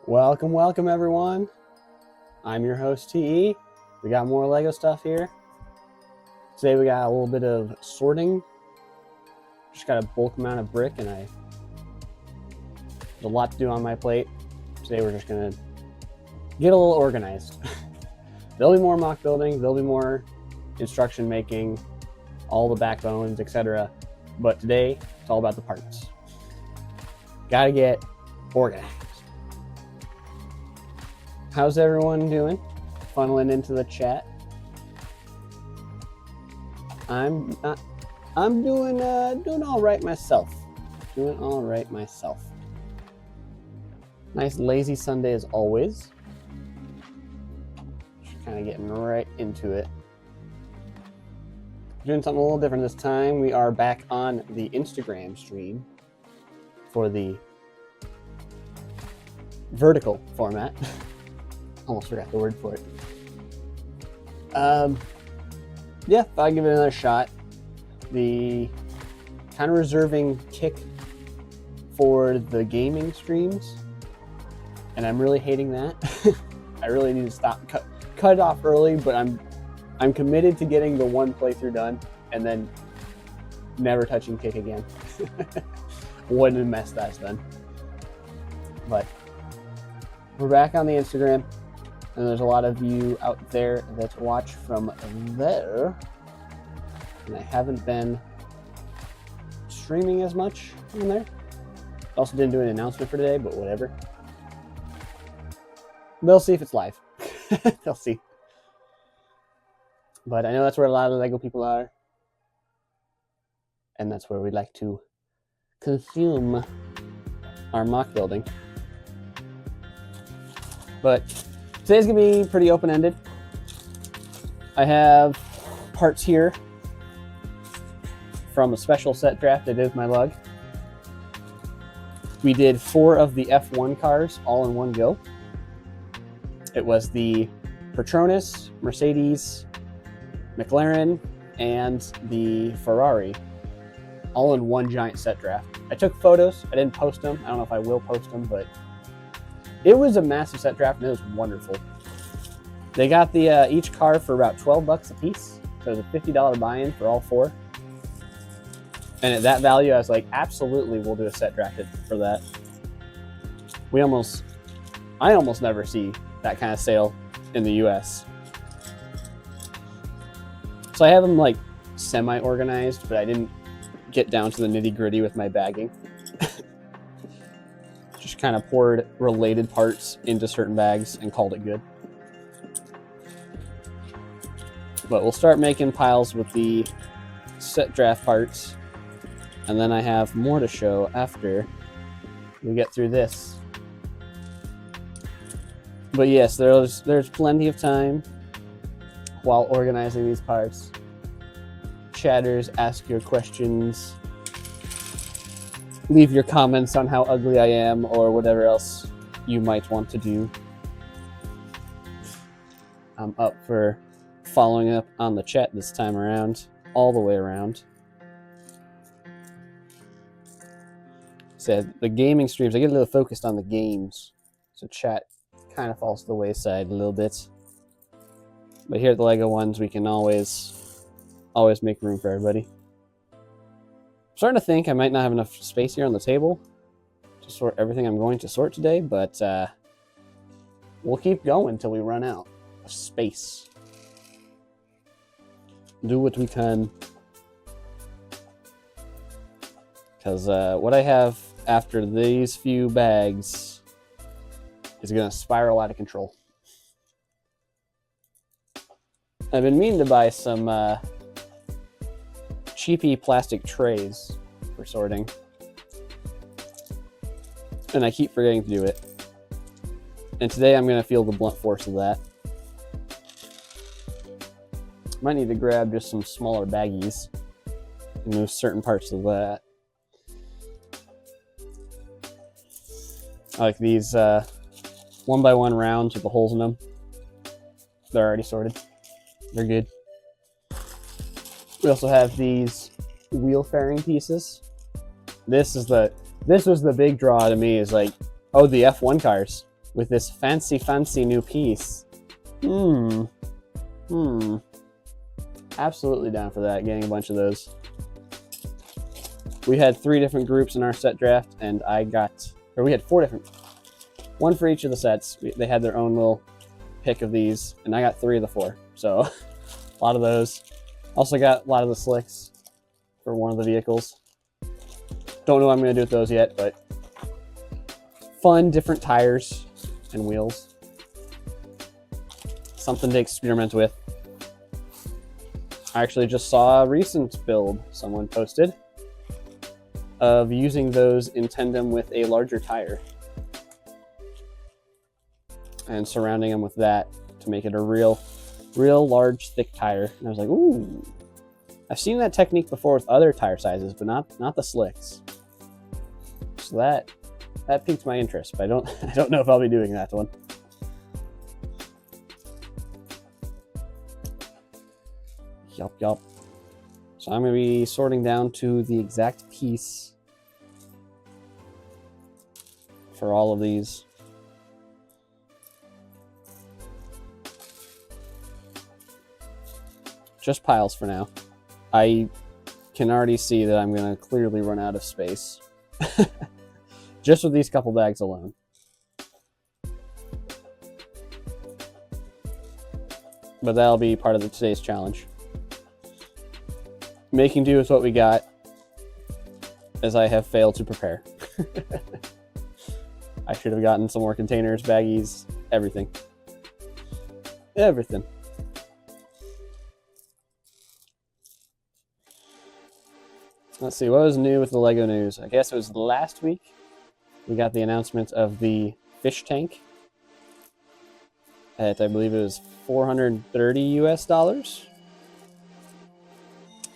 Welcome everyone. I'm your host TE. We got more Lego stuff here. Today we got a little bit of sorting. Just got a bulk amount of brick and there's a lot to do on my plate. Today we're just gonna get a little organized. There'll be more mock building, there'll be more instruction making, all the backbones, etc. But today it's all about the parts. Gotta get organized. How's everyone doing? Funneling into the chat. I'm doing all right myself. Doing all right myself. Nice lazy Sunday as always. Just kind of getting right into it. Doing something a little different this time. We are back on the Instagram stream for the vertical format. Almost forgot the word for it. Yeah, I'll give it another shot. The kind of reserving kick for the gaming streams, and I'm really hating that. I really need to stop, cut it off early, but I'm committed to getting the one playthrough done and then never touching kick again. What a mess that's been. But we're back on the Instagram. And there's a lot of you out there that watch from there. And I haven't been streaming as much on there. Also didn't do an announcement for today, but whatever. They'll see if it's live. They'll see. But I know that's where a lot of Lego people are. And that's where we like to consume our mock building. But today's gonna be pretty open-ended. I have parts here from a special set draft I did with my lug. We did 4 of the F1 cars all in one go. It was the Petronas, Mercedes, McLaren, and the Ferrari, all in one giant set draft. I took photos. I didn't post them. I don't know if I will post them, but it was a massive set draft and it was wonderful. They got the each car for about $12 a piece. So it was a $50 buy-in for all 4. And at that value, I was like, absolutely, we'll do a set draft for that. I almost never see that kind of sale in the US. So I have them like semi-organized, but I didn't get down to the nitty-gritty with my bagging. Just kind of poured related parts into certain bags and called it good. But we'll start making piles with the set draft parts, and then I have more to show after we get through this. But yes, there's plenty of time while organizing these parts. Chatters, ask your questions. Leave your comments on how ugly I am or whatever else you might want to do. I'm up for following up on the chat this time around, all the way around. Said the gaming streams, I get a little focused on the games, so chat kind of falls to the wayside a little bit. But here at the Lego ones, we can always make room for everybody. I'm starting to think I might not have enough space here on the table to sort everything I'm going to sort today, but we'll keep going until we run out of space. Do what we can. Because what I have after these few bags is going to spiral out of control. I've been meaning to buy some cheapy plastic trays for sorting, and I keep forgetting to do it. And today I'm going to feel the blunt force of that. Might need to grab just some smaller baggies and move certain parts of that. I like these 1x1 rounds with the holes in them. They're already sorted. They're good. We also have these wheel fairing pieces. This was the big draw to me, is like, oh, the F1 cars. with this fancy new piece. Absolutely down for that, getting a bunch of those. We had 3 different groups in our set draft, and we had 4 different, one for each of the sets. They had their own little pick of these, and I got 3 of the 4. So a lot of those. Also got a lot of the slicks for one of the vehicles. Don't know what I'm going to do with those yet, but fun, different tires and wheels. Something to experiment with. I actually just saw a recent build someone posted of using those in tandem with a larger tire and surrounding them with that to make it a real large, thick tire. And I was like, ooh, I've seen that technique before with other tire sizes, but not the slicks. So that piqued my interest, but I don't know if I'll be doing that one. Yup. So I'm going to be sorting down to the exact piece for all of these. Just piles for now. I can already see that I'm going to clearly run out of space. Just with these couple bags alone. But that'll be part of today's challenge. Making do with what we got, as I have failed to prepare. I should have gotten some more containers, baggies, everything. Everything. Let's see, what was new with the LEGO news? I guess it was last week. We got the announcement of the fish tank at, I believe it was $430 US.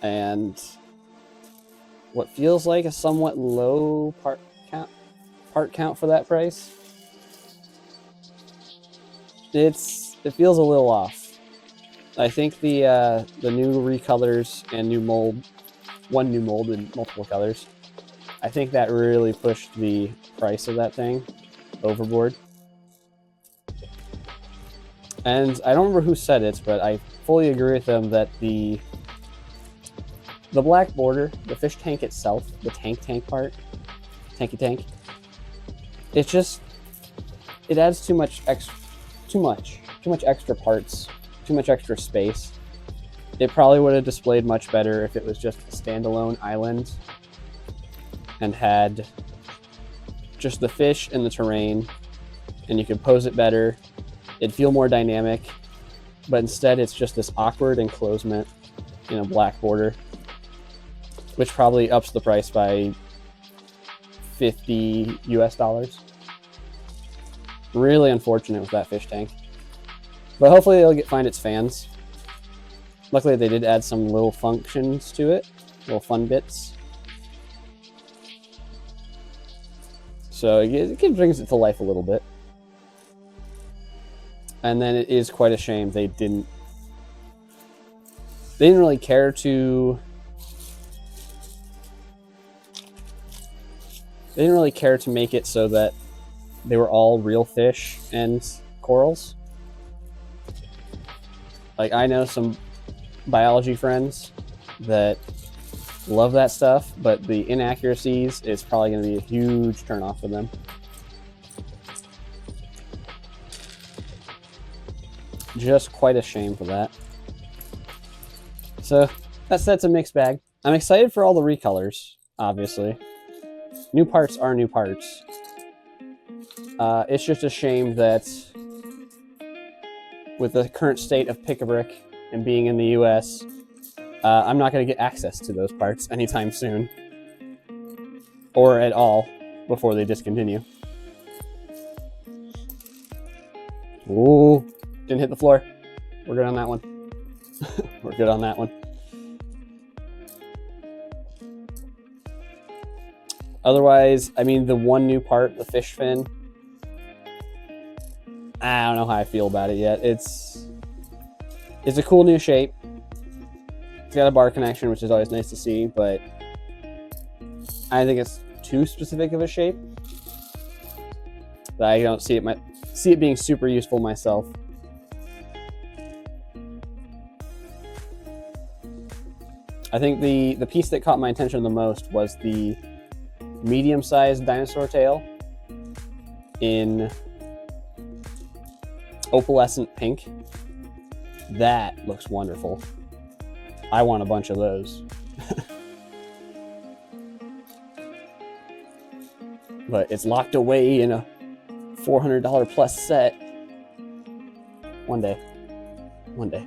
And what feels like a somewhat low part count for that price. It feels a little off. I think the new recolors and one new mold in multiple colors, I think that really pushed the price of that thing overboard. And I don't remember who said it, but I fully agree with them that the black border, the fish tank itself, the tank part, tanky tank, it adds too much extra parts, too much extra space. It probably would have displayed much better if it was just a standalone island and had just the fish and the terrain, and you could pose it better. It'd feel more dynamic, but instead it's just this awkward enclosement in a black border, which probably ups the price by $50 US. Really unfortunate with that fish tank. But hopefully it'll find its fans. Luckily they did add some little functions to it, little fun bits. So it brings it to life a little bit. And then it is quite a shame they didn't really care to make it so that they were all real fish and corals. Like, I know some biology friends that love that stuff, but the inaccuracies is probably going to be a huge turnoff for them. Just quite a shame for that. So that's a mixed bag. I'm excited for all the recolors, obviously. New parts are new parts. It's just a shame that with the current state of Pick-a-Brick and being in the US, I'm not going to get access to those parts anytime soon. Or at all before they discontinue. Ooh, didn't hit the floor. We're good on that one. We're good on that one. Otherwise, I mean, the one new part, the fish fin, I don't know how I feel about it yet. It's a cool new shape. It's got a bar connection, which is always nice to see, but I think it's too specific of a shape that I don't see see it being super useful myself. I think the piece that caught my attention the most was the medium-sized dinosaur tail in opalescent pink. That looks wonderful. I want a bunch of those. But it's locked away in a $400 plus set. One day. One day.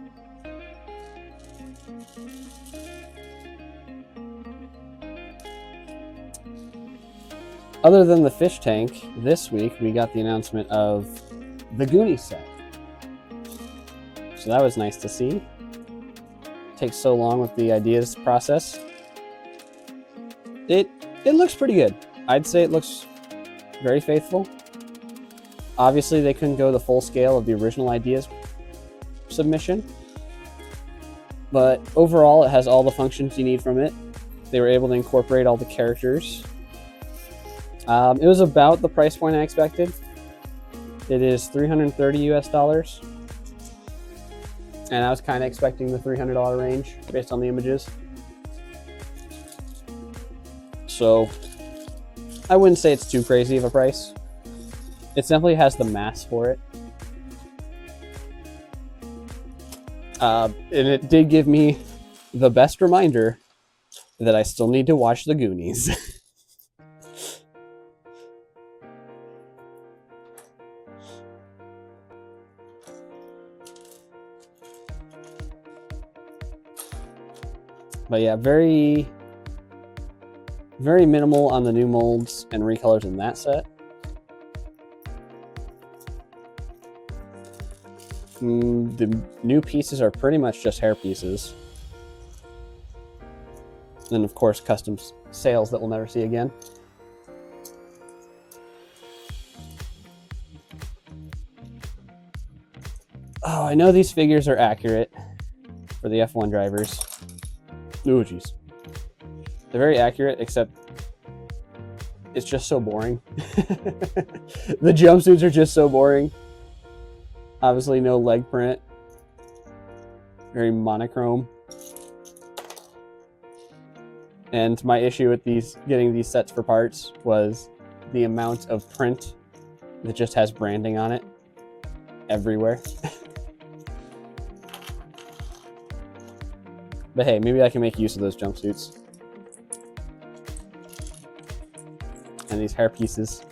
Other than the fish tank, this week we got the announcement of the Goonies set. So that was nice to see. It takes so long with the ideas process. It looks pretty good. I'd say it looks very faithful. Obviously, they couldn't go the full scale of the original ideas submission. But overall, it has all the functions you need from it. They were able to incorporate all the characters. It was about the price point I expected. It is $330 US. And I was kind of expecting the $300 range based on the images. So I wouldn't say it's too crazy of a price. It definitely has the mass for it. And it did give me the best reminder that I still need to watch the Goonies. But yeah, very minimal on the new molds and recolors in that set. The new pieces are pretty much just hair pieces. And of course, custom sales that we'll never see again. Oh, I know these figures are accurate for the F1 drivers. Oh, jeez. They're very accurate, except it's just so boring. The jumpsuits are just so boring. Obviously, no leg print. Very monochrome. And my issue with getting these sets for parts was the amount of print that just has branding on it everywhere. But hey, maybe I can make use of those jumpsuits. And these hair pieces.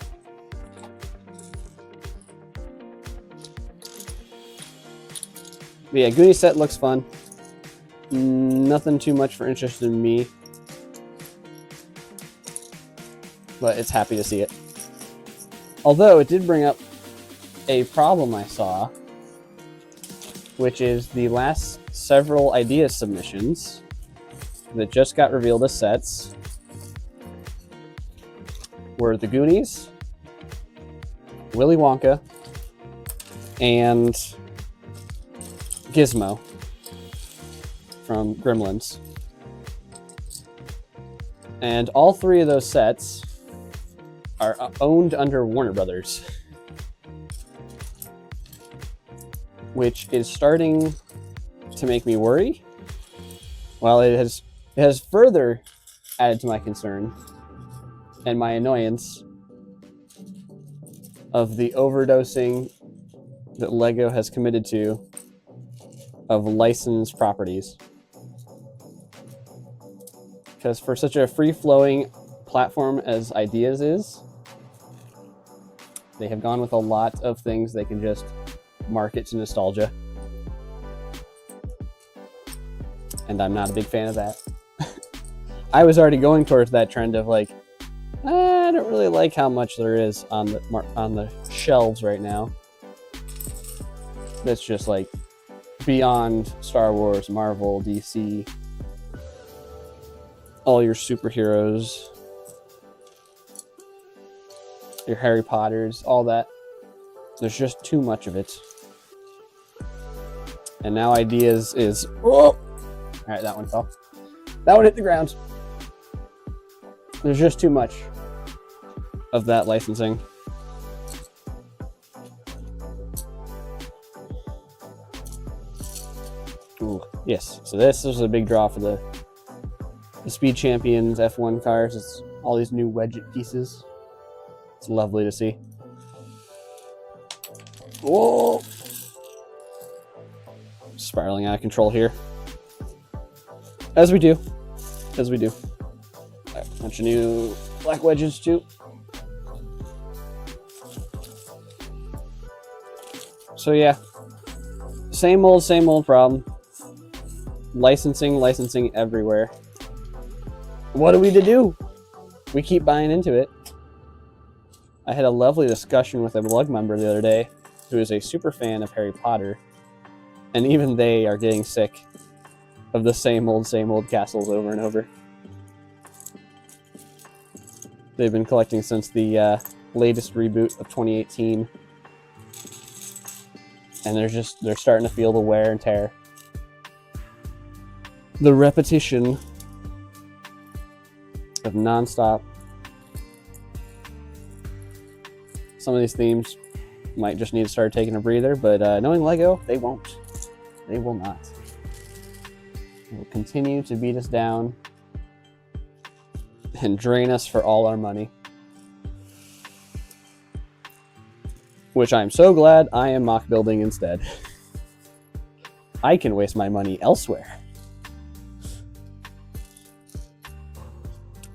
But yeah, Goonies set looks fun. Nothing too much for interest in me. But it's happy to see it. Although it did bring up a problem I saw, which is the last several idea submissions that just got revealed as sets were the Goonies, Willy Wonka, and Gizmo from Gremlins. And all three of those sets are owned under Warner Brothers, which is starting to make me worry. Well, it has further added to my concern and my annoyance of the overdosing that LEGO has committed to of licensed properties. Because for such a free-flowing platform as Ideas is, they have gone with a lot of things they can just market to nostalgia. And I'm not a big fan of that. I was already going towards that trend of like, I don't really like how much there is on the shelves right now. That's just like beyond Star Wars, Marvel, DC, all your superheroes, your Harry Potters, all that. There's just too much of it. And now Ideas is... Oh! Alright, that one fell. That one hit the ground. There's just too much of that licensing. Yes, so this is a big draw for the Speed Champions F1 cars. It's all these new Wedget pieces. It's lovely to see. Whoa! Spiraling out of control here. As we do. As we do. Right, a bunch of new black wedges too. So yeah, same old problem. Licensing everywhere. What are we to do? We keep buying into it. I had a lovely discussion with a blog member the other day who is a super fan of Harry Potter, and even they are getting sick of the same old castles over and over. They've been collecting since the latest reboot of 2018. And they're starting to feel the wear and tear. The repetition of nonstop. Some of these themes might just need to start taking a breather, but knowing LEGO, they won't. They will not. They will continue to beat us down and drain us for all our money. Which I'm so glad I am mock building instead. I can waste my money elsewhere.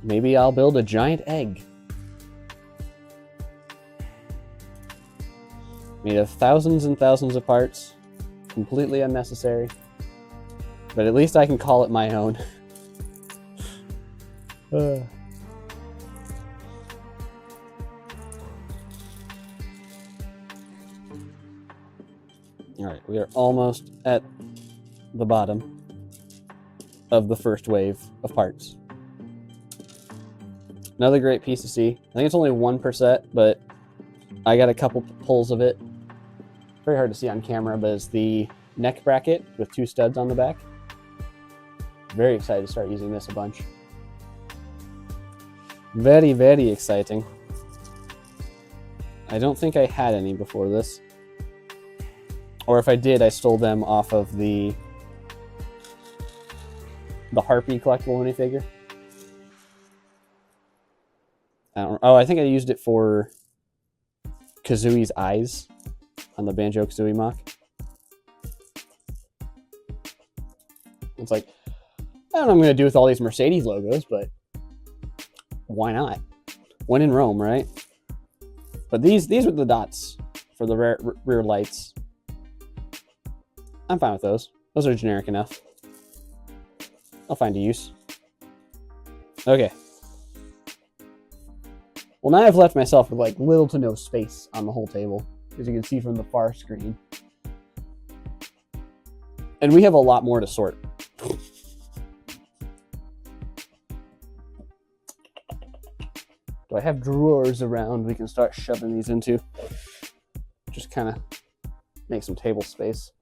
Maybe I'll build a giant egg. Made of thousands and thousands of parts. Completely unnecessary. But at least I can call it my own. Alright, we are almost at the bottom of the first wave of parts. Another great piece to see. I think it's only 1%, but I got a couple pulls of it. Very hard to see on camera, but it's the neck bracket with 2 studs on the back. Very excited to start using this a bunch. Very, very exciting. I don't think I had any before this. Or if I did, I stole them off of the Harpy collectible minifigure. I think I used it for Kazooie's eyes on the Banjo-Kazooie mock. It's like, I don't know what I'm going to do with all these Mercedes logos, but why not? When in Rome, right? But these were the dots for the rear lights. I'm fine with those. Those are generic enough. I'll find a use. Okay. Well, now I've left myself with like little to no space on the whole table, as you can see from the far screen. And we have a lot more to sort. Do I have drawers around we can start shoving these into? Just kind of make some table space.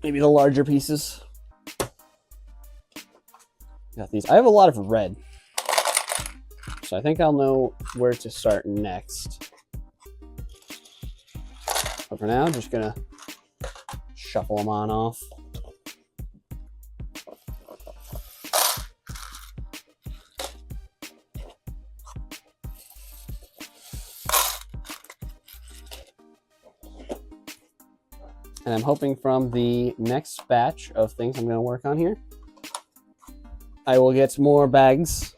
Maybe the larger pieces. Got these. I have a lot of red, so I think I'll know where to start next. But for now, I'm just gonna shuffle them on off. And I'm hoping from the next batch of things I'm going to work on here, I will get more bags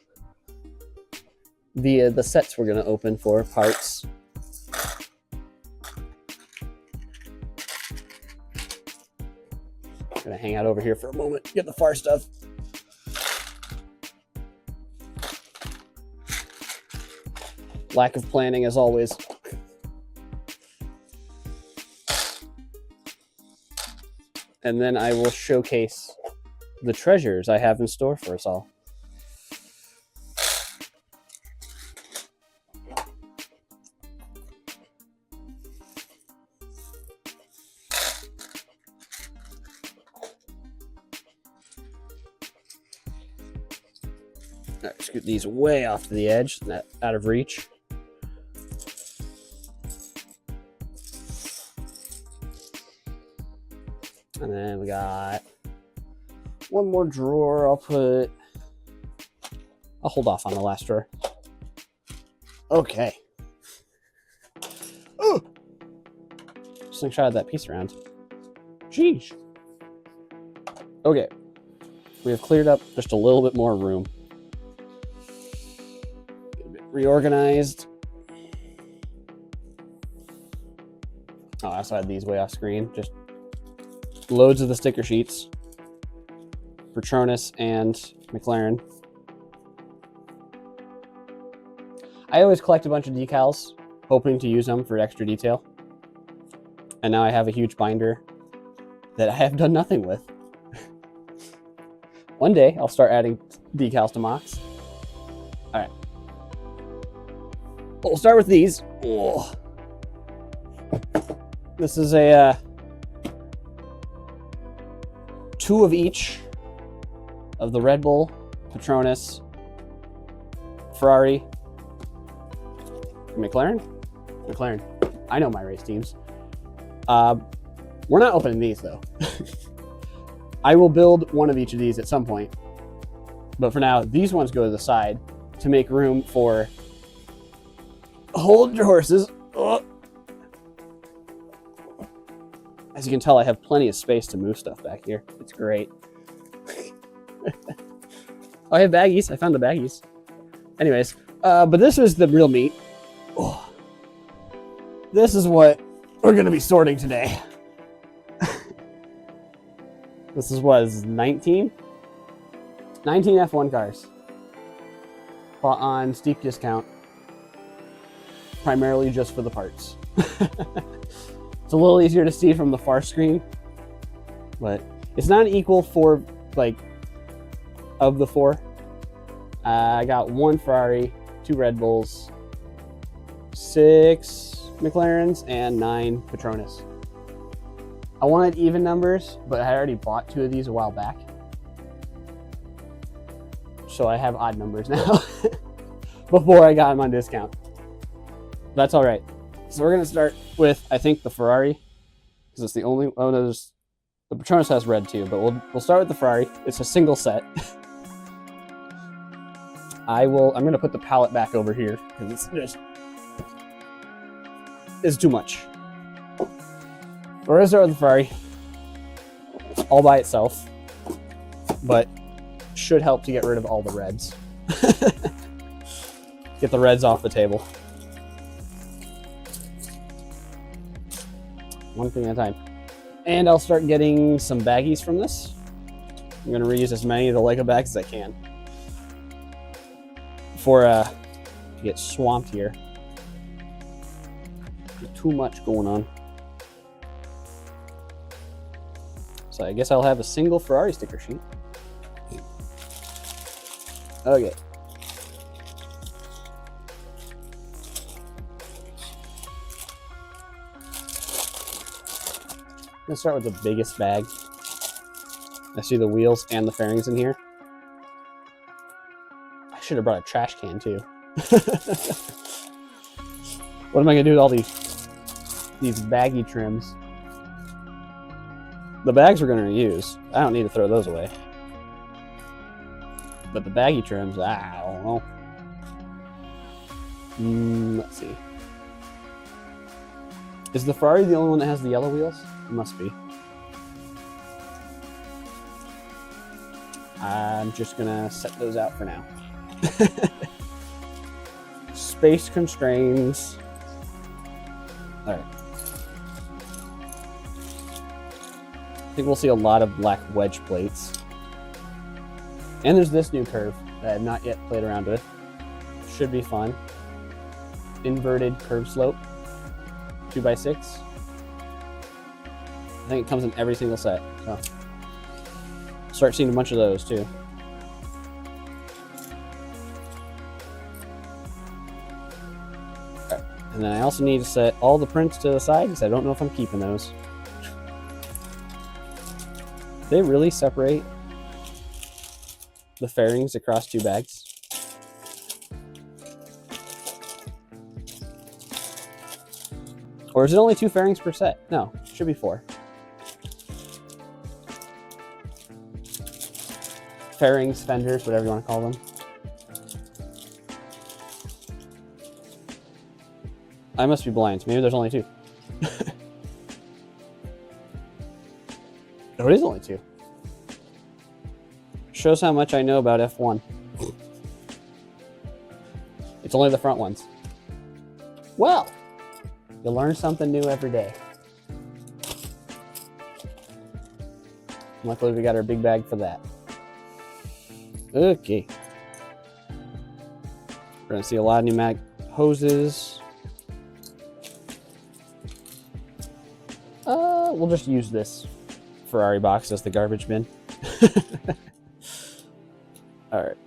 via the sets we're going to open for parts. I'm going to hang out over here for a moment, get the far stuff. Lack of planning as always. And then I will showcase the treasures I have in store for us all. All right, scoot these way off to the edge, out of reach. And then we got one more drawer. I'll hold off on the last drawer. Okay. Oh! Slingshot that piece around. Jeez. Okay. We have cleared up just a little bit more room. Get a bit reorganized. Oh, I also had these way off screen. Just loads of the sticker sheets for Patronus and McLaren. I always collect a bunch of decals, hoping to use them for extra detail. And now I have a huge binder that I have done nothing with. One day, I'll start adding decals to mocks. All right. We'll start with these. Oh. This is a 2 of each of the Red Bull, Patronus, Ferrari, McLaren. I know my race teams. We're not opening these though. I will build one of each of these at some point. But for now, these ones go to the side to make room for hold your horses. Oh. As you can tell, I have plenty of space to move stuff back here. It's great. Oh, I have baggies. I found the baggies. Anyways, but this is the real meat. Oh. This is what we're going to be sorting today. This is what is 19? 19 F1 cars. Bought on steep discount. Primarily just for the parts. It's a little easier to see from the far screen, but it's not an equal for, like, of the 4. I got 1 Ferrari, 2 Red Bulls, 6 McLarens, and 9 Patronus. I wanted even numbers, but I already bought 2 of these a while back. So I have odd numbers now before I got them on discount. That's all right. So we're going to start with, I think, the Ferrari, because it's the only, oh no, the Patronus has red too, but we'll start with the Ferrari. It's a single set. I'm going to put the palette back over here, because it's too much. We're going to start with the Ferrari, all by itself, but should help to get rid of all the reds. Get the reds off the table. One thing at a time. And I'll start getting some baggies from this. I'm going to reuse as many of the Lego bags as I can before to get swamped here. There's too much going on. So I guess I'll have a single Ferrari sticker sheet. Okay. I'm gonna start with the biggest bag. I see the wheels and the fairings in here. I should have brought a trash can too. What am I gonna do with all these baggy trims? The bags we're gonna use. I don't need to throw those away. But the baggy trims, I don't know. Let's see. Is the Ferrari the only one that has the yellow wheels? It must be. I'm just gonna set those out for now. Space constraints. All right. I think we'll see a lot of black wedge plates. And there's this new curve that I have not yet played around with. Should be fun. Inverted curve slope. 2x6. I think it comes in every single set. So start seeing a bunch of those too. Right. And then I also need to set all the prints to the side because I don't know if I'm keeping those. They really separate the fairings across 2 bags. Or is it only 2 fairings per set? No, it should be 4. fairings, fenders, whatever you want to call them. I must be blind. Maybe there's only 2. Oh, it is only 2. Shows how much I know about F1. It's only the front ones. Well, you learn something new every day. Luckily, we got our big bag for that. Okay. We're going to see a lot of pneumatic hoses. We'll just use this Ferrari box as the garbage bin. All right.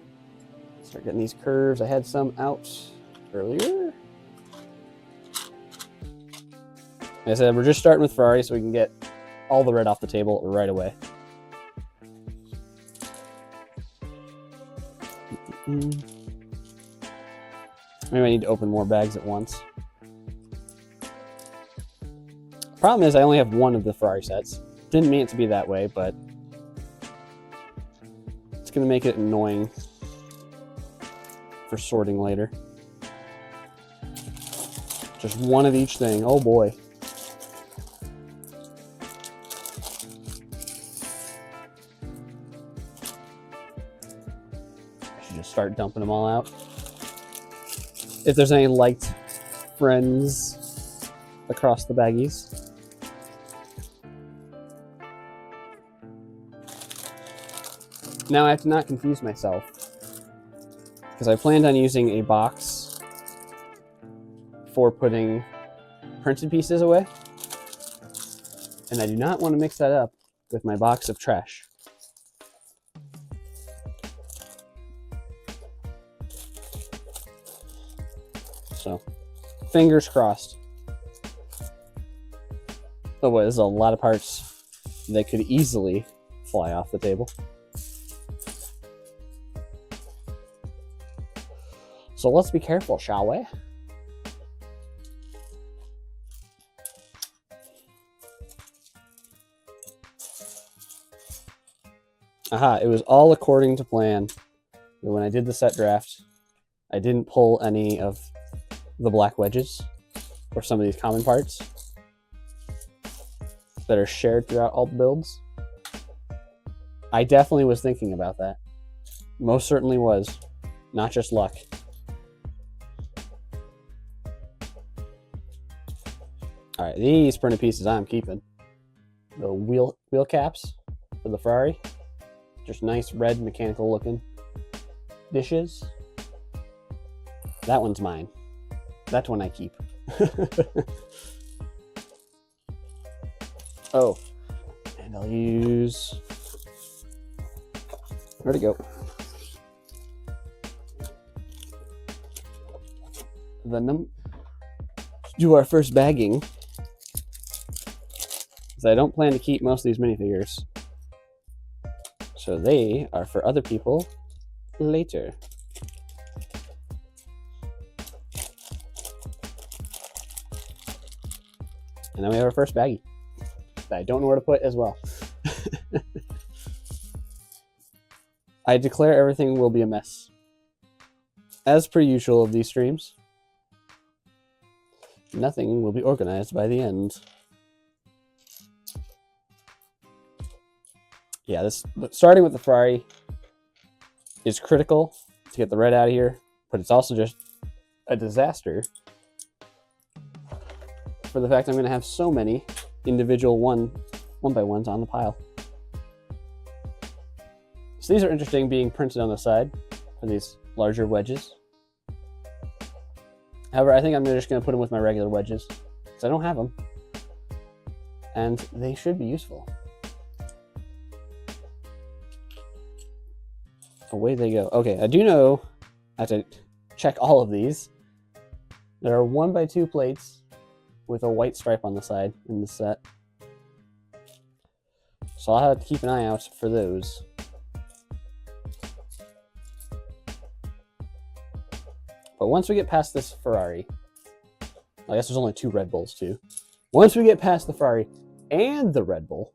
Start getting these curves. I had some out earlier. Like I said, we're just starting with Ferrari so we can get all the red off the table right away. Maybe I need to open more bags at once. Problem is I only have 1 of the Ferrari sets. Didn't mean it to be that way, but it's going to make it annoying for sorting later. Just 1 of each thing. Oh boy. I should just start dumping them all out. If there's any liked friends across the baggies. Now I have to not confuse myself, because I planned on using a box for putting printed pieces away, and I do not want to mix that up with my box of trash. So, fingers crossed. Oh boy, there's a lot of parts that could easily fly off the table. So let's be careful, shall we? Aha, it was all according to plan. When I did the set draft, I didn't pull any of the black wedges or some of these common parts that are shared throughout all the builds. I definitely was thinking about that. Most certainly was. Not just luck. Alright, these printed pieces I'm keeping. The wheel caps for the Ferrari. Just nice red mechanical looking dishes. That one's mine. That's one I keep. Oh, and I'll use... Where'd it go? Do our first bagging. I don't plan to keep most of these minifigures, so they are for other people later. And then we have our first baggie that I don't know where to put as well. I declare everything will be a mess, as per usual of these streams. Nothing will be organized by the end. Yeah, this starting with the Ferrari is critical to get the red out of here, but it's also just a disaster for the fact I'm going to have so many individual one by ones on the pile. So these are interesting being printed on the side for these larger wedges. However, I think I'm just going to put them with my regular wedges because I don't have them, and they should be useful. Away they go. Okay, I do know I have to check all of these. There are 1x2 plates with a white stripe on the side in the set. So I'll have to keep an eye out for those. But once we get past this Ferrari, I guess there's only 2 Red Bulls too. Once we get past the Ferrari and the Red Bull,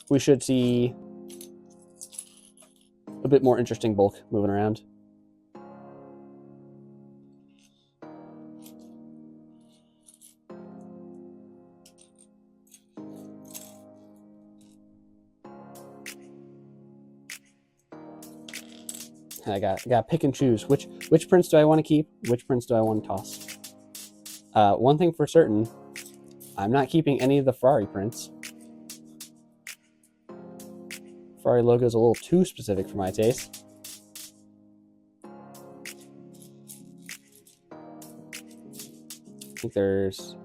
we should see bit more interesting bulk moving around. I got pick and choose which prints do I want to keep, which prints do I want to toss. One thing for certain, I'm not keeping any of the Ferrari prints. Ferrari logo is a little too specific for my taste. I think there's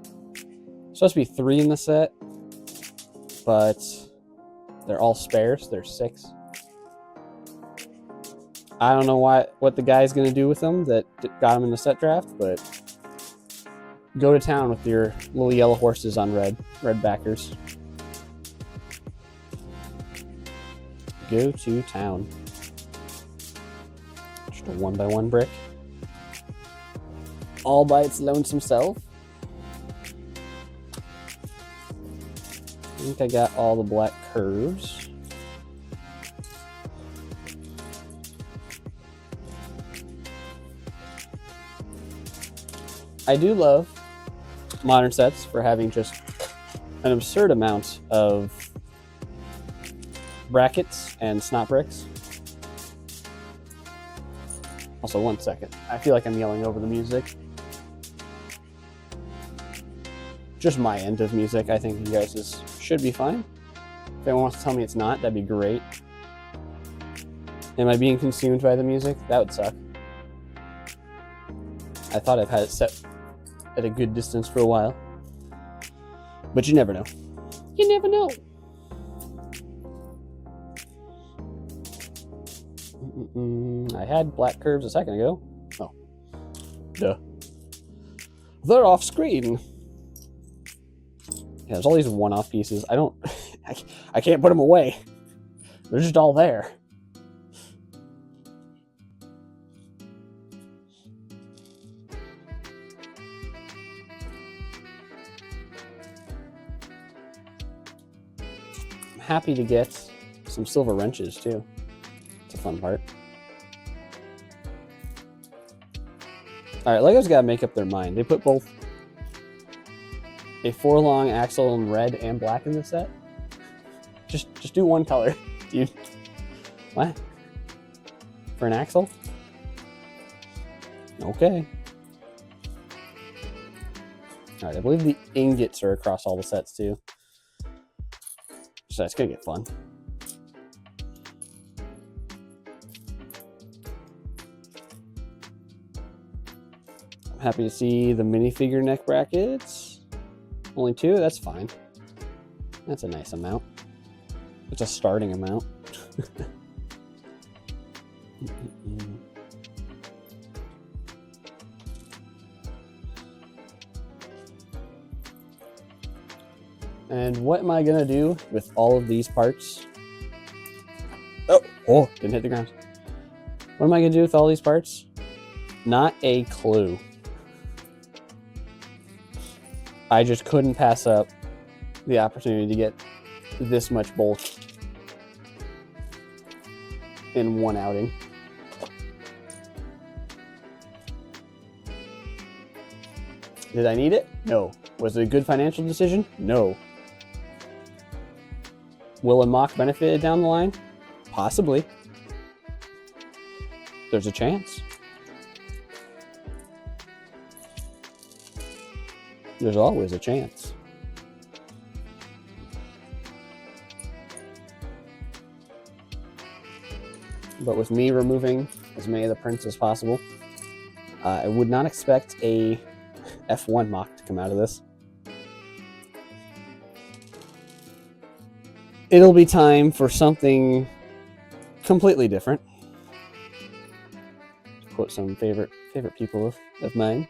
supposed to be 3 in the set, but they're all spares. There's 6. I don't know what the guy's going to do with them that got him in the set draft, but go to town with your little yellow horses on red backers. Go to town. Just a 1x1 brick. All by its lonesome self. I think I got all the black curves. I do love modern sets for having just an absurd amount of brackets and snot bricks. Also, 1 second. I feel like I'm yelling over the music. Just my end of music. I think you guys should be fine. If anyone wants to tell me it's not, that'd be great. Am I being consumed by the music? That would suck. I thought I've had it set at a good distance for a while. But you never know. You never know. I had black curves a second ago. Oh. Duh. They're off screen. Yeah, there's all these one-off pieces. I can't put them away. They're just all there. I'm happy to get some silver wrenches too. It's a fun part. All right, Lego's got to make up their mind. They put both a 4-long axle in red and black in the set. Just do one color. Dude. What? For an axle? Okay. All right, I believe the ingots are across all the sets too. So it's gonna get fun. I'm happy to see the minifigure neck brackets. Only 2, that's fine. That's a nice amount. It's a starting amount. And what am I gonna do with all of these parts? Oh, didn't hit the ground. What am I gonna do with all these parts? Not a clue. I just couldn't pass up the opportunity to get this much bulk in one outing. Did I need it? No. Was it a good financial decision? No. Will a mock benefit it down the line? Possibly. There's a chance. There's always a chance. But with me removing as many of the prints as possible, I would not expect a F1 mock to come out of this. It'll be time for something completely different. To quote some favorite people of mine.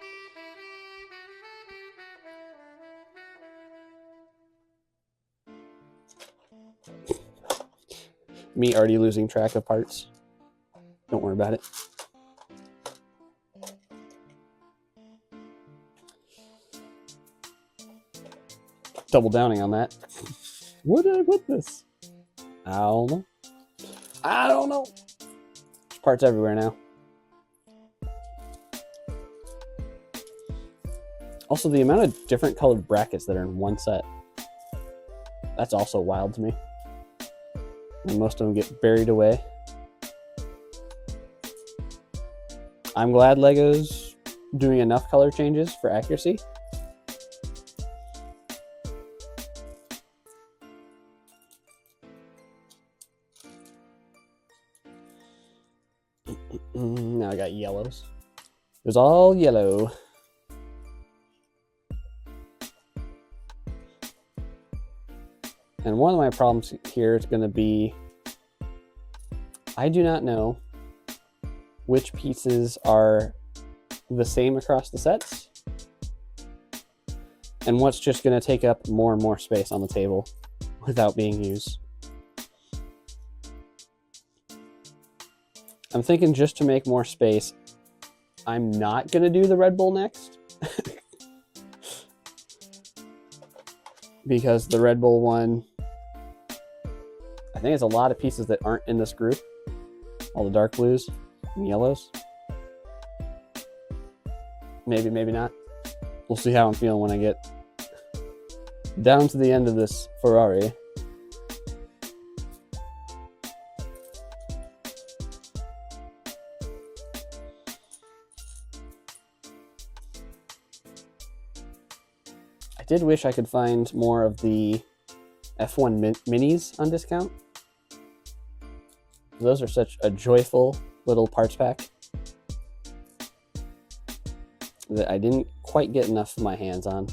Me already losing track of parts. Don't worry about it. Double downing on that. Where did I put this? I don't know. parts everywhere now. Also, the amount of different colored brackets that are in one set. That's also wild to me. And most of them get buried away. I'm glad LEGO's doing enough color changes for accuracy. Now I got yellows. It was all yellow. And one of my problems here is going to be, I do not know which pieces are the same across the sets and what's just going to take up more and more space on the table without being used. I'm thinking, just to make more space, I'm not going to do the Red Bull next. Because the Red Bull one, I think it's a lot of pieces that aren't in this group. All the dark blues and yellows. Maybe, maybe not. We'll see how I'm feeling when I get down to the end of this Ferrari. I did wish I could find more of the F1 minis on discount. Those are such a joyful little parts pack that I didn't quite get enough of my hands on.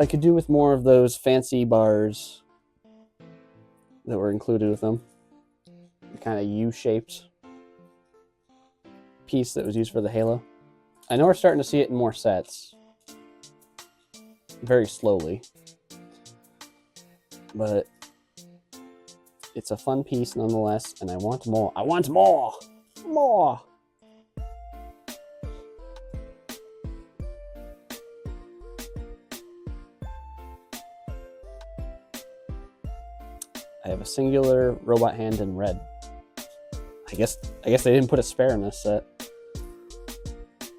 I could do with more of those fancy bars that were included with them. The kind of U-shaped piece that was used for the halo. I know we're starting to see it in more sets. Very slowly. But it's a fun piece nonetheless, and I want more. I want more! More! I have a singular robot hand in red. I guess they didn't put a spare in this set.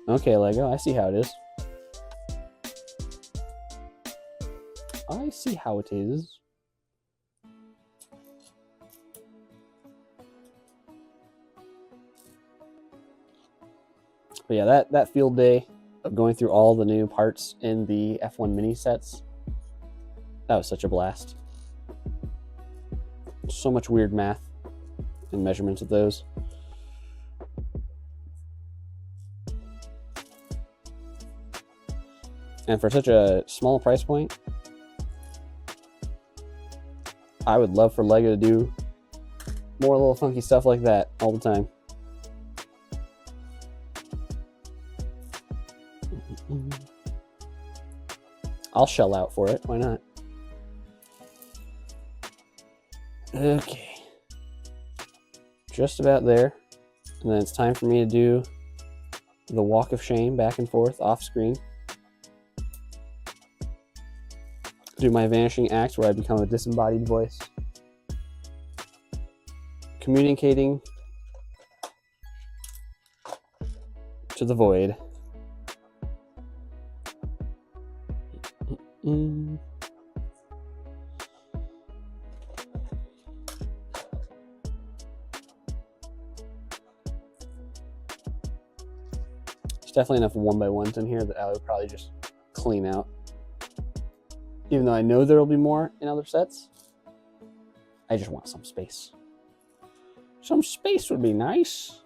Okay, LEGO, I see how it is. I see how it is. But yeah, that field day of going through all the new parts in the F1 mini sets, that was such a blast. So much weird math and measurements of those. And for such a small price point, I would love for LEGO to do more little funky stuff like that all the time. I'll shell out for it, why not? Okay. Just about there. And then it's time for me to do the walk of shame back and forth off screen. Do my vanishing act where I become a disembodied voice. Communicating to the void. There's definitely enough 1x1s in here that I would probably just clean out. Even though I know there will be more in other sets, I just want some space. Some space would be nice.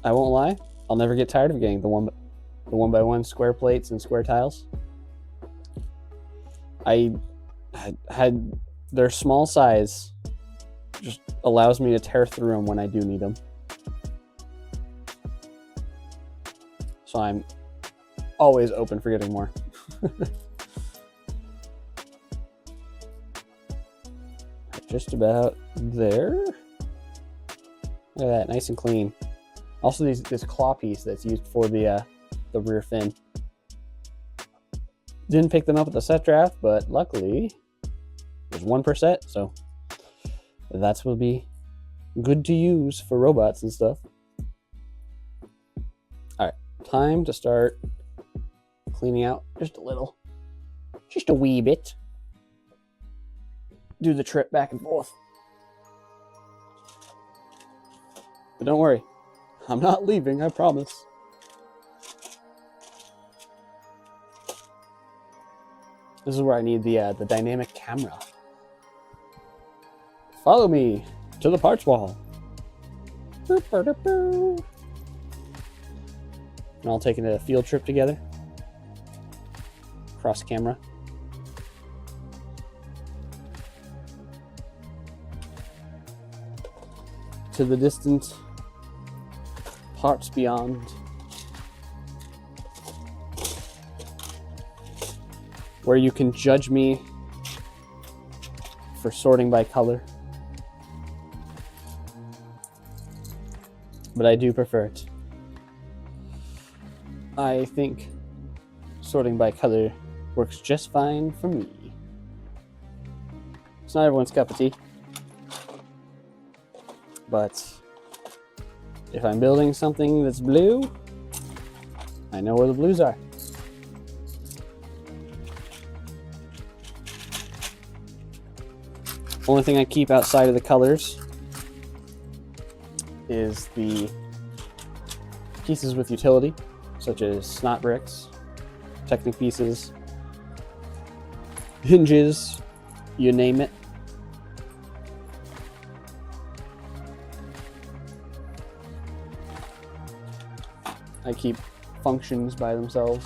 I won't lie, I'll never get tired of getting the 1x1 square plates and square tiles. I had their small size just allows me to tear through them when I do need them. So I'm always open for getting more. Just about there. Look at that, nice and clean. Also, this claw piece that's used for the rear fin. Didn't pick them up at the set draft, but luckily, the is 1 per set, so that's will be good to use for robots and stuff. Alright, time to start cleaning out just a little. Just a wee bit. Do the trip back and forth. But don't worry, I'm not leaving, I promise. This is where I need the dynamic camera. Follow me to the parts wall. And all taking a field trip together. Cross camera. To the distant parts beyond. Where you can judge me for sorting by color. But I do prefer it. I think sorting by color works just fine for me. It's not everyone's cup of tea. But if I'm building something that's blue, I know where the blues are. Only thing I keep outside of the colors is the pieces with utility, such as snot bricks, Technic pieces, hinges, you name it. I keep functions by themselves.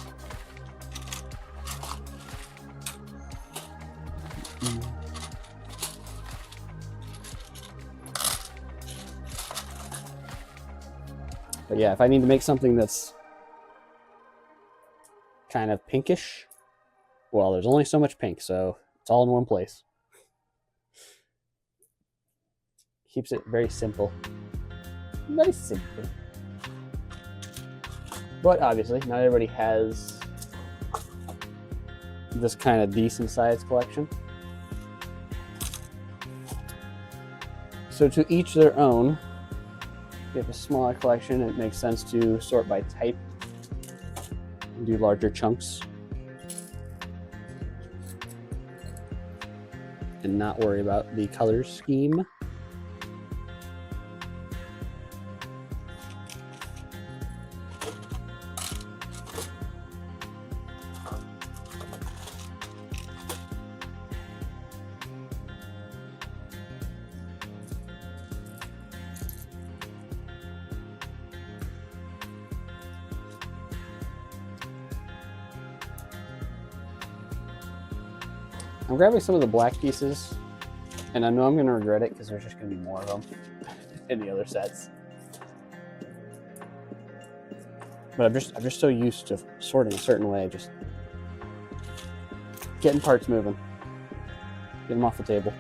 But yeah, if I need to make something that's kind of pinkish, well, there's only so much pink, so it's all in one place. Keeps it very simple. Very simple. But obviously, not everybody has this kind of decent sized collection. So to each their own. If you have a smaller collection, it makes sense to sort by type and do larger chunks and not worry about the color scheme. I'm grabbing some of the black pieces, and I know I'm going to regret it because there's just going to be more of them in the other sets. But I'm just so used to sorting a certain way, just getting parts moving, get them off the table.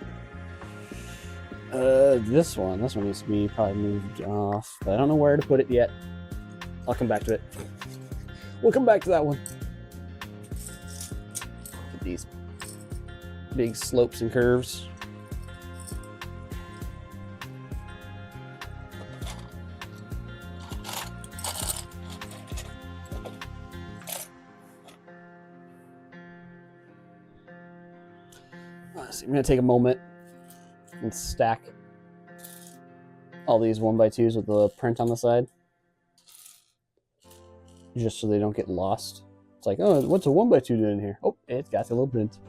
This one needs to be probably moved off, but I don't know where to put it yet. I'll come back to it. We'll come back to that one. Get these big slopes and curves. So I'm going to take a moment and stack all these 1x2s with the print on the side, just so they don't get lost. It's like, oh, what's a 1x2 doing here? Oh, it's got a little print.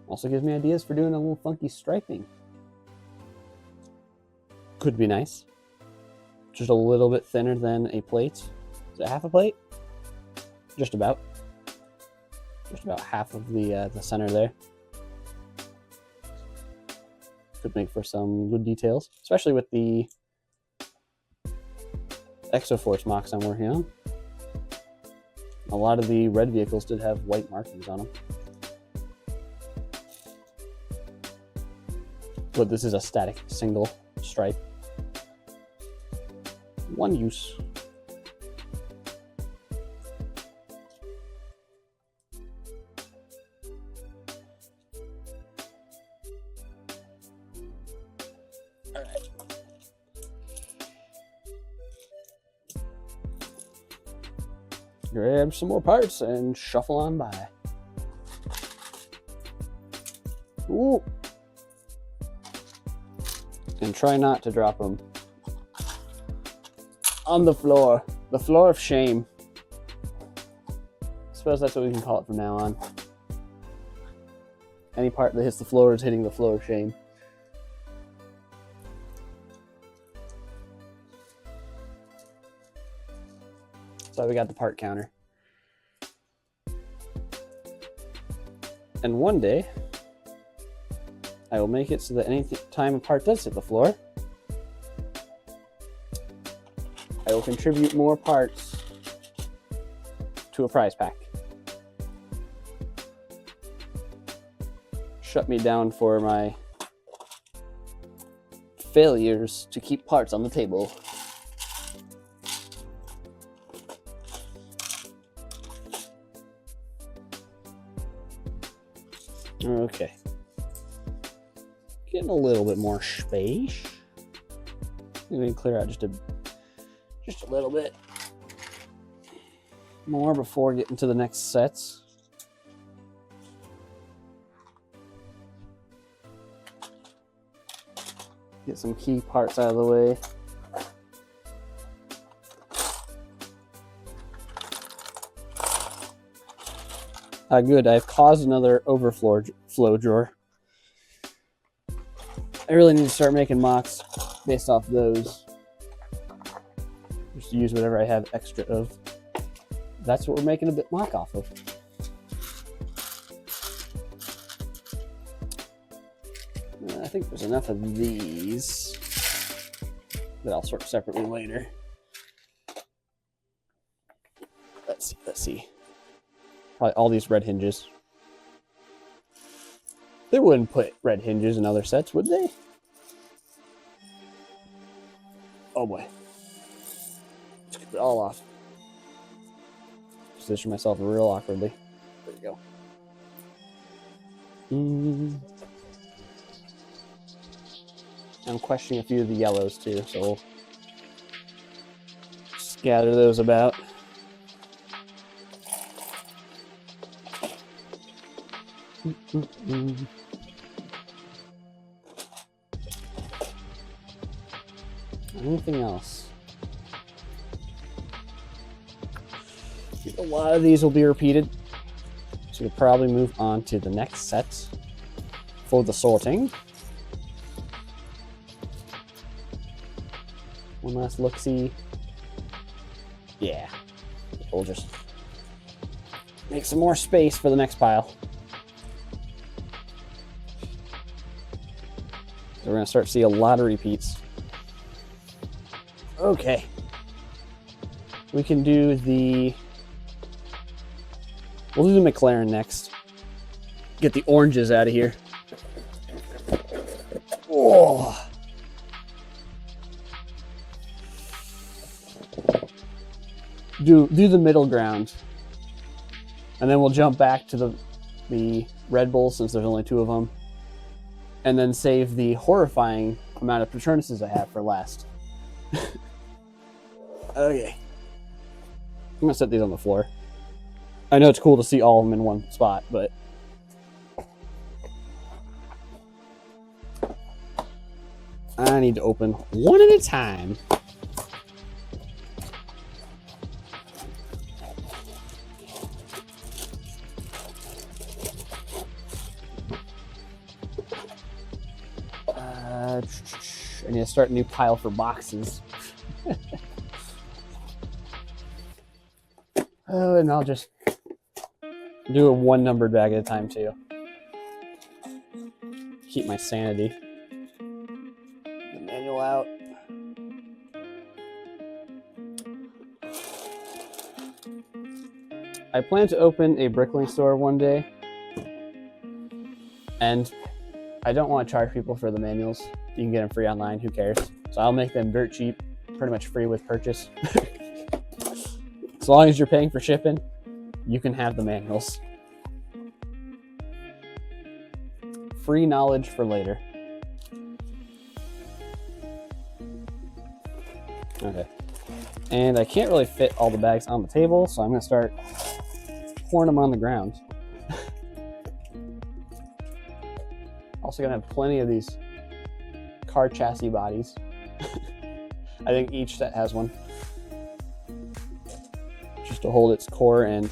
Also gives me ideas for doing a little funky striping. Could be nice. Just a little bit thinner than a plate. Is it half a plate? Just about. Just about half of the center there. Could make for some good details, especially with the Exoforce mocks I'm working on. A lot of the red vehicles did have white markings on them. But this is a static single stripe. One use. grab some more parts and shuffle on by. Ooh. And try not to drop them on the floor of shame. I suppose that's what we can call it from now on. Any part that hits the floor is hitting the floor of shame. So we got the part counter. And one day, I will make it so that any time a part does hit the floor, I will contribute more parts to a prize pack. Shut me down for my failures to keep parts on the table. Okay. Getting a little bit more space. I'm going to clear out just a little bit more before getting to the next sets. Get some key parts out of the way. Good, I've caused another overflow drawer. I really need to start making mocks based off those. Just use whatever I have extra of. That's what we're making a bit mock off of. I think there's enough of these that I'll sort separately later. Let's see. Probably all these red hinges. They wouldn't put red hinges in other sets, would they? Oh boy. Let's get it all off. Position myself real awkwardly. There we go. I'm questioning a few of the yellows too, so we'll scatter those about. Anything else? A lot of these will be repeated, so we'll probably move on to the next set for the sorting. One last look-see. Yeah, we'll just make some more space for the next pile. So we're gonna start to see a lot of repeats. Okay. We can do we'll do the McLaren next. Get the oranges out of here. Oh. Do the middle ground. And then we'll jump back to the Red Bull since there's only 2 of them. And then save the horrifying amount of Patronuses I have for last. Okay. I'm gonna set these on the floor. I know it's cool to see all of them in one spot, but I need to open one at a time. I need to start a new pile for boxes. Oh, and I'll just do a 1 numbered bag at a time too. Keep my sanity. The manual out. I plan to open a brickling store one day, and I don't want to charge people for the manuals. You can get them free online, who cares? So I'll make them dirt cheap, pretty much free with purchase. As long as you're paying for shipping, you can have the manuals. Free knowledge for later. Okay. And I can't really fit all the bags on the table, so I'm going to start pouring them on the ground. Also going to have plenty of these car chassis bodies. I think each set has one. Just to hold its core and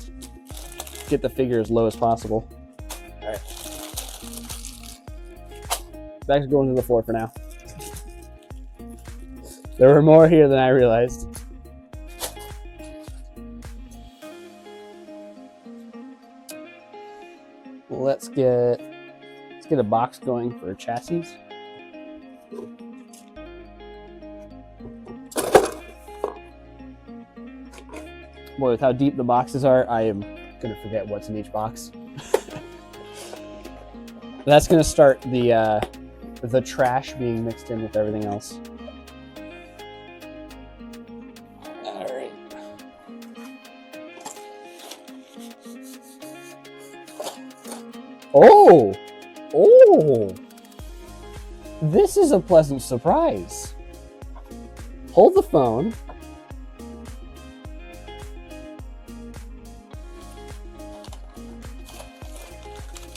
get the figure as low as possible. All right. Bags are going to the floor for now. There were more here than I realized. Let's get a box going for chassis. Boy, with how deep the boxes are, I am gonna forget what's in each box. That's gonna start the trash being mixed in with everything else. All right. Oh! This is a pleasant surprise. Hold the phone.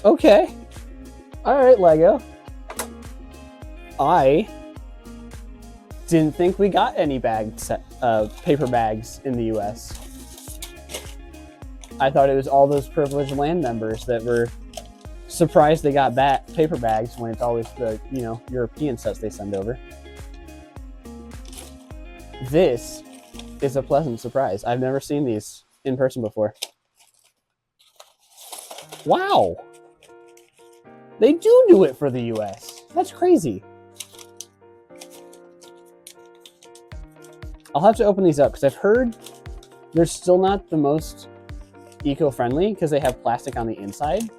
Okay. All right, Lego. I didn't think we got any paper bags in the US. I thought it was all those privileged land members that were surprised they got paper bags when it's always the, European sets they send over. This is a pleasant surprise. I've never seen these in person before. Wow. They do it for the US. That's crazy. I'll have to open these up because I've heard they're still not the most eco-friendly because they have plastic on the inside.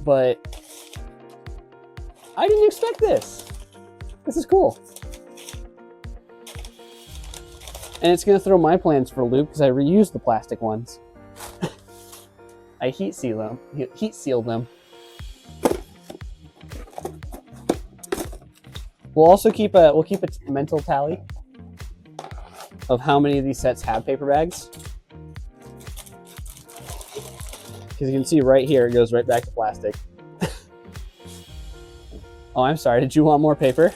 But I didn't expect this. This is cool. And it's going to throw my plans for a loop because I reused the plastic ones. I heat sealed them. We'll also keep a mental tally of how many of these sets have paper bags. Because you can see right here, it goes right back to plastic. Oh, I'm sorry. Did you want more paper?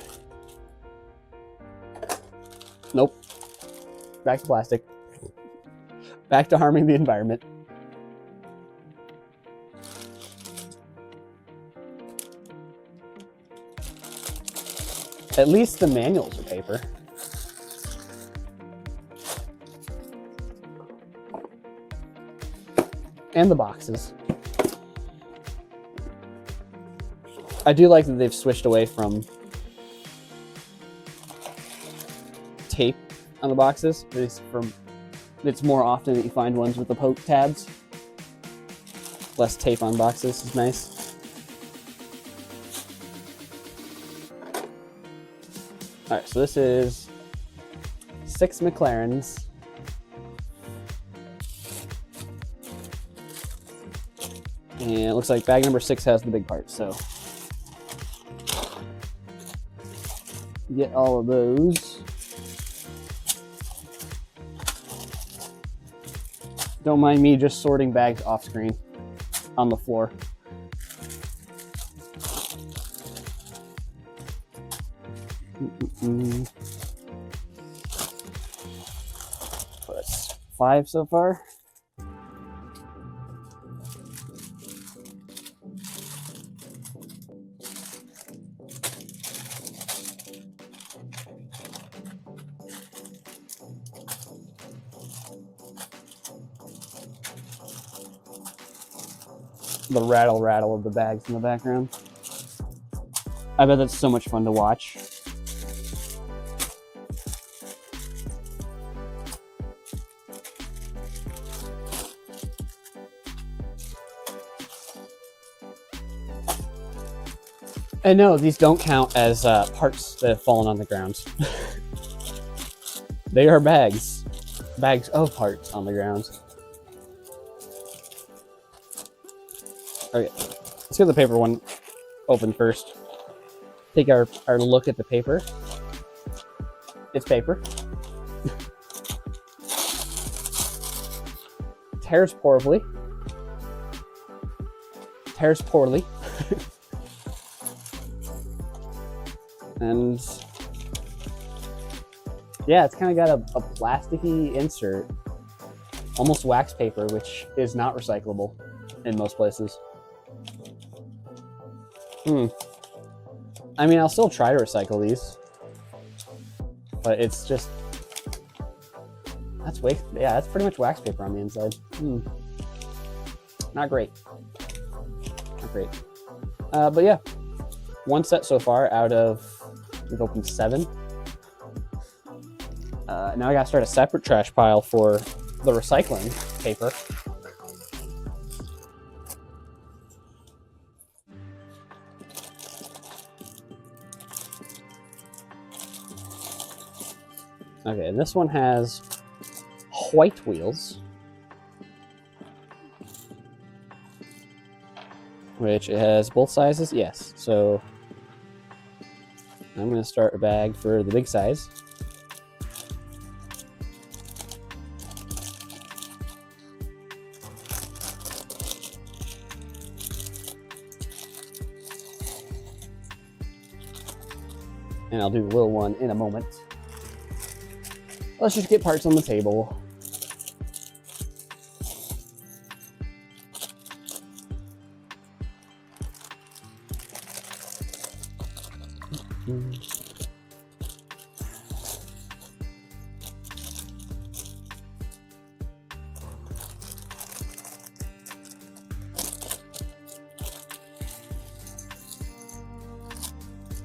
Nope. Back to plastic. Back to harming the environment. At least the manuals are paper. And the boxes. I do like that they've switched away from tape on the boxes. It's more often that you find ones with the poke tabs. Less tape on boxes is nice. All right, so this is 6 McLarens. And it looks like bag number 6 has the big part, so get all of those. Don't mind me just sorting bags off screen on the floor. So that's 5 so far. The rattle of the bags in the background. I bet that's so much fun to watch. And no, these don't count as parts that have fallen on the ground. They are bags of parts on the ground. Okay, let's get the paper one open first. Take our look at the paper. It's paper. tears poorly. Tears poorly. And yeah, it's kind of got a plasticky insert, almost wax paper, which is not recyclable in most places. I mean, I'll still try to recycle these, but it's just, that's pretty much wax paper on the inside. Not great. Not great. But yeah, one set so far out of, we've opened 7. Now I gotta start a separate trash pile for the recycling paper. Okay, and this one has white wheels, which it has both sizes. Yes, so I'm going to start a bag for the big size. And I'll do the little one in a moment. Let's just get parts on the table.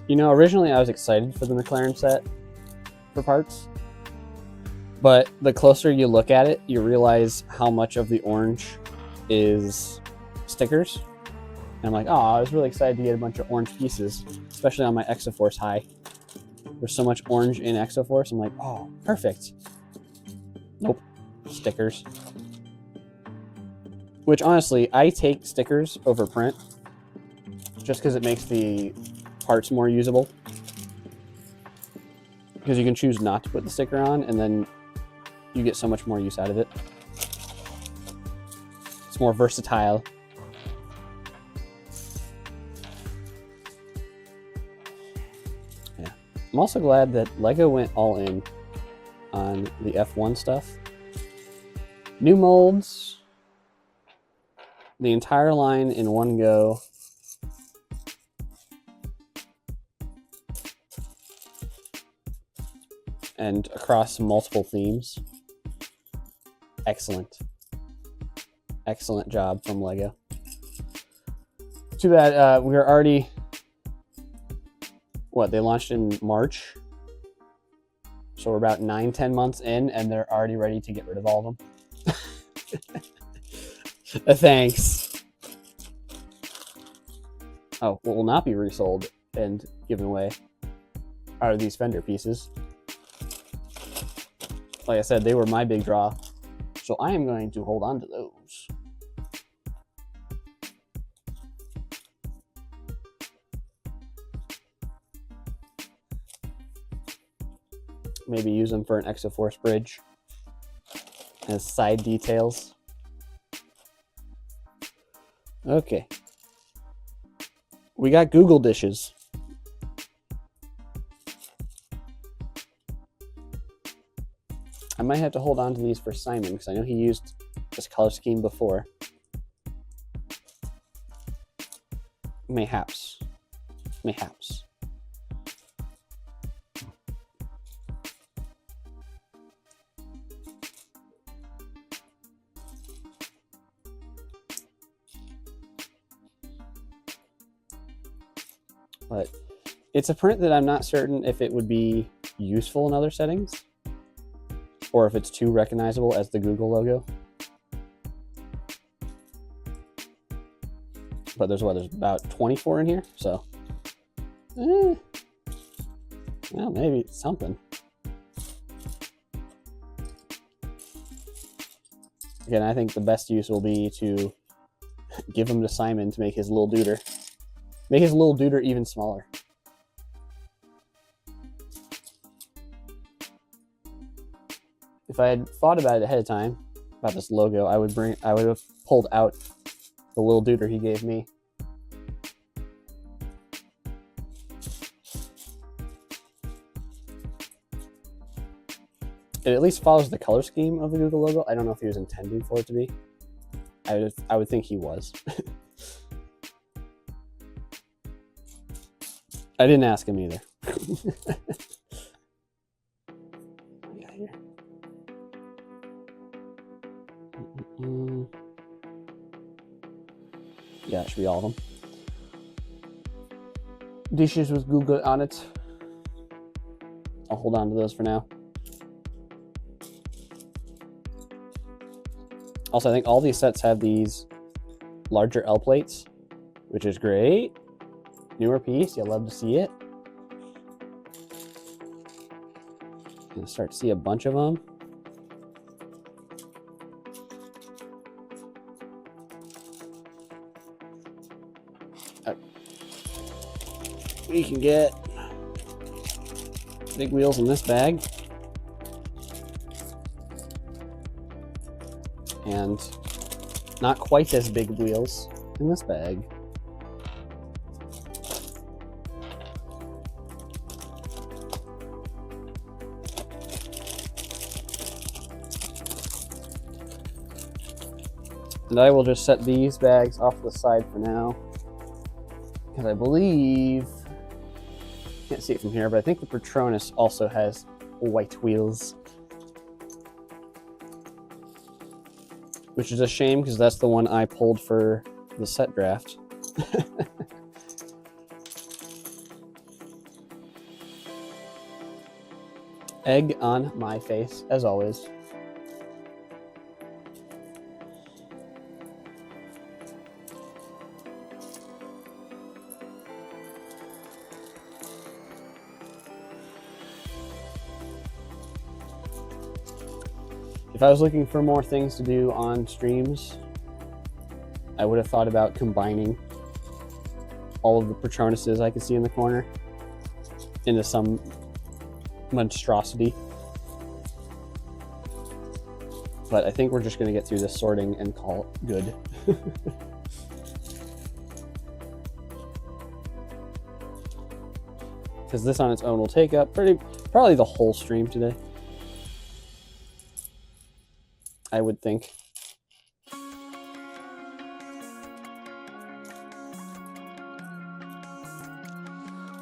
You know, originally I was excited for the McLaren set for parts, but the closer you look at it, you realize how much of the orange is stickers. And I'm like, oh, I was really excited to get a bunch of orange pieces, especially on my Exoforce High. There's so much orange in Exoforce. I'm like, oh, perfect. Nope, stickers. Which honestly, I take stickers over print just because it makes the parts more usable. Because you can choose not to put the sticker on and then you get so much more use out of it. It's more versatile. Yeah. I'm also glad that LEGO went all in on the F1 stuff. New molds, the entire line in one go. And across multiple themes. Excellent. Excellent job from LEGO. Too bad we were already, they launched in March. So we're about 9-10 months in and they're already ready to get rid of all of them. Thanks. Oh, what will not be resold and given away are these fender pieces. Like I said, they were my big draw, so I am going to hold on to those. Maybe use them for an Exoforce bridge as side details. Okay. We got Google dishes. I might have to hold on to these for Simon because I know he used this color scheme before. Mayhaps. Mayhaps. But it's a print that I'm not certain if it would be useful in other settings, or if it's too recognizable as the Google logo. But there's about 24 in here, so well, maybe it's something. Again, I think the best use will be to give them to Simon to make his little duder. Make his little duder even smaller. If I had thought about it ahead of time, about this logo, I would have pulled out the little duder he gave me. It at least follows the color scheme of the Google logo. I don't know if he was intending for it to be. I would think he was. I didn't ask him either. Yeah, it should be all of them. Dishes with Google on it. I'll hold on to those for now. Also, I think all these sets have these larger L plates, which is great. Newer piece, you'll love to see it. You'll start to see a bunch of them. We can get big wheels in this bag. And not quite as big wheels in this bag. And I will just set these bags off to the side for now, because I believe, can't see it from here, but I think the Patronus also has white wheels. Which is a shame, because that's the one I pulled for the set draft. Egg on my face, as always. If I was looking for more things to do on streams, I would have thought about combining all of the Patronuses I could see in the corner into some monstrosity. But I think we're just going to get through this sorting and call it good. Because this on its own will take up probably the whole stream today, I would think.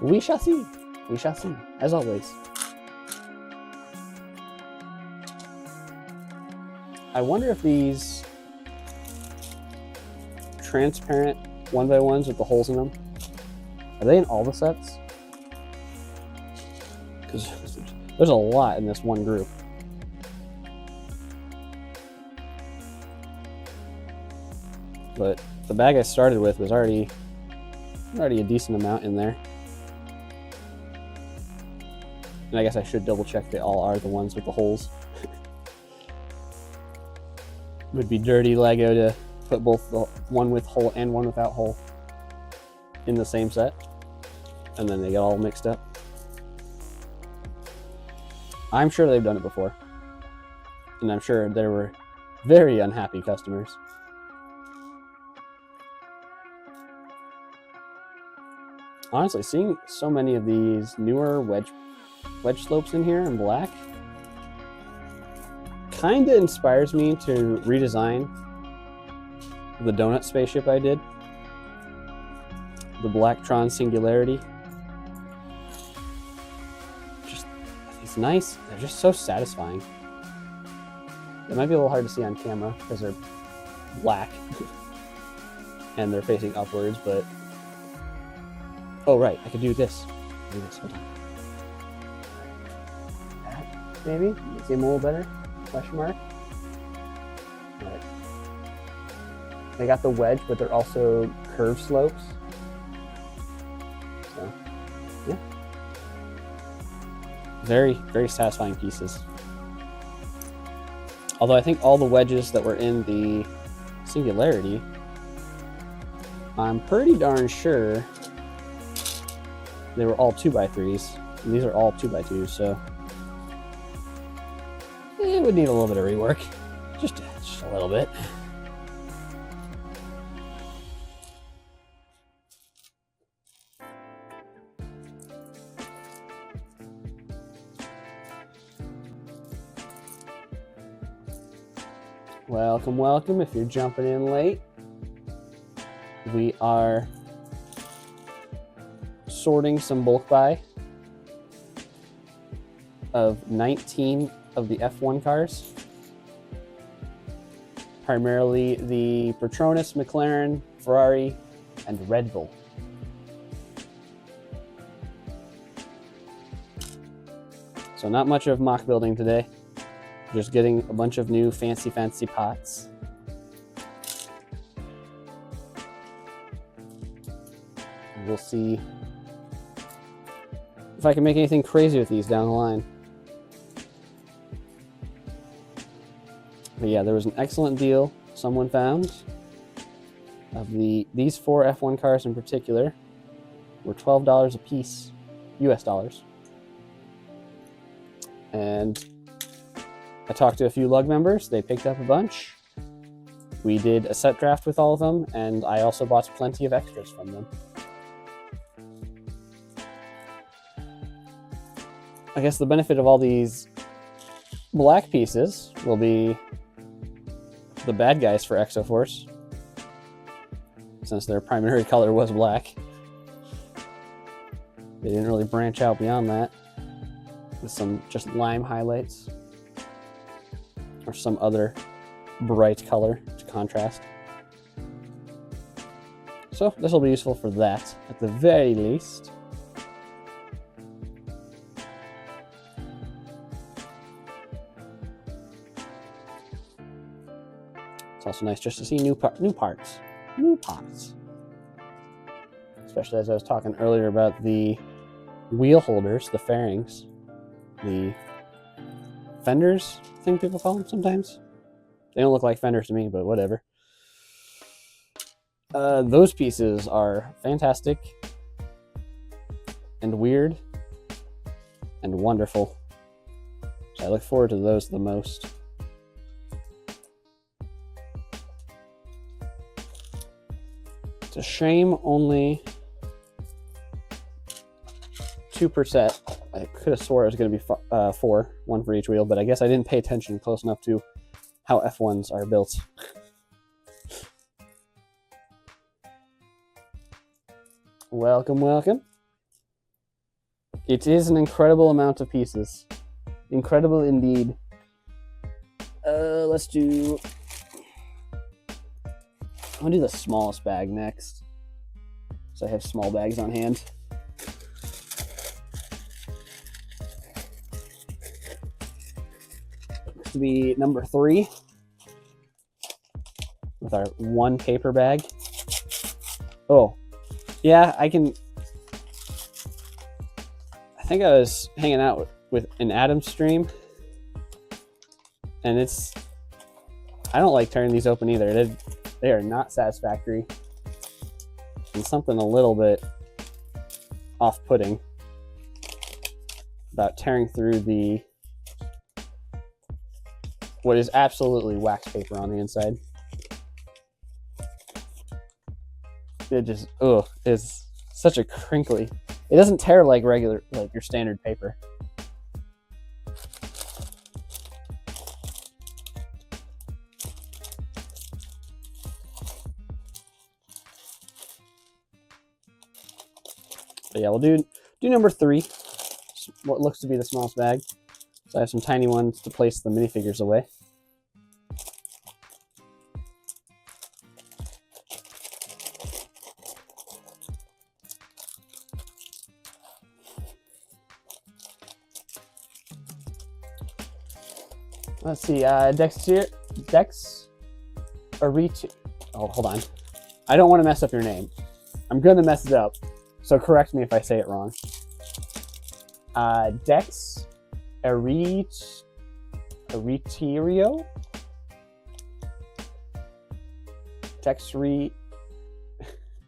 We shall see. We shall see, as always. I wonder if these transparent 1x1s with the holes in them, are they in all the sets? Because there's a lot in this one group. But the bag I started with was already a decent amount in there. And I guess I should double check they all are the ones with the holes. Would be dirty Lego to put both the one with hole and one without hole in the same set, and then they get all mixed up. I'm sure they've done it before, and I'm sure there were very unhappy customers. Honestly, seeing so many of these newer wedge slopes in here in black kind of inspires me to redesign the donut spaceship I did, the Blacktron Singularity. Just, it's nice. They're just so satisfying. It might be a little hard to see on camera because they're black and they're facing upwards, but oh right, I could do this. Hold on. That, maybe? You see them a little better? Question mark. Right. They got the wedge, but they're also curved slopes. So, yeah. Very, very satisfying pieces. Although I think all the wedges that were in the Singularity, I'm pretty darn sure they were all 2x3s. And these are all 2x2s, so it would need a little bit of rework. Just a little bit. Welcome, welcome. If you're jumping in late, we are sorting some bulk buy of 19 of the F1 cars. Primarily the Petronas, McLaren, Ferrari, and Red Bull. So not much of mock building today. Just getting a bunch of new fancy pots. We'll see if I can make anything crazy with these down the line. But yeah, there was an excellent deal someone found of these 4 F1 cars in particular were $12 a piece, US dollars. And I talked to a few lug members. They picked up a bunch. We did a set draft with all of them, and I also bought plenty of extras from them. I guess the benefit of all these black pieces will be the bad guys for Exoforce, since their primary color was black. They didn't really branch out beyond that with some just lime highlights or some other bright color to contrast. So this will be useful for that at the very least. It's also nice just to see new parts. Especially as I was talking earlier about the wheel holders, the fairings, the fenders, I think people call them sometimes. They don't look like fenders to me, but whatever. Those pieces are fantastic and weird and wonderful. So I look forward to those the most. It's a shame only 2%. I could have swore it was going to be 4, one for each wheel, but I guess I didn't pay attention close enough to how F1s are built. Welcome, welcome. It is an incredible amount of pieces. Incredible indeed. Let's do... I'm going to do the smallest bag next, so I have small bags on hand. To be number 3 with our 1 paper bag. Oh, yeah, I think I was hanging out with an Adam's stream, and I don't like tearing these open either. They are not satisfactory, and something a little bit off-putting about tearing through what is absolutely wax paper on the inside. It just, is such a crinkly. It doesn't tear like your standard paper. But yeah, we'll do number 3, what looks to be the smallest bag. So I have some tiny ones to place the minifigures away. Let's see, Dex Ariti. Oh, hold on. I don't want to mess up your name. I'm going to mess it up, so correct me if I say it wrong. Dex Ariterio?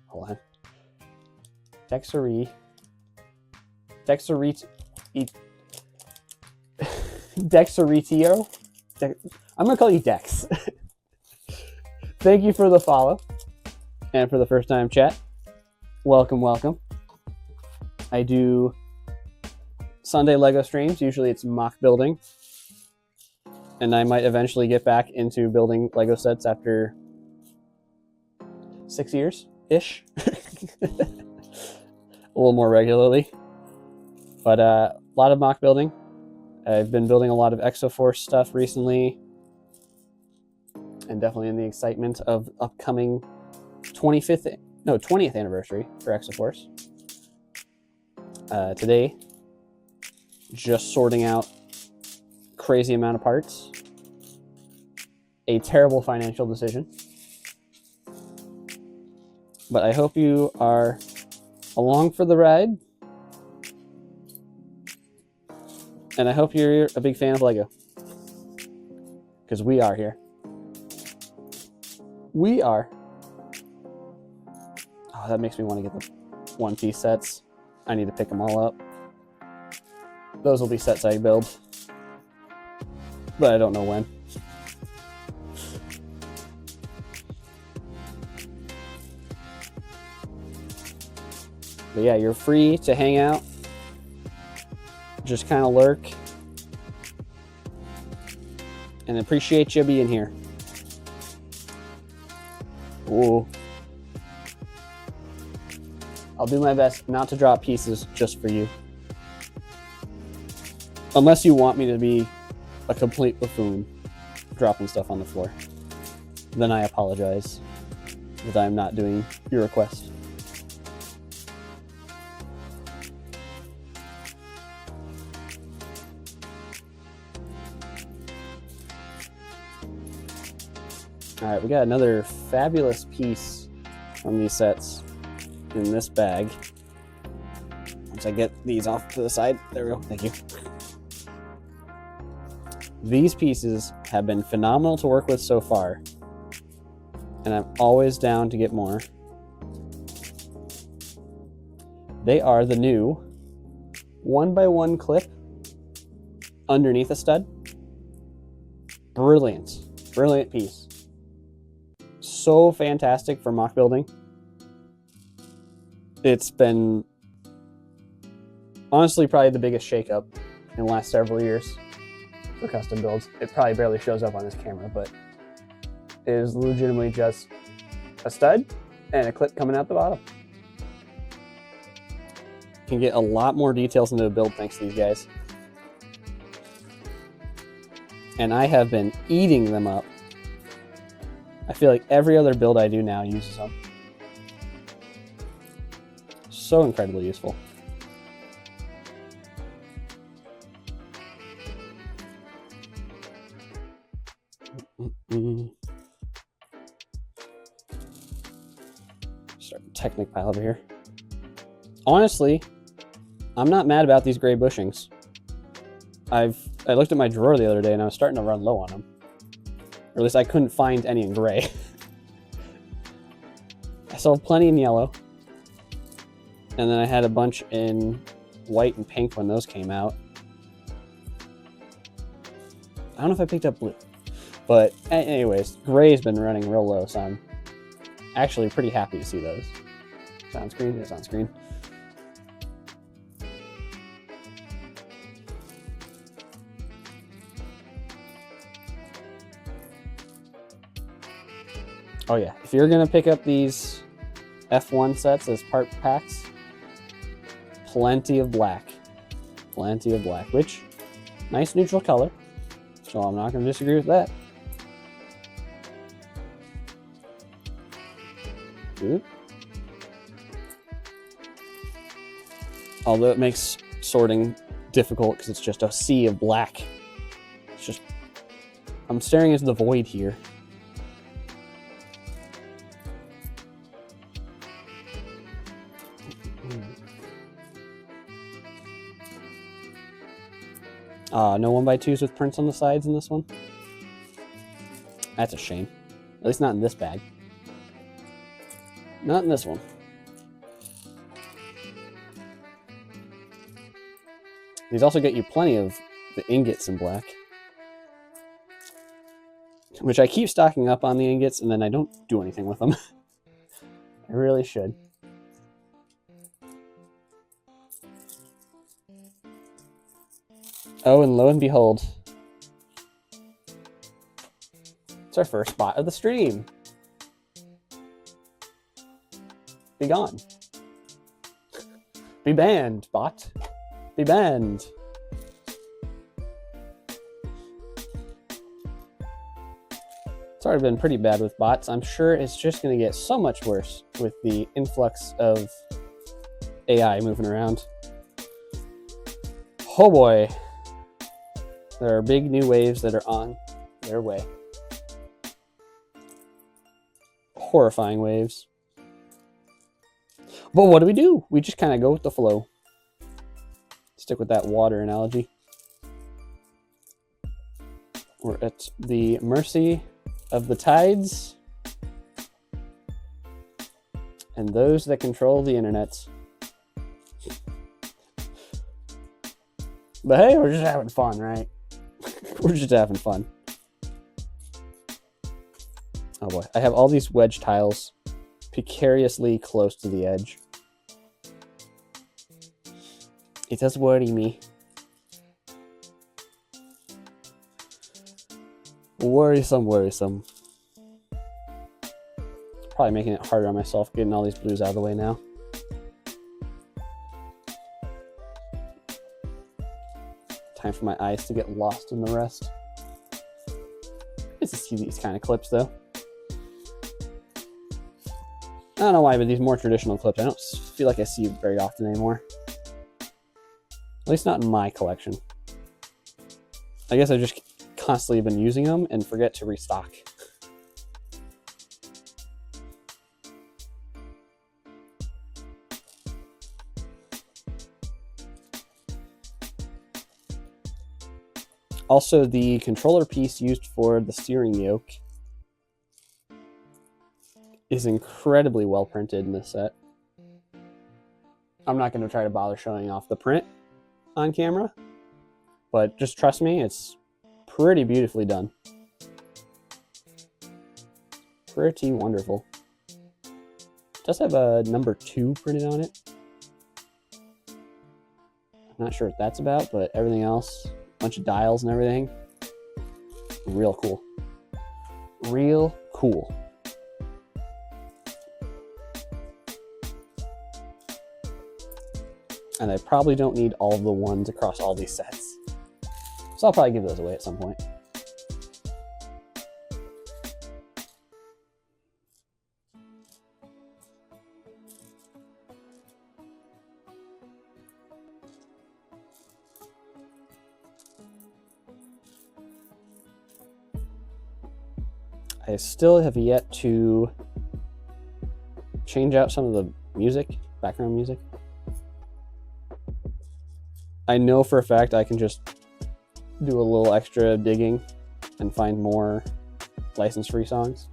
Hold on. Dexaritio? I'm gonna call you Dex. Thank you for the follow and for the first time chat. Welcome, welcome. I do Sunday Lego streams. Usually it's mock building, and I might eventually get back into building Lego sets after 6 years ish. A little more regularly, but a lot of mock building. I've been building a lot of Exoforce stuff recently, and definitely in the excitement of upcoming 20th anniversary for Exoforce. Today, just sorting out crazy amount of parts. A terrible financial decision. But I hope you are along for the ride. And I hope you're a big fan of Lego. Because we are here. We are. Oh, that makes me want to get the one-piece sets. I need to pick them all up. Those will be sets I build. But I don't know when. But yeah, you're free to hang out. Just kind of lurk. And appreciate you being here. Ooh. I'll do my best not to drop pieces just for you. Unless you want me to be a complete buffoon dropping stuff on the floor. Then I apologize that I'm not doing your request. Alright, we got another fabulous piece from these sets in this bag. Once I get these off to the side, there we go, thank you. These pieces have been phenomenal to work with so far, and I'm always down to get more. They are the new 1x1 clip underneath a stud. Brilliant, brilliant piece. So fantastic for mock building. It's been honestly probably the biggest shakeup in the last several years for custom builds. It probably barely shows up on this camera, but it is legitimately just a stud and a clip coming out the bottom. Can get a lot more details into the build thanks to these guys. And I have been eating them up. I feel like every other build I do now uses them. So incredibly useful. Start Technic pile over here. Honestly, I'm not mad about these gray bushings. I looked at my drawer the other day and I was starting to run low on them. Or at least I couldn't find any in gray. I still have plenty in yellow. And then I had a bunch in white and pink when those came out. I don't know if I picked up blue. But anyways, gray's been running real low, so I'm actually pretty happy to see those. Is it on screen? It's on screen. Oh yeah, if you're gonna pick up these F1 sets as part packs, plenty of black. Plenty of black, which, nice neutral color. So I'm not gonna disagree with that. Good. Although it makes sorting difficult because it's just a sea of black. It's just, I'm staring into the void here. No 1x2s with prints on the sides in this one. That's a shame. At least not in this bag. Not in this one. These also get you plenty of the ingots in black. which I keep stocking up on the ingots and then I don't do anything with them. I really should. Oh, and lo and behold, it's our first bot of the stream. Be gone. Be banned, bot. Be banned. It's already been pretty bad with bots. I'm sure it's just going to get so much worse with the influx of AI moving around. Oh boy. There are big new waves that are on their way. Horrifying waves. But what do? We just kind of go with the flow. Stick with that water analogy. We're at the mercy of the tides and those that control the internet. But hey, we're just having fun, right? We're just having fun. Oh boy, I have all these wedge tiles precariously close to the edge. It does worry me. Worrisome, worrisome. Probably making it harder on myself getting all these blues out of the way now. Time for my eyes to get lost in the rest. It's to see these kind of clips though. I don't know why, but these more traditional clips I don't feel like I see very often anymore. At least not in my collection. I guess I've just constantly been using them and forget to restock. Also, the controller piece used for the steering yoke is incredibly well printed in this set. I'm not going to try to bother showing off the print on camera, but just trust me, it's pretty beautifully done. Pretty wonderful. It does have a number 2 printed on it. I'm not sure what that's about, but everything else, a bunch of dials and everything, real cool. Real cool. And I probably don't need all of the ones across all these sets. So I'll probably give those away at some point. I still have yet to change out some of the music, background music. I know for a fact I can just do a little extra digging and find more license-free songs.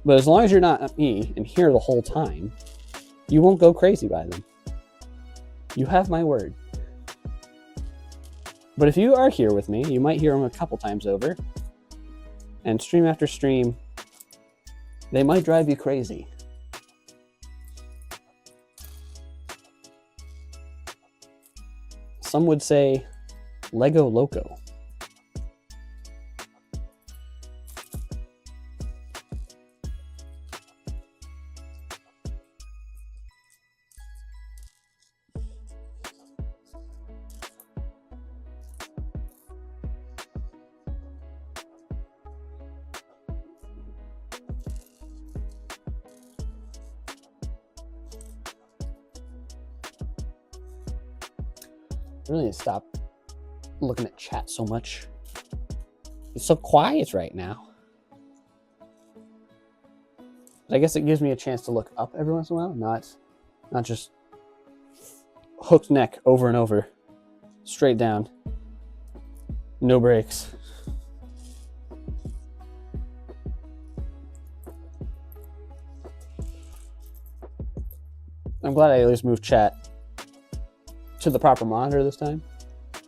But as long as you're not me and here the whole time, you won't go crazy by them. You have my word. But if you are here with me, you might hear them a couple times over. And stream after stream, they might drive you crazy. Some would say Lego Loco. I really need to stop looking at chat so much. It's so quiet right now. But I guess it gives me a chance to look up every once in a while, not just hooked neck over and over, straight down, no breaks. I'm glad I at least moved chat to the proper monitor this time,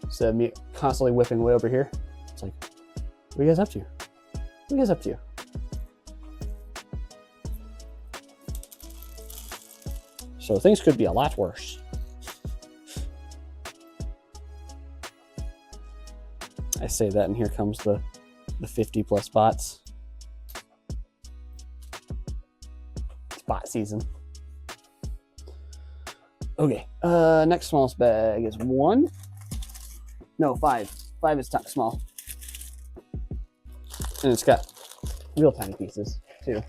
instead of me constantly whipping way over here. It's like, What are you guys up to? What are you guys up to? So things could be a lot worse. I say that, and here comes the 50 plus bots. It's bot season. Okay, next smallest bag is 1. No, 5. 5 is small. And it's got real tiny pieces, too.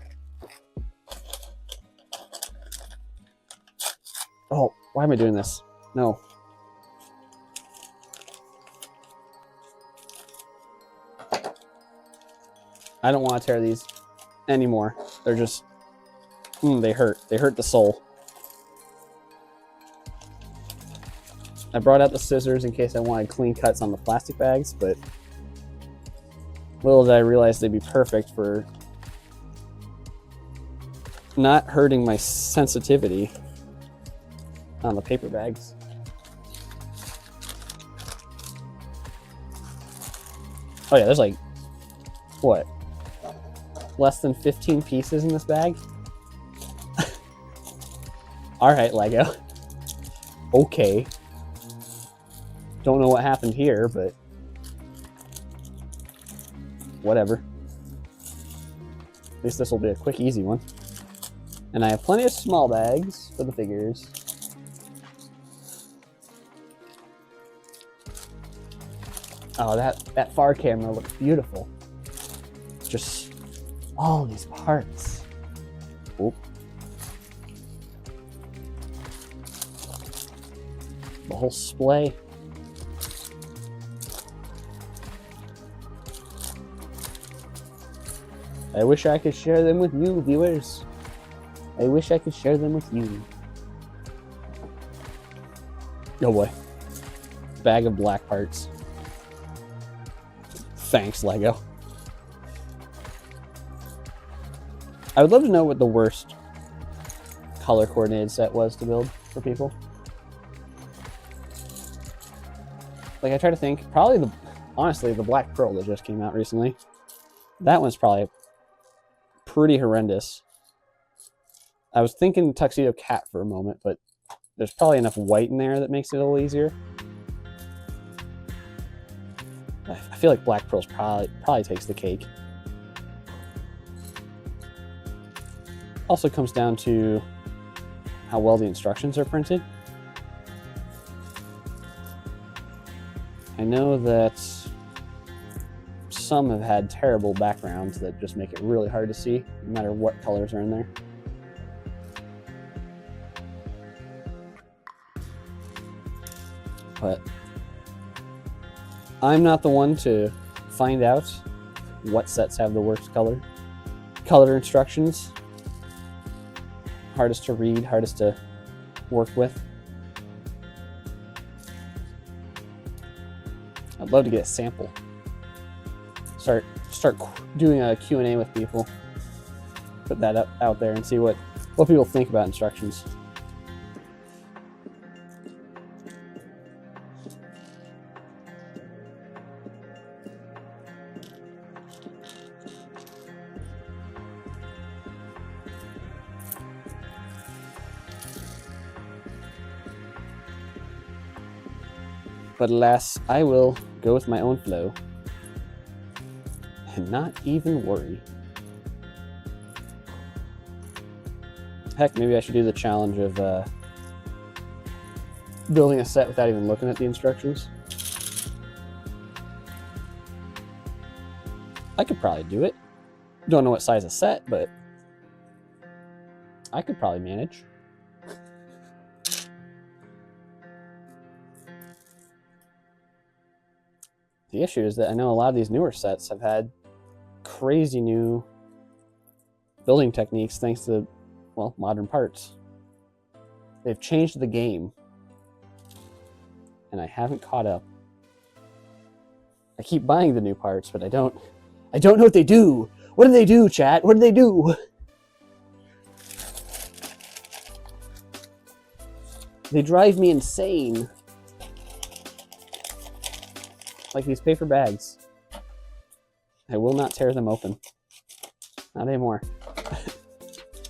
Oh, why am I doing this? No. I don't want to tear these anymore. They're just, they hurt. They hurt the soul. I brought out the scissors in case I wanted clean cuts on the plastic bags, but little did I realize they'd be perfect for not hurting my sensitivity on the paper bags. Oh yeah, there's like, what? Less than 15 pieces in this bag? Alright, Lego. Okay. Don't know what happened here, but whatever. At least this will be a quick, easy one. And I have plenty of small bags for the figures. Oh, that far camera looks beautiful. Just all these parts. Oop. The whole splay. I wish I could share them with you, viewers. I wish I could share them with you. Oh boy. Bag of black parts. Thanks, Lego. I would love to know what the worst color coordinated set was to build for people. Like, I try to think, probably honestly, the Black Pearl that just came out recently. That one's probably pretty horrendous. I was thinking Tuxedo Cat for a moment, but there's probably enough white in there that makes it a little easier. I feel like Black Pearl's probably takes the cake. Also comes down to how well the instructions are printed. I know that some have had terrible backgrounds that just make it really hard to see, no matter what colors are in there. But I'm not the one to find out what sets have the worst color instructions. Hardest to read, hardest to work with. I'd love to get a sample. Start doing a Q&A with people. Put that out there and see what people think about instructions. But alas, I will go with my own flow and not even worry. Heck, maybe I should do the challenge of building a set without even looking at the instructions. I could probably do it. Don't know what size of set, but I could probably manage. The issue is that I know a lot of these newer sets have had crazy new building techniques thanks to, well, modern parts. They've changed the game, and I haven't caught up. I keep buying the new parts, but I don't know what they do. What do they do, chat? What do they do? They drive me insane. Like these paper bags. I will not tear them open. Not anymore.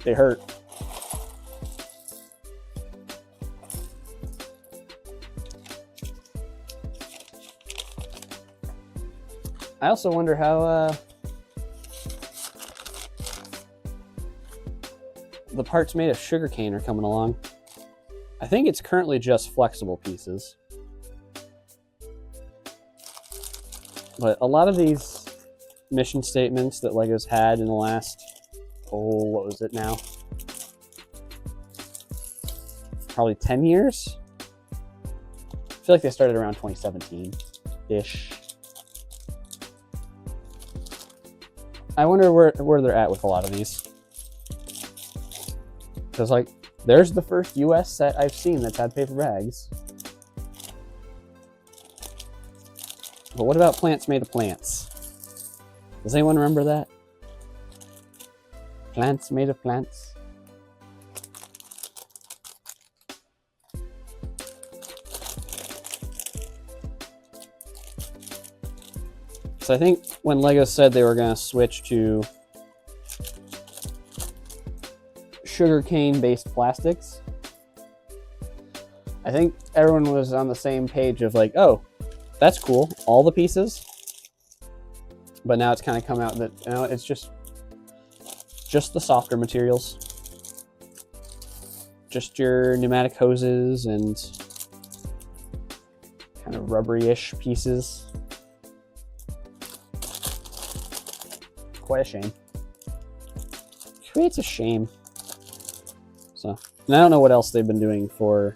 They hurt. I also wonder how the parts made of sugarcane are coming along. I think it's currently just flexible pieces. But a lot of these mission statements that LEGO's had in the last, what was it now? Probably 10 years? I feel like they started around 2017-ish. I wonder where they're at with a lot of these. Because, like, there's the first US set I've seen that's had paper bags. But what about Plants Made of Plants? Does anyone remember that? Plants Made of Plants? So I think when LEGO said they were going to switch to sugarcane-based plastics, I think everyone was on the same page of like, oh, that's cool, all the pieces. But now it's kind of come out that, you know, it's just the softer materials. Just your pneumatic hoses and kind of rubbery-ish pieces. Quite a shame. Creates a shame. So, and I don't know what else they've been doing for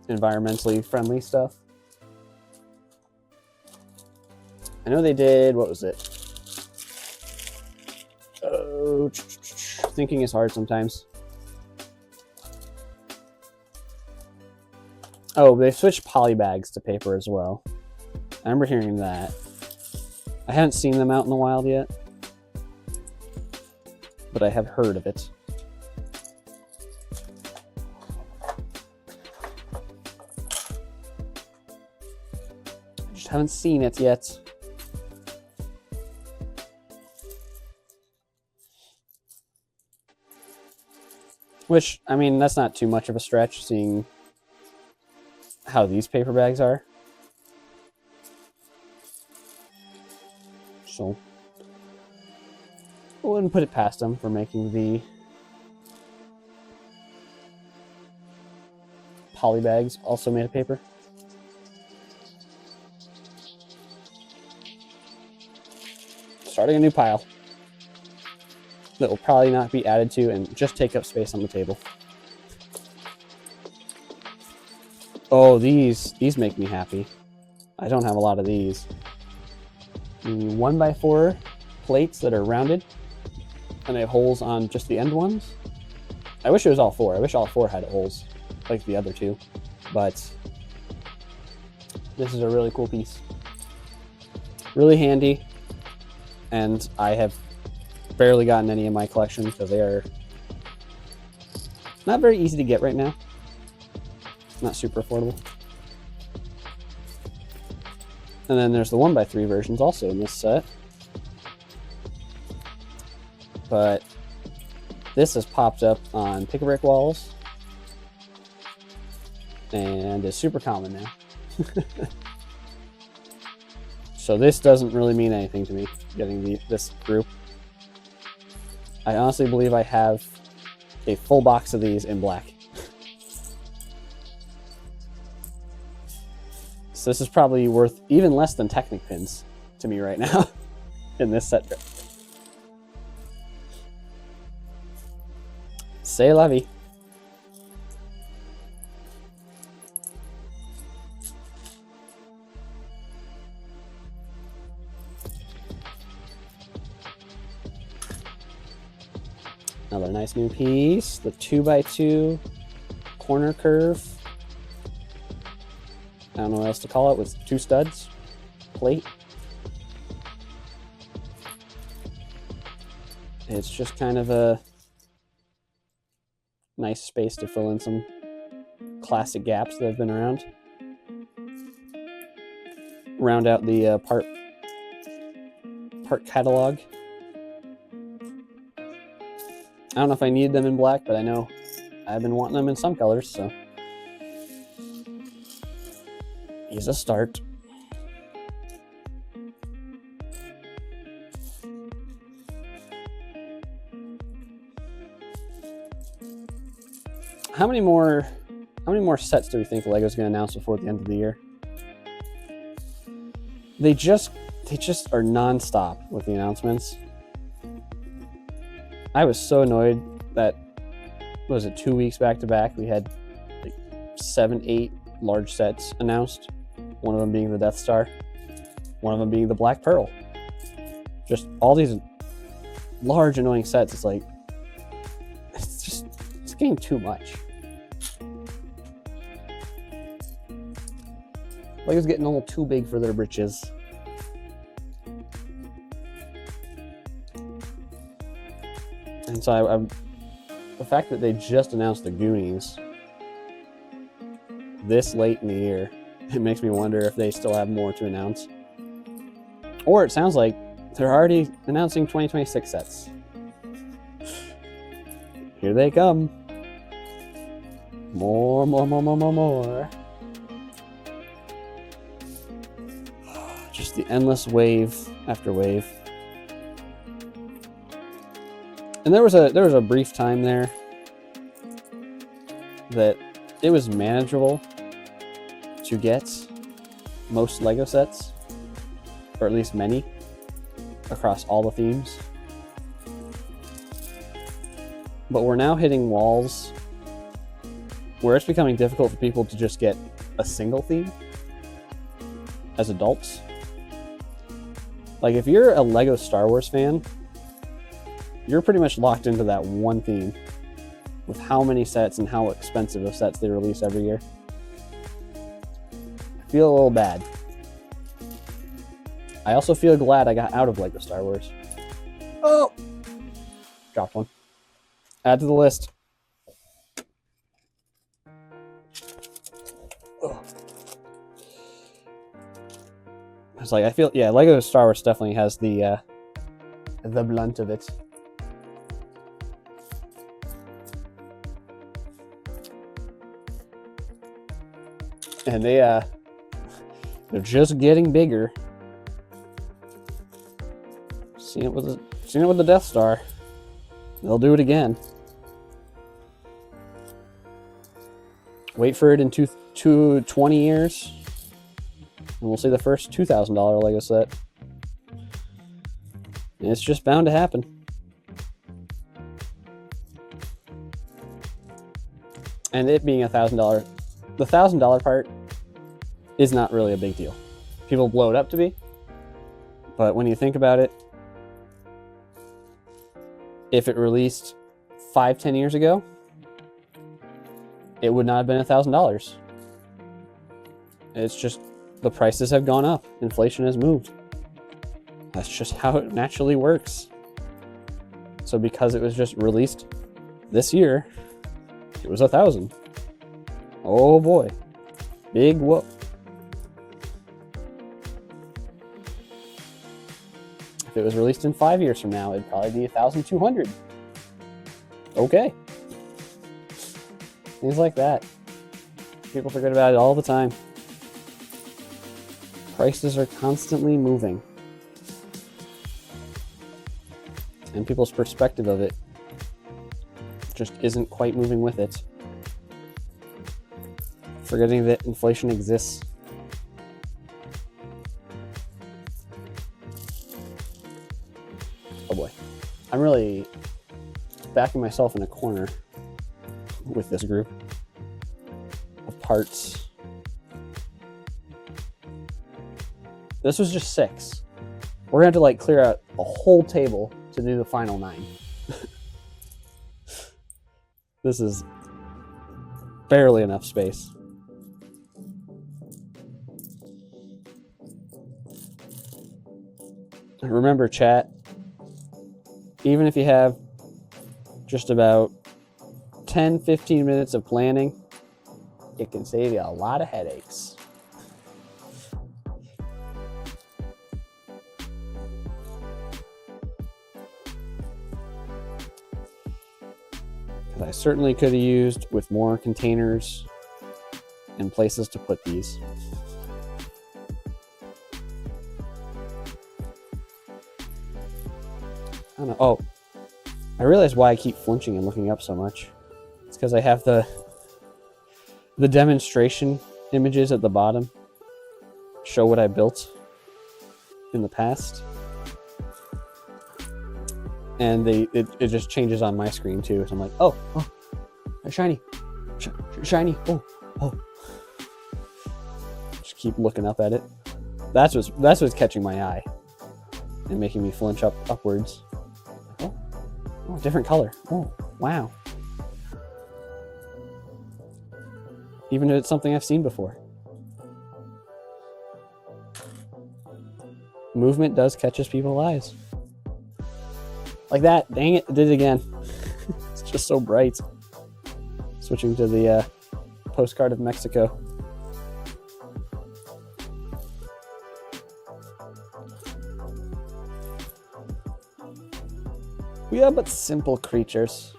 environmentally friendly stuff. I know they did, what was it? Oh, thinking is hard sometimes. Oh, they switched poly bags to paper as well. I remember hearing that. I haven't seen them out in the wild yet, but I have heard of it. I just haven't seen it yet. Which, I mean, that's not too much of a stretch, seeing how these paper bags are. So, I wouldn't put it past them for making the poly bags also made of paper. Starting a new pile that will probably not be added to and just take up space on the table. Oh, these make me happy. I don't have a lot of these. The 1x4 plates that are rounded and they have holes on just the end ones. I wish it was all four. I wish all four had holes like the other two, but this is a really cool piece. Really handy, and I have barely gotten any in my collection because they are not very easy to get right now. Not super affordable. And then there's the 1x3 versions also in this set. But this has popped up on pick-a-brick walls and is super common now. So this doesn't really mean anything to me, getting this group. I honestly believe I have a full box of these in black. So this is probably worth even less than Technic pins to me right now in this set. C'est la vie. Another nice new piece, the 2x2 corner curve. I don't know what else to call it, with 2 studs, plate. It's just kind of a nice space to fill in some classic gaps that have been around. round out the part catalog. I don't know if I need them in black, but I know I've been wanting them in some colors, so here's a start. How many more sets do we think LEGO's going to announce before the end of the year? They just are non-stop with the announcements. I was so annoyed that, what was it, 2 weeks back to back, we had like 7, 8 large sets announced. One of them being the Death Star, one of them being the Black Pearl. Just all these large annoying sets. It's like, it's getting too much. LEGO's getting a little too big for their britches. And so the fact that they just announced the Goonies this late in the year, it makes me wonder if they still have more to announce. Or it sounds like they're already announcing 2026 sets. Here they come. More. Just the endless wave after wave. And there was a brief time there that it was manageable to get most LEGO sets, or at least many, across all the themes. But we're now hitting walls where it's becoming difficult for people to just get a single theme as adults. Like, if you're a LEGO Star Wars fan, you're pretty much locked into that one theme with how many sets and how expensive of sets they release every year. I feel a little bad. I also feel glad I got out of LEGO Star Wars. Oh! Dropped one. Add to the list. Ugh. It's like, I feel, yeah, LEGO Star Wars definitely has the blunt of it. And they're just getting bigger. Seen it with the Death Star. They'll do it again. Wait for it in 20 years, and we'll see the first $2,000 LEGO set. And it's just bound to happen. And it being $1,000, the $1,000 part is not really a big deal. People blow it up to be, but when you think about it, if it released 5-10 years ago, it would not have been $1,000. It's just the prices have gone up. Inflation has moved. That's just how it naturally works. So because it was just released this year, it was $1,000. Oh boy, big whoop. If it was released in 5 years from now, it'd probably be $1,200. Okay. Things like that. People forget about it all the time. Prices are constantly moving. And people's perspective of it just isn't quite moving with it. Forgetting that inflation exists. Oh boy. I'm really backing myself in a corner with this group of parts. This was just 6. We're gonna have to like clear out a whole table to do the final 9. This is barely enough space. Remember, chat, even if you have just about 10-15 minutes of planning, it can save you a lot of headaches. Because I certainly could have used with more containers and places to put these. I don't know. Oh, I realize why I keep flinching and looking up so much. It's because I have the demonstration images at the bottom show what I built in the past. And it just changes on my screen too. So I'm like, oh, shiny, shiny, oh. Just keep looking up at it. That's what's catching my eye and making me flinch upwards. Oh, different color. Oh, wow. Even if it's something I've seen before. Movement does catches people's eyes. Like that. Dang it, I did it again. It's just so bright. Switching to the postcard of Mexico. We are but simple creatures.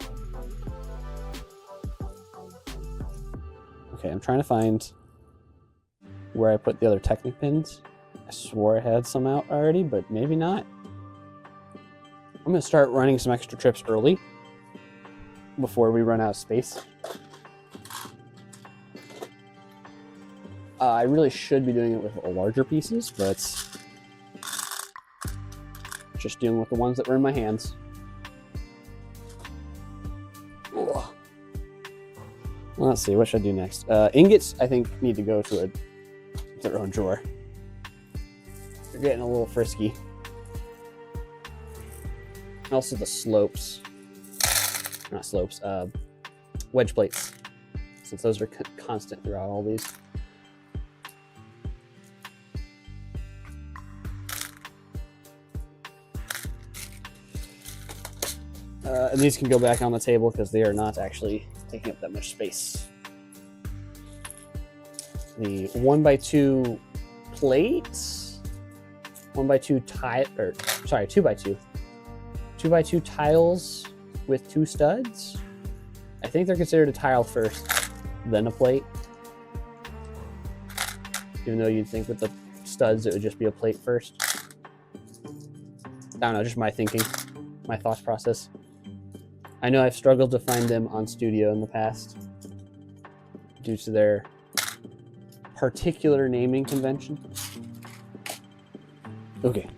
Okay, I'm trying to find where I put the other Technic pins. I swore I had some out already, but maybe not. I'm going to start running some extra trips early before we run out of space. I really should be doing it with larger pieces, but just dealing with the ones that were in my hands. Ugh. Well, let's see, what should I do next? Ingots, I think, need to go to their own drawer. They're getting a little frisky. Also the slopes. Not slopes, wedge plates. Since those are constant throughout all these. And these can go back on the table because they are not actually taking up that much space. The 1x2 plates, 1x2 tile, or sorry, 2x2. 2x2 tiles with 2 studs. I think they're considered a tile first, then a plate. Even though you'd think with the studs it would just be a plate first. I don't know, just my thinking, my thought process. I know I've struggled to find them on Studio in the past due to their particular naming convention. Okay.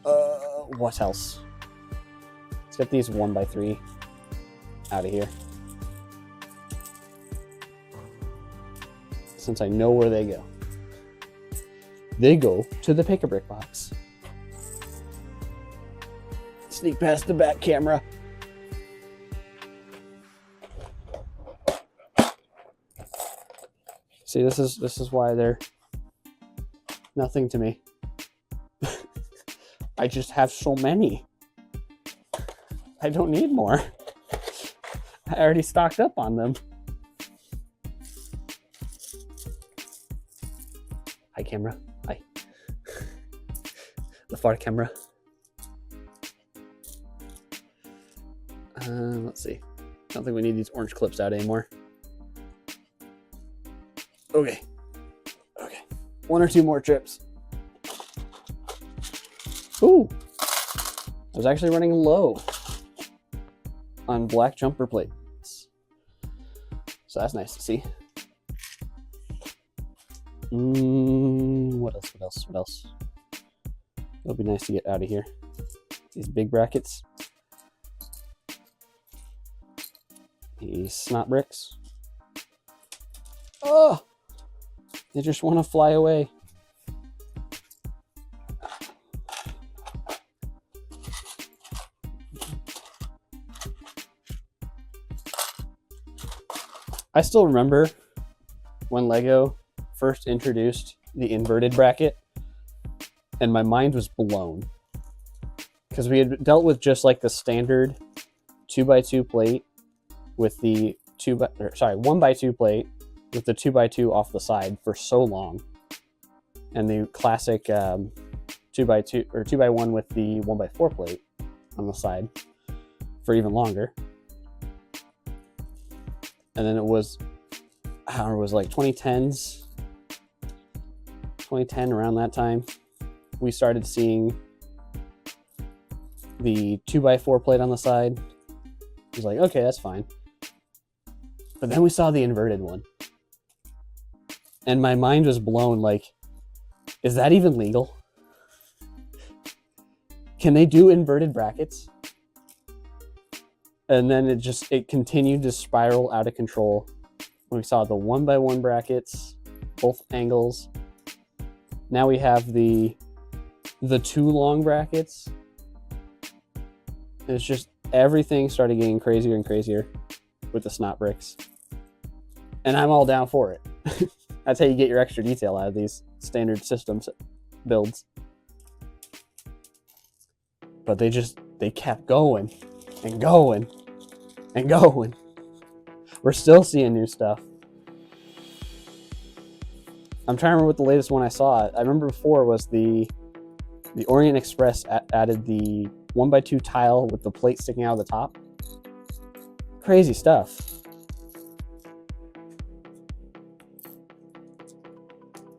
What else? Let's get these 1x3 out of here. Since I know where they go. They go to the pick-a-brick box. Sneak past the back camera. See, this is why they're nothing to me. I just have so many. I don't need more. I already stocked up on them. Hi, camera. Hi. The far camera. Let's see. I don't think we need these orange clips out anymore. Okay. Okay. 1 or 2 more trips. Ooh. I was actually running low on black jumper plates. So that's nice to see. What else? What else? What else? It'll be nice to get out of here. These big brackets. These snot bricks. Oh! They just want to fly away. I still remember when Lego first introduced the inverted bracket, and my mind was blown. Because we had dealt with just like the standard 2x2 plate with the 1x2 plate with the 2x2 off the side for so long, and the classic 2x2 or 2x1 with the 1x4 plate on the side for even longer. And then it was, I don't know, it was like 2010s, 2010, around that time, we started seeing the 2x4 plate on the side. I was like, okay, that's fine. But then we saw the inverted one. And my mind was blown, like, is that even legal? Can they do inverted brackets? And then it continued to spiral out of control. We saw the 1x1 brackets, both angles. Now we have the 2 long brackets. It's just everything started getting crazier and crazier with the snot bricks. And I'm all down for it. That's how you get your extra detail out of these standard systems builds. But they kept going and going and going. We're still seeing new stuff. I'm trying to remember what the latest one I saw. I remember before was the Orient Express added the 1x2 tile with the plate sticking out of the top. Crazy stuff.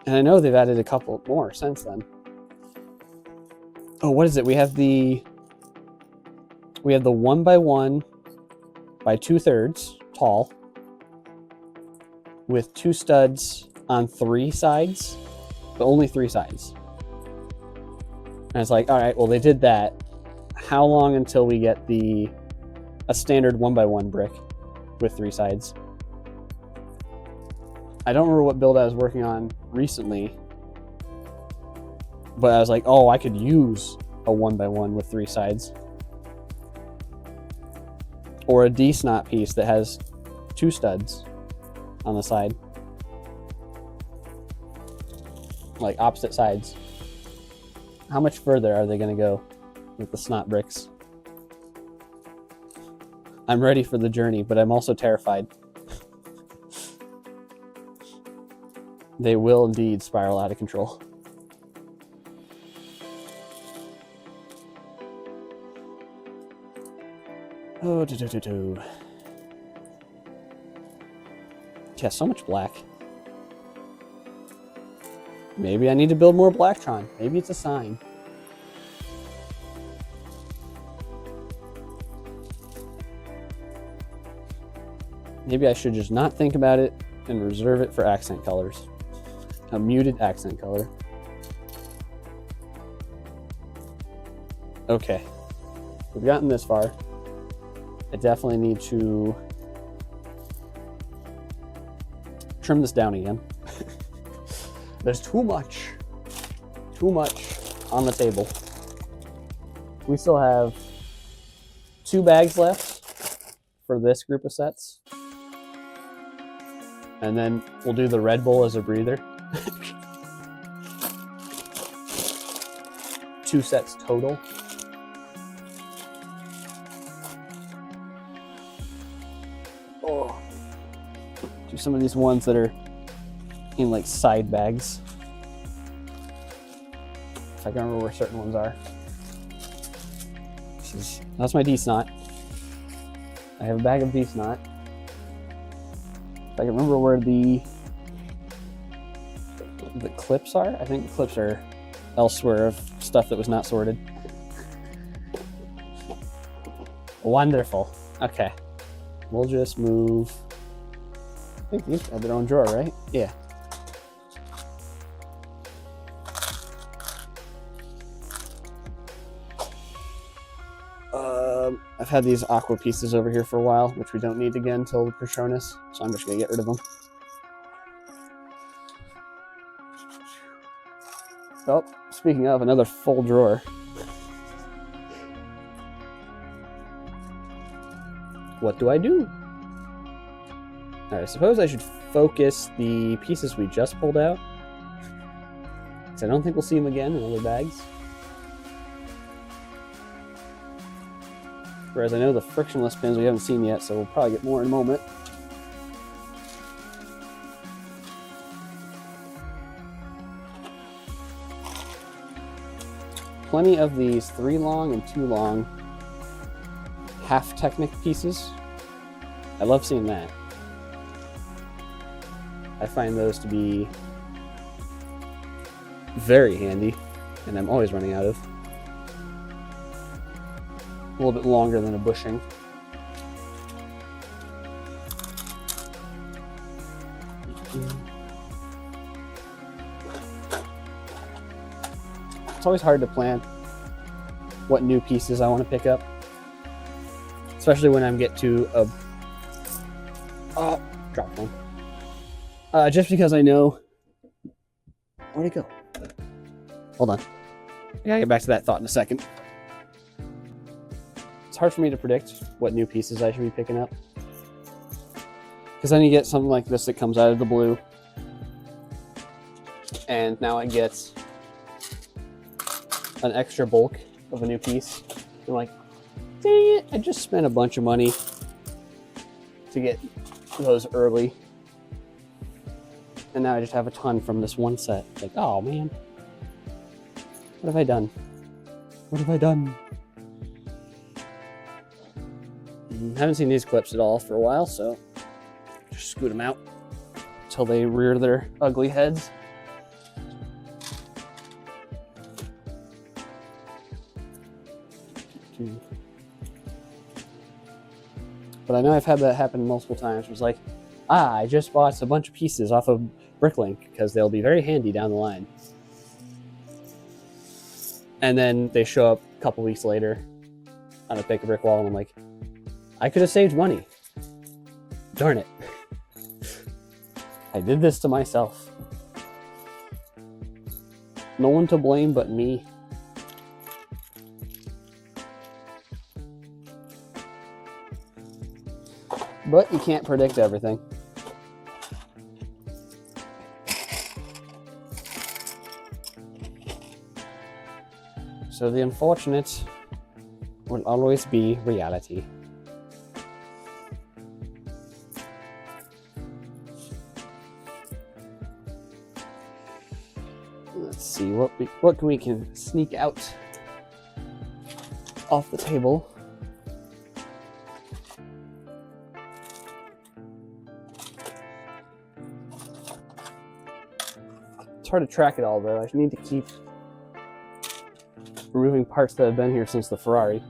And I know they've added a couple more since then. Oh, what is it? We have the 1x1 by 2/3 tall with 2 studs on 3 sides, but only 3 sides. And it's like, all right, well, they did that. How long until we get a standard 1x1 brick with 3 sides? I don't remember what build I was working on recently, but I was like, oh, I could use a 1x1 with 3 sides. Or a D-snot piece that has 2 studs on the side. Like opposite sides. How much further are they going to go with the snot bricks? I'm ready for the journey, but I'm also terrified. They will indeed spiral out of control. Oh, yeah, so much black. Maybe I need to build more Blacktron. Maybe it's a sign. Maybe I should just not think about it and reserve it for accent colors. A muted accent color. Okay. We've gotten this far. I definitely need to trim this down again. There's too much on the table. We still have 2 bags left for this group of sets. And then we'll do the Red Bull as a breather. 2 sets total. Oh. Do some of these ones that are in like side bags. If I can remember where certain ones are. That's my D-snot. I have a bag of D-snot. If I can remember where the clips are. I think the clips are elsewhere of stuff that was not sorted. Wonderful. Okay. We'll just move. I think these have their own drawer, right? Yeah. I've had these aqua pieces over here for a while, which we don't need again until the Patronus, so I'm just going to get rid of them. Oh, speaking of, another full drawer. What do I do? Alright, I suppose I should focus the pieces we just pulled out, because I don't think we'll see them again in other bags. Whereas I know the frictionless pins we haven't seen yet, so we'll probably get more in a moment. Plenty of these 3 long and 2 long half Technic pieces. I love seeing that. I find those to be very handy, and I'm always running out of. A little bit longer than a bushing. It's always hard to plan what new pieces I want to pick up, especially when I get to a drop one. Just because I know. Where'd it go? Hold on. I gotta get back to that thought in a second. It's hard for me to predict what new pieces I should be picking up, because then you get something like this that comes out of the blue, and now it gets an extra bulk of a new piece. I'm like, dang it, I just spent a bunch of money to get those early, and now I just have a ton from this one set. Like, oh man, what have I done? What have I done? Haven't seen these clips at all for a while, so just scoot them out until they rear their ugly heads. But I know I've had that happen multiple times. It was like, I just bought a bunch of pieces off of Bricklink because they'll be very handy down the line. And then they show up a couple weeks later on a Pick a Brick wall, and I'm like, I could have saved money. Darn it. I did this to myself. No one to blame but me. But you can't predict everything. So the unfortunate will always be reality. Let's see what we can sneak out off the table. It's hard to track it all though. I need to keep removing parts that have been here since the Ferrari.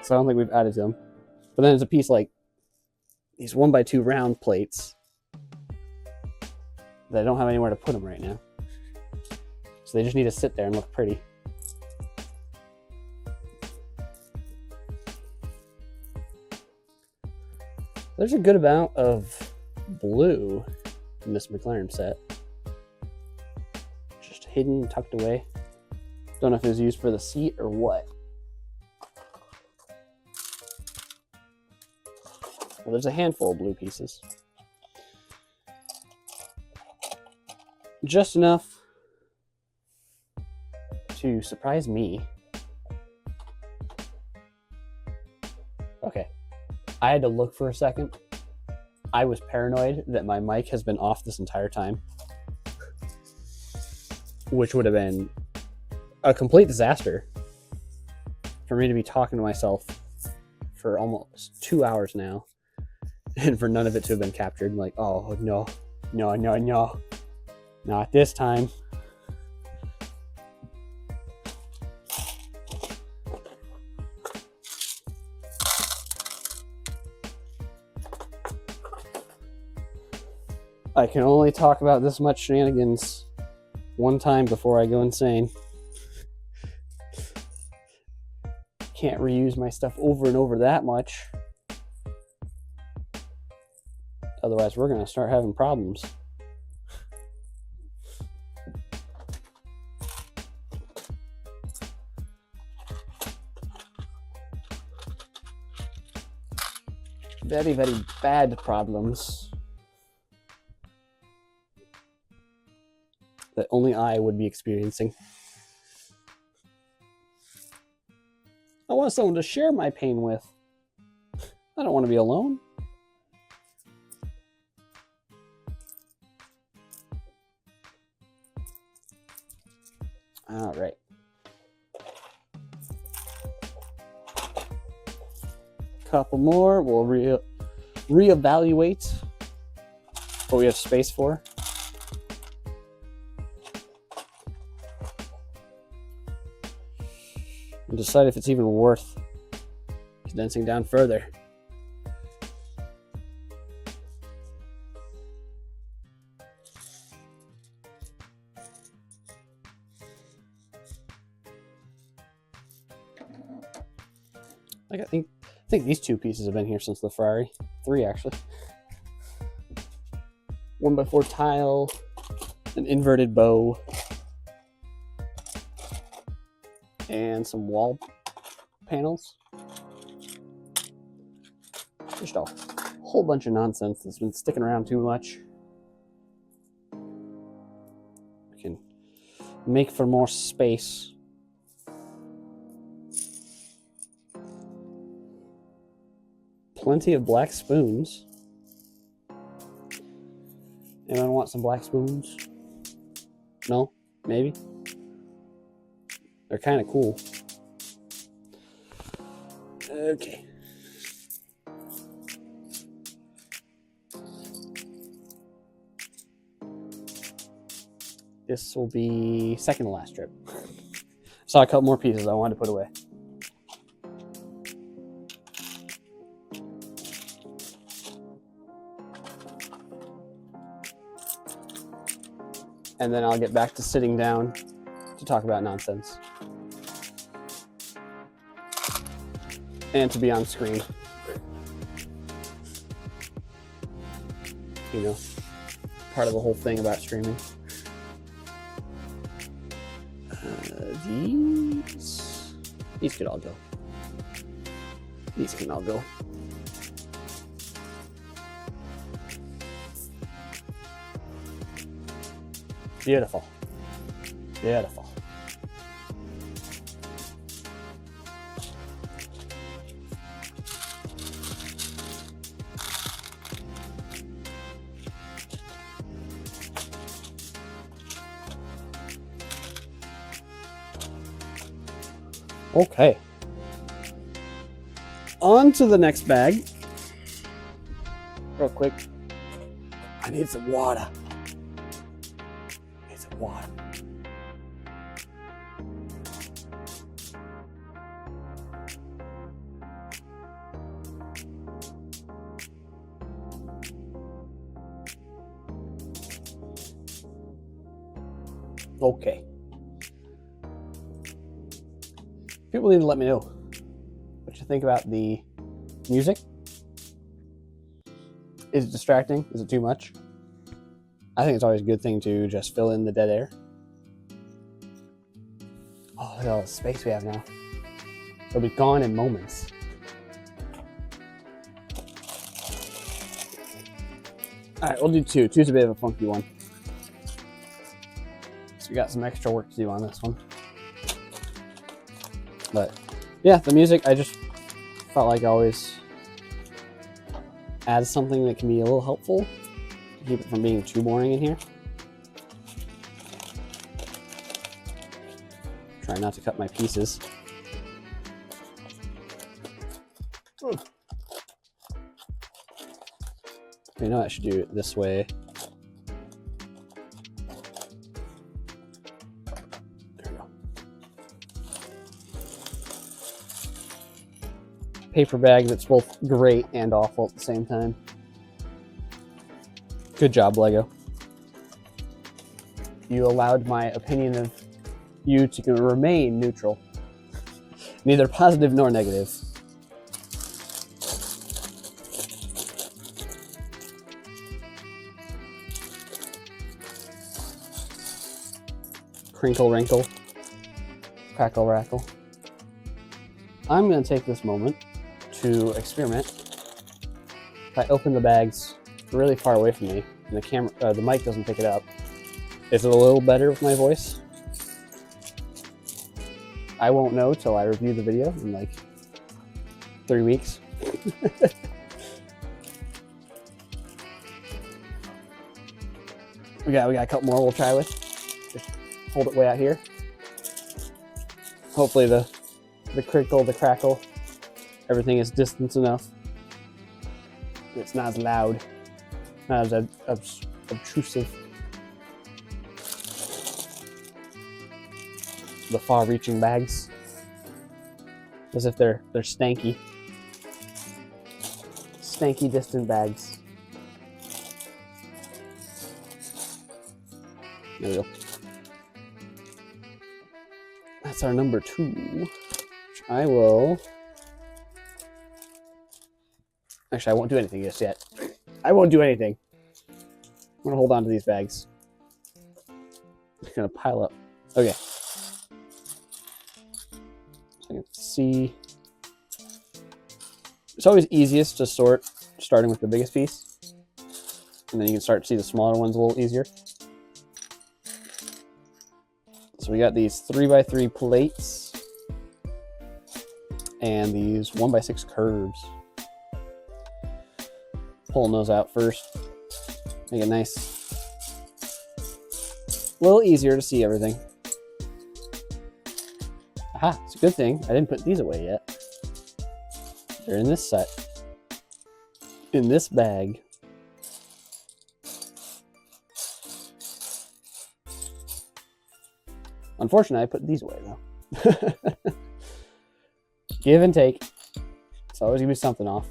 So I don't think we've added to them. But then there's a piece like these 1x2 round plates that I don't have anywhere to put them right now. So they just need to sit there and look pretty. There's a good amount of blue in this McLaren set. Just hidden, tucked away. Don't know if it was used for the seat or what. Well, there's a handful of blue pieces. Just enough to surprise me. Okay, I had to look for a second. I was paranoid that my mic has been off this entire time, which would have been a complete disaster for me to be talking to myself for almost 2 hours now, and for none of it to have been captured. Like, oh no, not this time. I can only talk about this much shenanigans one time before I go insane. Can't reuse my stuff over and over that much. Otherwise, we're gonna start having problems. Very, very bad problems that only I would be experiencing. I want someone to share my pain with. I don't want to be alone. All right. Couple more. We'll reevaluate what we have space for. And decide if it's even worth condensing down further. Like I think these two pieces have been here since the Ferrari. 3 actually. 1x4 tile, an inverted bow, and some wall panels. Just a whole bunch of nonsense that's been sticking around too much. We can make for more space. Plenty of black spoons. Anyone want some black spoons? No? Maybe? They're kind of cool. Okay. This will be second to last trip. Saw a couple more pieces I wanted to put away. And then I'll get back to sitting down to talk about nonsense. And to be on screen. You know, part of the whole thing about streaming. These could all go. These can all go. Beautiful. Beautiful. Okay. On to the next bag. Real quick. I need some water. Water. Okay. People need to let me know what you think about the music. Is it distracting? Is it too much? I think it's always a good thing to just fill in the dead air. Oh, look at all the space we have now. It'll be gone in moments. All right, we'll do 2. 2's a bit of a funky one. So we got some extra work to do on this one. But yeah, the music, I just felt like I always add something that can be a little helpful. Keep it from being too boring in here. Try not to cut my pieces. You know, I should do it this way. There we go. Paper bag that's both great and awful at the same time. Good job, Lego. You allowed my opinion of you to remain neutral. Neither positive nor negative. Crinkle, wrinkle, crackle, rackle. I'm going to take this moment to experiment. If I open the bags really far away from me, and the camera, the mic doesn't pick it up. Is it a little better with my voice? I won't know till I review the video in like 3 weeks. we got a couple more we'll try with. Just hold it way out here. Hopefully the crinkle, the crackle, everything is distance enough. It's not as loud. Not as obtrusive. The far-reaching bags, as if they're stanky, distant bags. There we go. That's our number 2. Which I will. Actually, I won't do anything just yet. I won't do anything. I'm gonna hold on to these bags. It's gonna pile up. Okay. So I can see. It's always easiest to sort starting with the biggest piece, and then you can start to see the smaller ones a little easier. So we got these 3x3 plates and these 1x6 curves. Pulling those out first. Make it nice. A little easier to see everything. Aha, it's a good thing I didn't put these away yet. They're in this set. In this bag. Unfortunately, I put these away though. Give and take. It's always gonna be something off.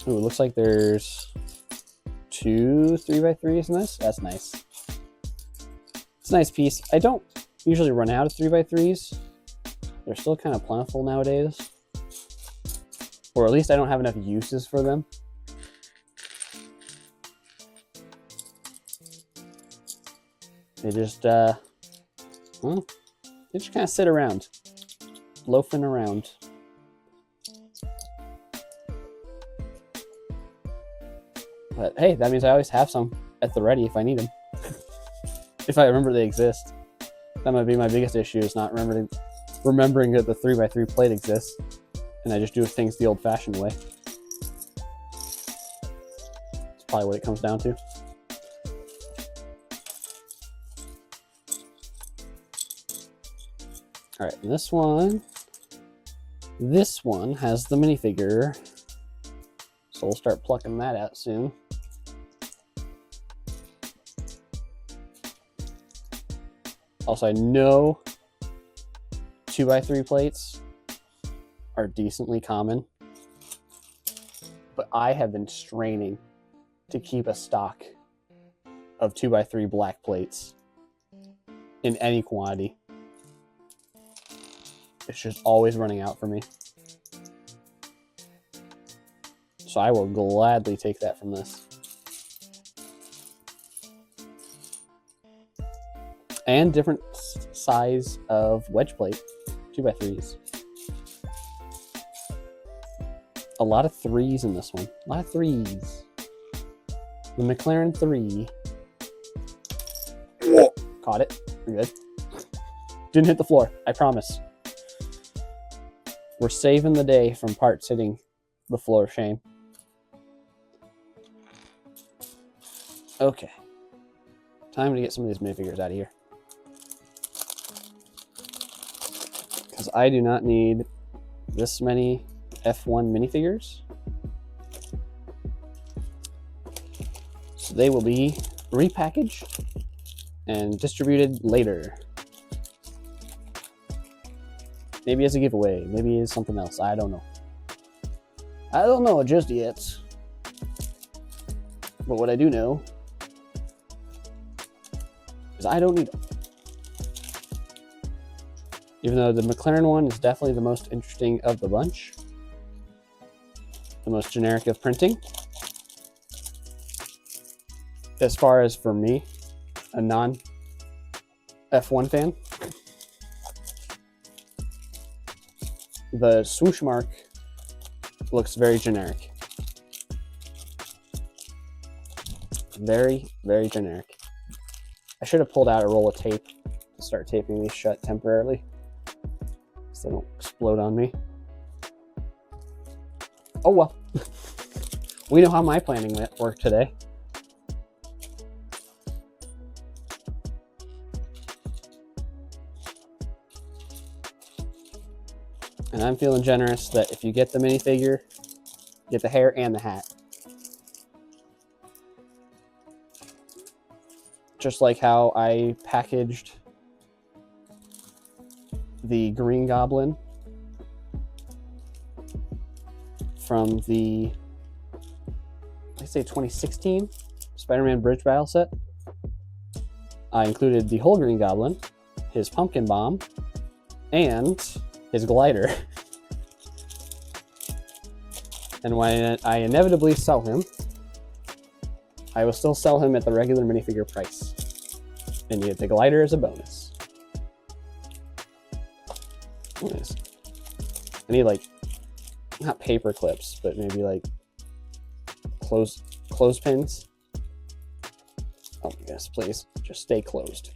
Ooh, it looks like there's 2 3x3s in this. That's nice. It's a nice piece. I don't usually run out of 3x3s. They're still kind of plentiful nowadays. Or at least I don't have enough uses for them. They just, well, they just kind of sit around, loafing around. But hey, that means I always have some at the ready if I need them. If I remember they exist. That might be my biggest issue, is not remembering that the 3x3 plate exists, and I just do things the old-fashioned way. That's probably what it comes down to. All right, and this one has the minifigure, so we'll start plucking that out soon. Also, I know 2x3 plates are decently common, but I have been straining to keep a stock of 2x3 black plates in any quantity. It's just always running out for me. So I will gladly take that from this. And different size of wedge plate, 2x3s. A lot of 3s in this one. A lot of 3s. The McLaren 3. Whoa. Caught it. We're good. Didn't hit the floor, I promise. We're saving the day from parts hitting the floor of shame. Okay. Time to get some of these minifigures out of here. Because I do not need this many F1 minifigures. So they will be repackaged and distributed later. Maybe as a giveaway, maybe as something else, I don't know. I don't know just yet. But what I do know is I don't need them. Even though the McLaren one is definitely the most interesting of the bunch. The most generic of printing. As far as for me, a non-F1 fan. The swoosh mark looks very generic. Very, very generic. I should have pulled out a roll of tape to start taping these shut temporarily, so they don't explode on me. Oh well. We know how my planning worked today. And I'm feeling generous that if you get the minifigure, Get the hair and the hat. Just like how I packaged the Green Goblin from the, I say 2016 Spider-Man Bridge Battle set. I included the whole Green Goblin, his pumpkin bomb, and his glider. And when I inevitably sell him, I will still sell him at the regular minifigure price. And you get the glider as a bonus. Nice. I need like, not paper clips, but maybe like clothespins. Oh my goodness, please, just stay closed.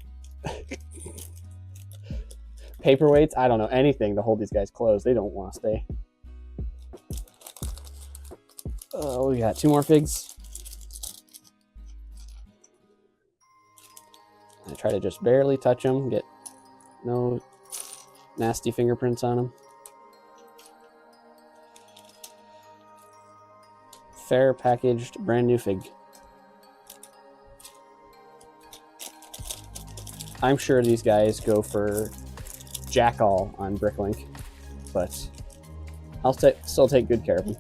Paperweights, I don't know, anything to hold these guys closed. They don't want to stay. Oh, we got 2 more figs. I try to just barely touch them, get no nasty fingerprints on them. Fair packaged, brand new fig. I'm sure these guys go for jack all on Bricklink, but I'll still take good care of them.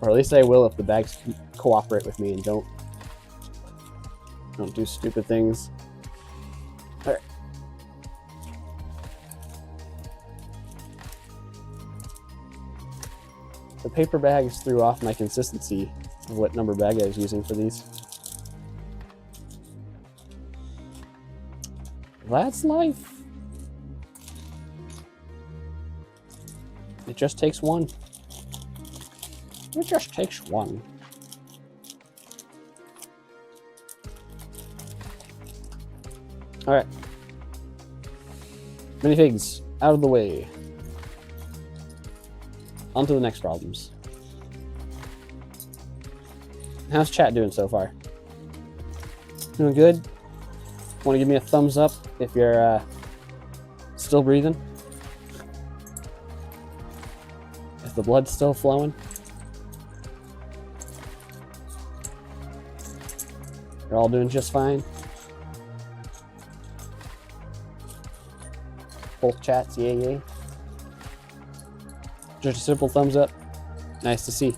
Or at least I will if the bags cooperate with me and don't do stupid things. All right. The paper bags threw off my consistency of what number bag I was using for these. That's life. It just takes one. It just takes one. All right. Minifigs out of the way. On to the next problems. How's chat doing so far? Doing good? Want to give me a thumbs up if you're still breathing? If the blood's still flowing? You're all doing just fine? Both chats, yay, yay. Just a simple thumbs up. Nice to see.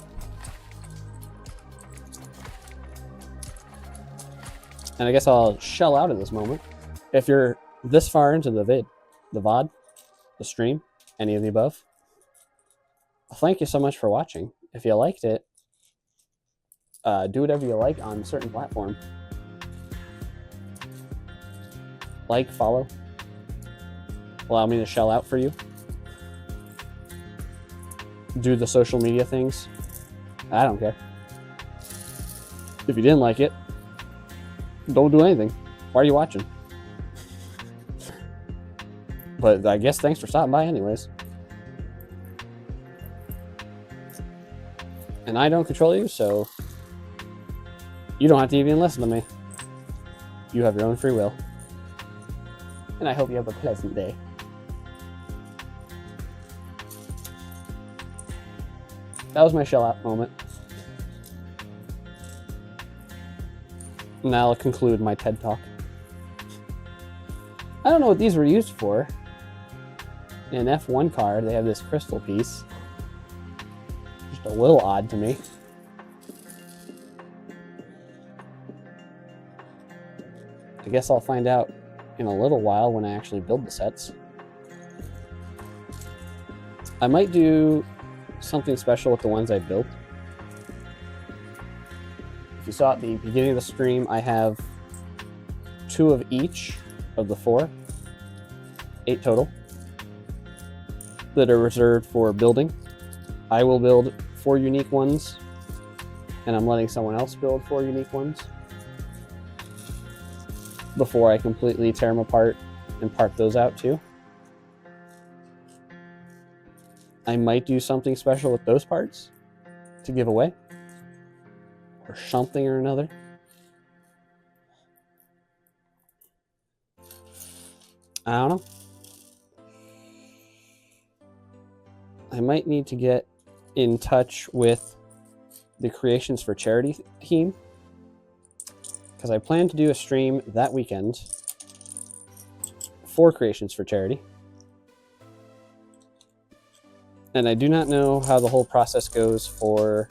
And I guess I'll shell out at this moment. If you're this far into the vid, the VOD, the stream, any of the above, thank you so much for watching. If you liked it, do whatever you like on a certain platform. Like, follow. Allow me to shell out for you. Do the social media things. I don't care. If you didn't like it, don't do anything. Why are you watching? But I guess thanks for stopping by anyways. And I don't control you, so you don't have to even listen to me. You have your own free will. And I hope you have a pleasant day. That was my shell out moment. Now I'll conclude my TED Talk. I don't know what these were used for. In an F1 car, they have this crystal piece. Just a little odd to me. I guess I'll find out in a little while when I actually build the sets. I might do something special with the ones I built. If you saw at the beginning of the stream, I have 2 of each of the 4, 8 total, that are reserved for building. I will build 4 unique ones, and I'm letting someone else build 4 unique ones before I completely tear them apart and part those out too. I might do something special with those parts to give away, or something or another. I don't know. I might need to get in touch with the Creations for Charity team, because I plan to do a stream that weekend for Creations for Charity. And I do not know how the whole process goes for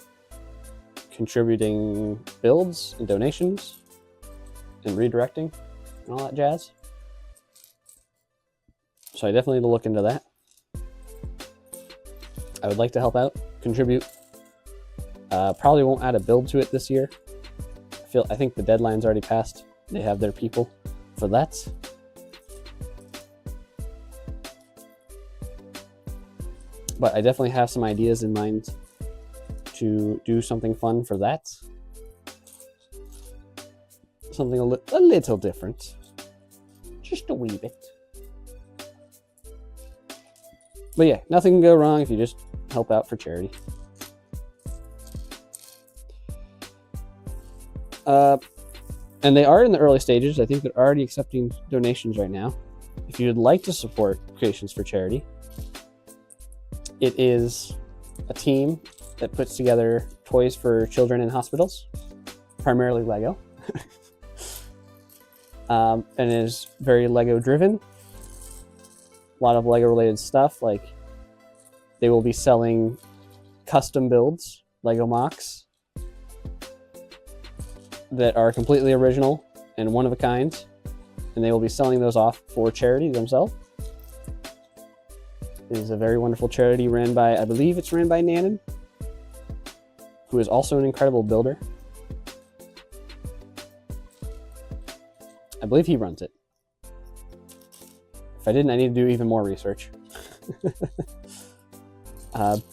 contributing builds and donations and redirecting and all that jazz. So I definitely need to look into that. I would like to help out, contribute. Probably won't add a build to it this year. I think the deadline's already passed. They have their people for that. But I definitely have some ideas in mind to do something fun for that. Something a little different. Just a wee bit. But yeah, nothing can go wrong if you just help out for charity. And they are in the early stages. I think they're already accepting donations right now. If you'd like to support Creations for Charity, it is a team that puts together toys for children in hospitals, primarily Lego. And is very Lego driven. A lot of Lego related stuff, like they will be selling custom builds, Lego mocks, that are completely original and one of a kind, and they will be selling those off for charity themselves. It is a very wonderful charity ran by, I believe it's ran by Nanan, who is also an incredible builder. I believe he runs it. If I didn't, I need to do even more research. And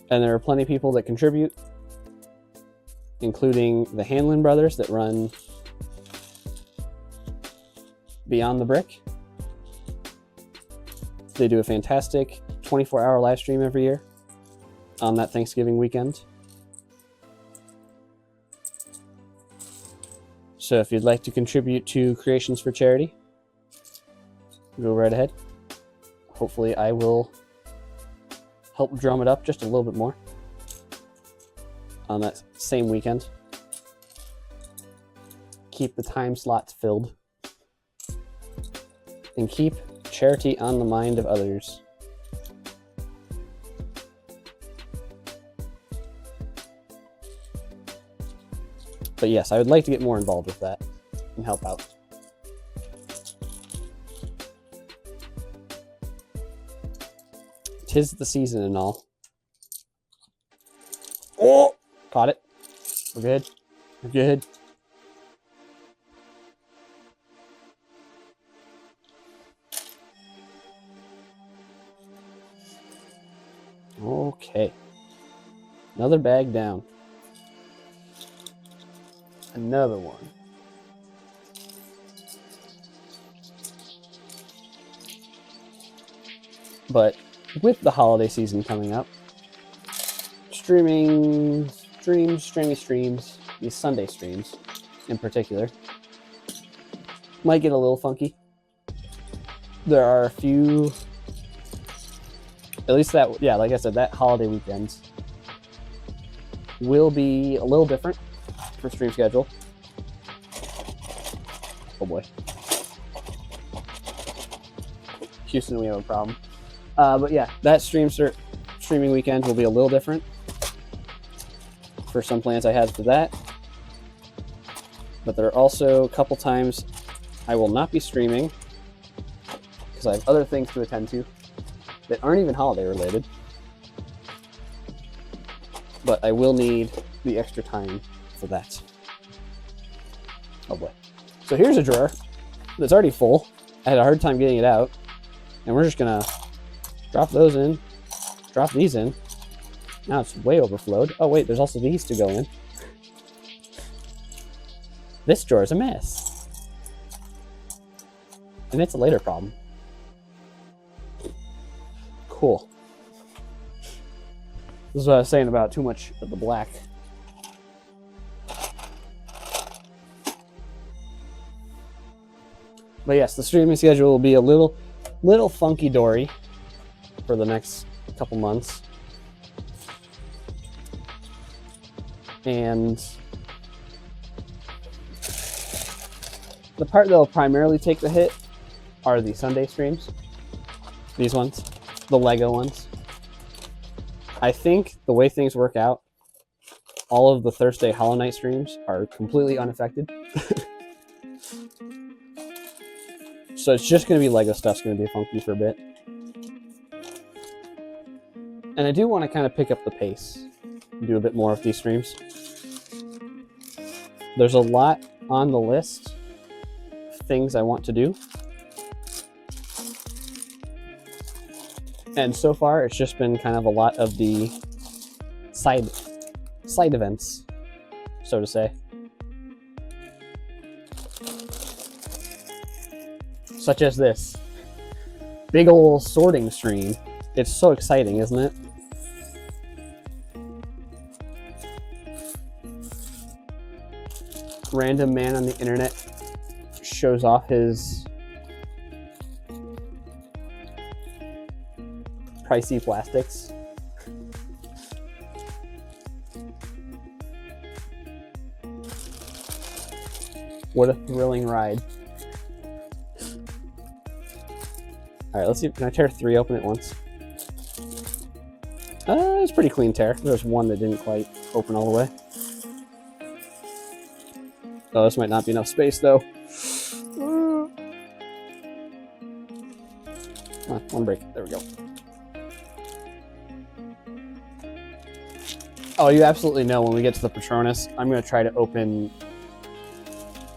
there are plenty of people that contribute, including the Hanlon brothers that run Beyond the Brick. They do a fantastic 24-hour live stream every year on that Thanksgiving weekend. So if you'd like to contribute to Creations for Charity, go right ahead. Hopefully I will help drum it up just a little bit more on that same weekend. Keep the time slots filled. And keep charity on the mind of others. But yes, I would like to get more involved with that and help out. Tis the season and all. Oh! Caught it. We're good. We're good. Okay. Another bag down. Another one. But with the holiday season coming up, streaming streams, these Sunday streams in particular, might get a little funky. There are a few, at least that, yeah, like I said, that holiday weekend will be a little different for stream schedule. Oh boy. Houston, we have a problem. But yeah, that streaming weekend will be a little different for some plans I had for that. But there are also a couple times I will not be streaming because I have other things to attend to that aren't even holiday related. But I will need the extra time for that. Oh boy. So here's a drawer that's already full. I had a hard time getting it out. And we're just gonna drop those in, drop these in. Now it's way overflowed. Oh wait, there's also these to go in. This drawer is a mess. And it's a later problem. Cool. This is what I was saying about too much of the black. But yes, the streaming schedule will be a little funky-dory for the next couple months. And the part that will primarily take the hit are the Sunday streams. These ones, the Lego ones. I think the way things work out, all of the Thursday Hollow Knight streams are completely unaffected. So it's just going to be Lego stuff's going to be funky for a bit. And I do want to kind of pick up the pace and do a bit more of these streams. There's a lot on the list of things I want to do. And so far, it's just been kind of a lot of the side events, so to say. Such as this big ol' sorting stream. It's so exciting, isn't it? Random man on the internet shows off his pricey plastics. What a thrilling ride. All right, let's see. Can I tear 3 open at once? It's a pretty clean tear. There's one that didn't quite open all the way. Oh, this might not be enough space, though. One break. There we go. Oh, you absolutely know when we get to the Patronus, I'm going to try to open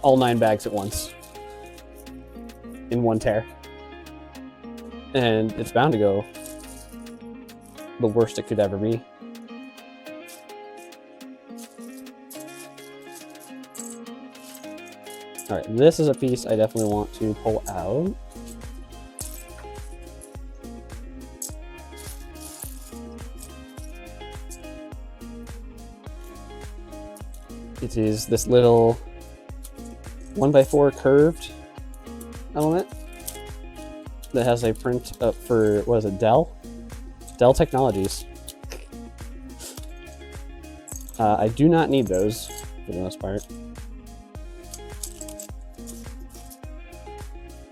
all 9 bags at once in one tear. And it's bound to go the worst it could ever be. All right, this is a piece I definitely want to pull out. It is this little 1x4 curved element that has a print up for, what is it, Dell Technologies. I do not need those for the most part.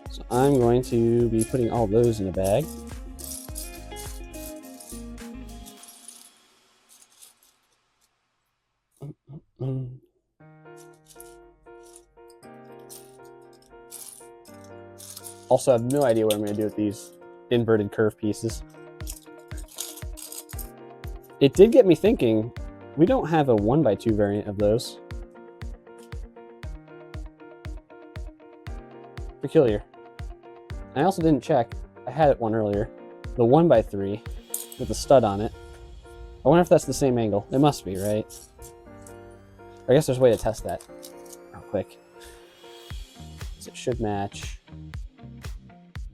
So I'm going to be putting all those in a bag. Also, I have no idea what I'm going to do with these inverted curve pieces. It did get me thinking, we don't have a 1x2 variant of those. Peculiar. I also didn't check, I had one earlier, the 1x3 with the stud on it. I wonder if that's the same angle. It must be, right? I guess there's a way to test that real quick. So it should match.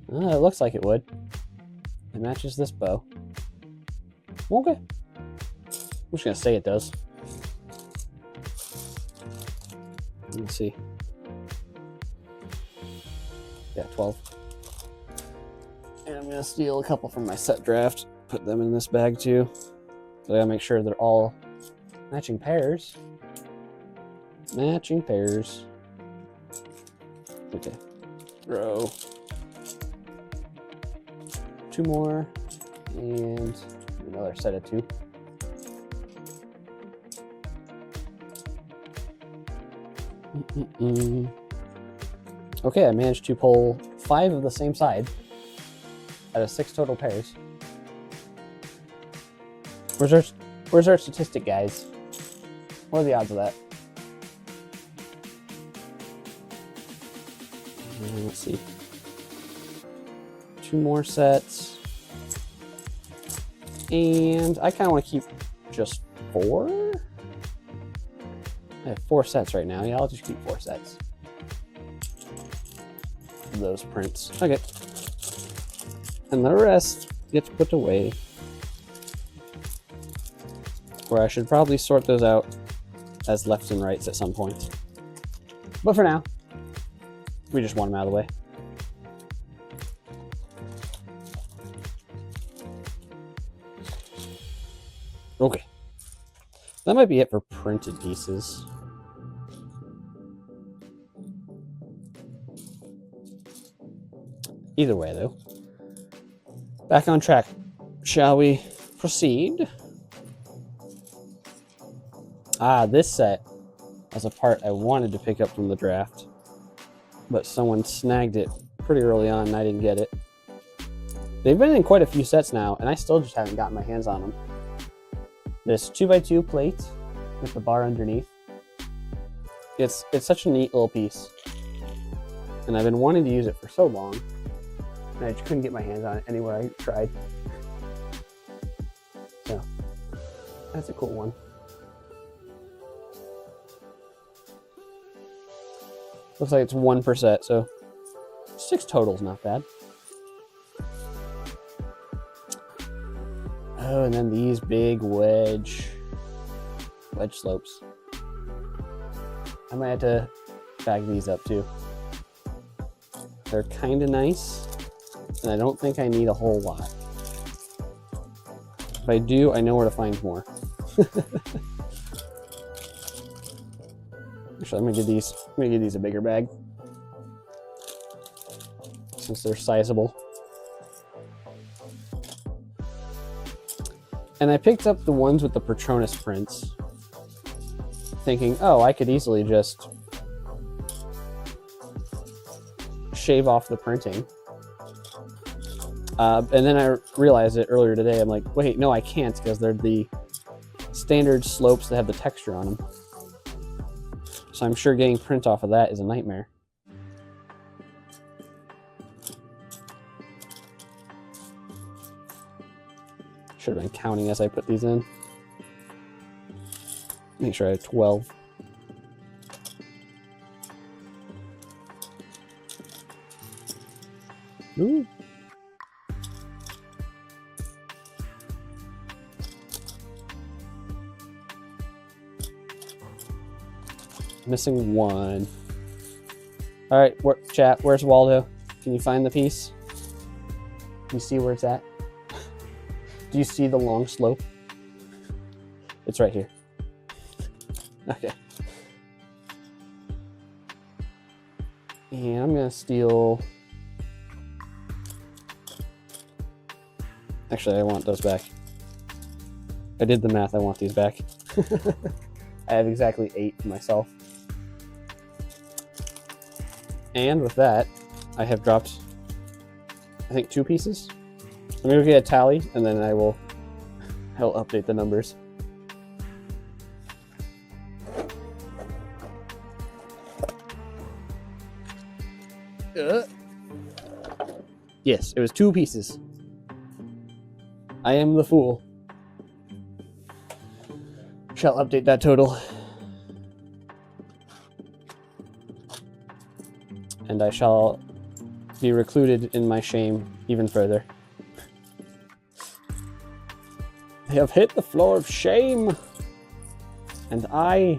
It looks like it would. It matches this bow. Okay. I'm just gonna say it does. Let's see. Yeah, 12. And I'm gonna steal a couple from my set draft, put them in this bag too. So I gotta make sure they're all matching pairs. Matching pairs. Okay. Throw 2 more and another set of 2. Okay, I managed to pull 5 of the same side out of 6 total pairs. Where's our statistic, guys? What are the odds of that? Let's see. 2 more sets. And I kind of want to keep just 4. I have 4 sets right now. Yeah, I'll just keep 4 sets of those prints. Okay. And the rest gets put away. Where I should probably sort those out as lefts and rights at some point. But for now, we just want them out of the way. Okay. That might be it for printed pieces. Either way, though. Back on track. Shall we proceed? Ah, this set was a part I wanted to pick up from the draft, but someone snagged it pretty early on and I didn't get it. They've been in quite a few sets now, and I still just haven't gotten my hands on them. This 2x2 plate with the bar underneath. It's such a neat little piece, and I've been wanting to use it for so long, and I just couldn't get my hands on it anywhere I tried. So, that's a cool one. Looks like it's 1 per set, so 6 total's not bad. Oh, and then these big wedge slopes. I might have to bag these up too. They're kind of nice, and I don't think I need a whole lot. If I do, I know where to find more. Actually, I'm gonna give these a bigger bag since they're sizable. And I picked up the ones with the Patronus prints, thinking, oh, I could easily just shave off the printing. And then I realized it earlier today. I'm like, wait, no, I can't, because they're the standard slopes that have the texture on them. So I'm sure getting print off of that is a nightmare. Should have been counting as I put these in. Make sure I have 12. Ooh. Missing 1. All right, chat, where's Waldo? Can you find the piece? Can you see where it's at? Do you see the long slope? It's right here. Okay. And I'm gonna steal... Actually, I want those back. I did the math, I want these back. I have exactly 8 for myself. And with that, I have dropped, I think, 2 pieces. I'm gonna get a tally, and then I'll update the numbers. Yes, it was 2 pieces. I am the fool. Shall update that total. And I shall be recluded in my shame even further. They have hit the floor of shame, and I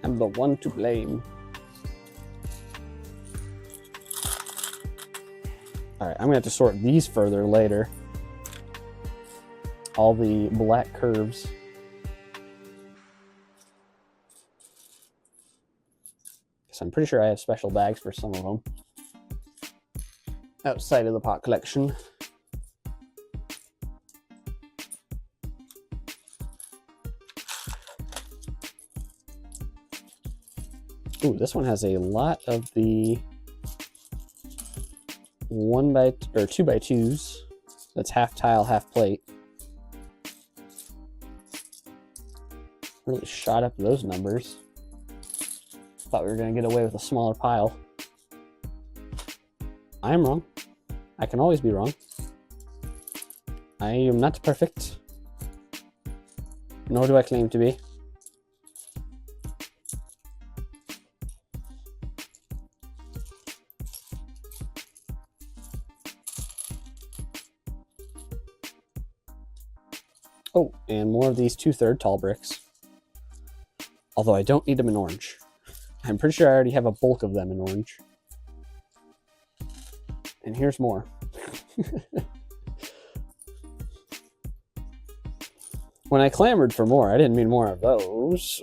am the one to blame. Alright, I'm gonna have to sort these further later. All the black curves. Because I'm pretty sure I have special bags for some of them. Outside of the pot collection. Ooh, this one has a lot of the 2x2s. That's half tile, half plate. Really shot up those numbers. Thought we were gonna get away with a smaller pile. I am wrong. I can always be wrong. I am not perfect. Nor do I claim to be. Oh, and more of these 2/3 tall bricks. Although I don't need them in orange. I'm pretty sure I already have a bulk of them in orange. And here's more. When I clamored for more, I didn't mean more of those.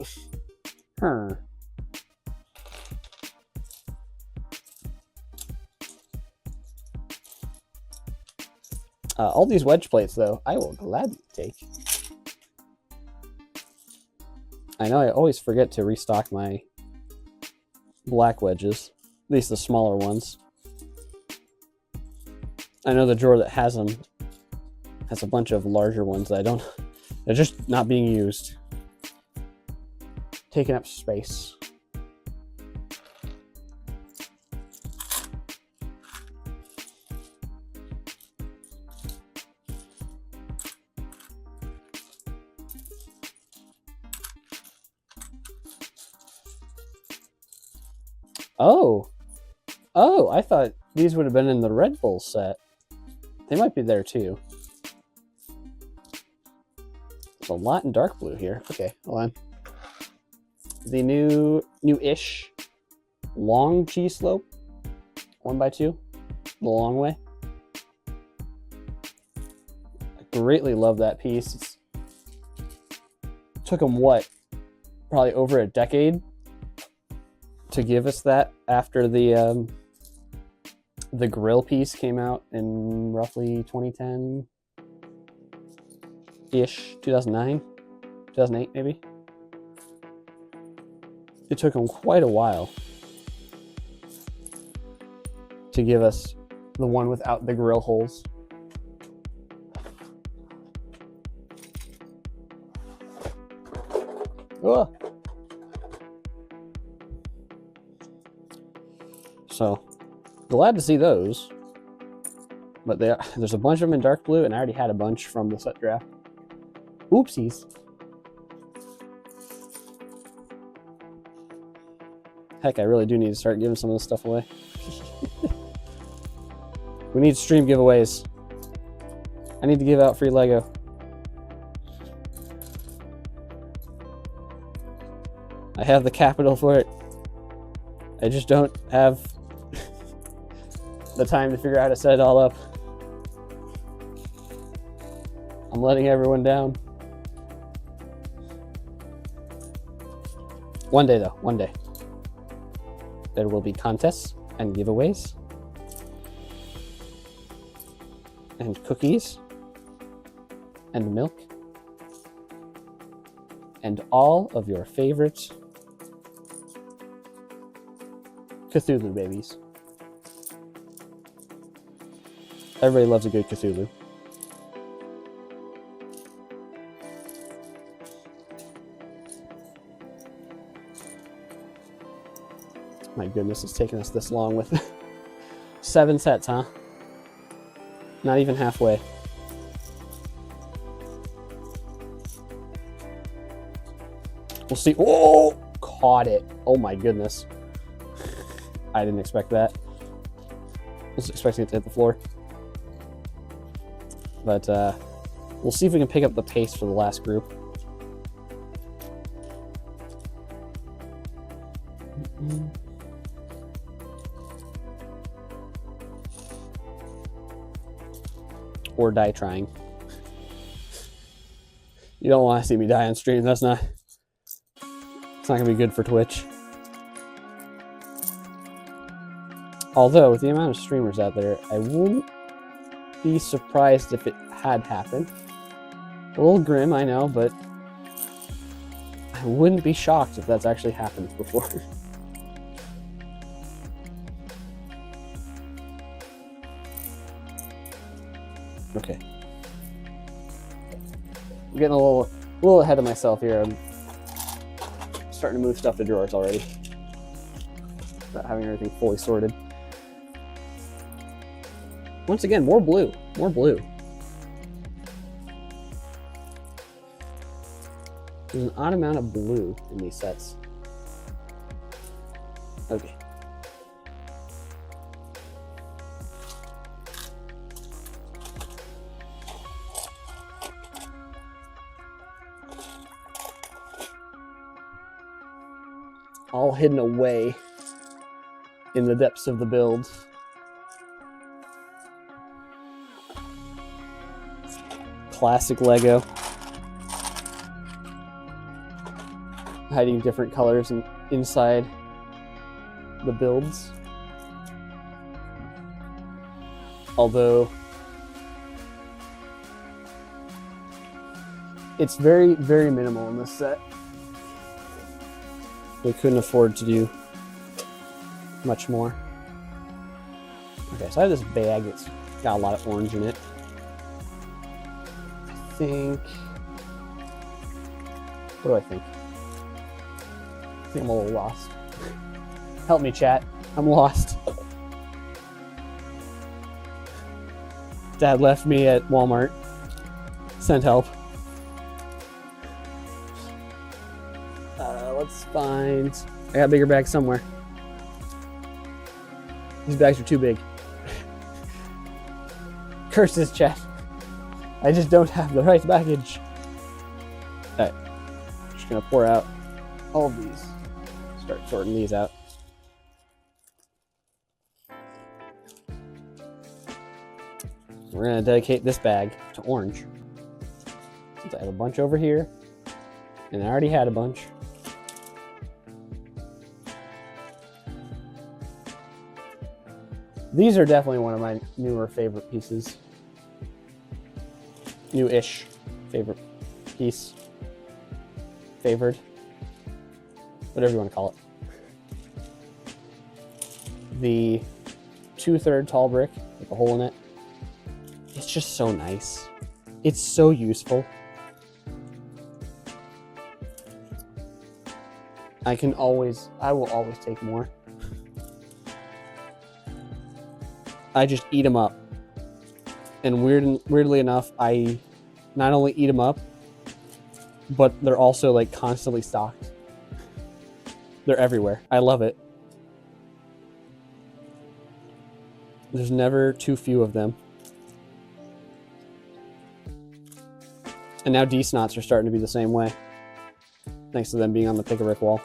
All these wedge plates, though, I will gladly take. I know I always forget to restock my black wedges, at least the smaller ones. I know the drawer that has them has a bunch of larger ones that they're just not being used. Taking up space. Oh, I thought these would have been in the Red Bull set. They might be there too. There's a lot in dark blue here. Okay, hold on. The new-ish long G-slope 1x2, the long way. I greatly love that piece. It took them probably over a decade to give us that after the grill piece came out in roughly 2010-ish, 2009, 2008 maybe. It took them quite a while to give us the one without the grill holes. Oh. So, glad to see those. But there's a bunch of them in dark blue, and I already had a bunch from the set draft. Oopsies. Heck, I really do need to start giving some of this stuff away. We need stream giveaways. I need to give out free Lego. I have the capital for it. I just don't have the time to figure out how to set it all up. I'm letting everyone down. One day, though. One day. There will be contests and giveaways. And cookies. And milk. And all of your favorite Cthulhu babies. Everybody loves a good Cthulhu. My goodness, it's taken us this long with 7 sets, huh? Not even halfway. We'll see. Oh, caught it. Oh my goodness. I didn't expect that. I was expecting it to hit the floor. But we'll see if we can pick up the pace for the last group. Or die trying. You don't want to see me die on stream. It's not gonna be good for Twitch. Although, with the amount of streamers out there, I wouldn't be surprised if it had happened. A little grim, I know, but I wouldn't be shocked if that's actually happened before. Okay. I'm getting a little ahead of myself here. I'm starting to move stuff to drawers already. Not having everything fully sorted. Once again, more blue. More blue. There's an odd amount of blue in these sets. Okay. All hidden away in the depths of the build. Classic Lego. hiding different colors inside the builds. Although it's very, very minimal in this set. We couldn't afford to do much more. Okay, so I have this bag that's got a lot of orange in it. I think... What do I think? I think I'm a little lost. Help me, chat. I'm lost. Dad left me at Walmart. Send help. Let's find... I got a bigger bag somewhere. These bags are too big. Curse this, chat. I just don't have the right baggage. Alright. Just gonna pour out all of these. Start sorting these out. We're gonna dedicate this bag to orange. Since I have a bunch over here, and I already had a bunch. These are definitely one of my newer favorite pieces. New-ish favorite piece. Favored. Whatever you want to call it. The 2/3 tall brick with a hole in it. It's just so nice. It's so useful. I will always take more. I just eat them up. And weirdly enough, I not only eat them up, but they're also like constantly stocked. They're everywhere. I love it. There's never too few of them. And now D-snots are starting to be the same way. Thanks to them being on the pick-a-brick wall.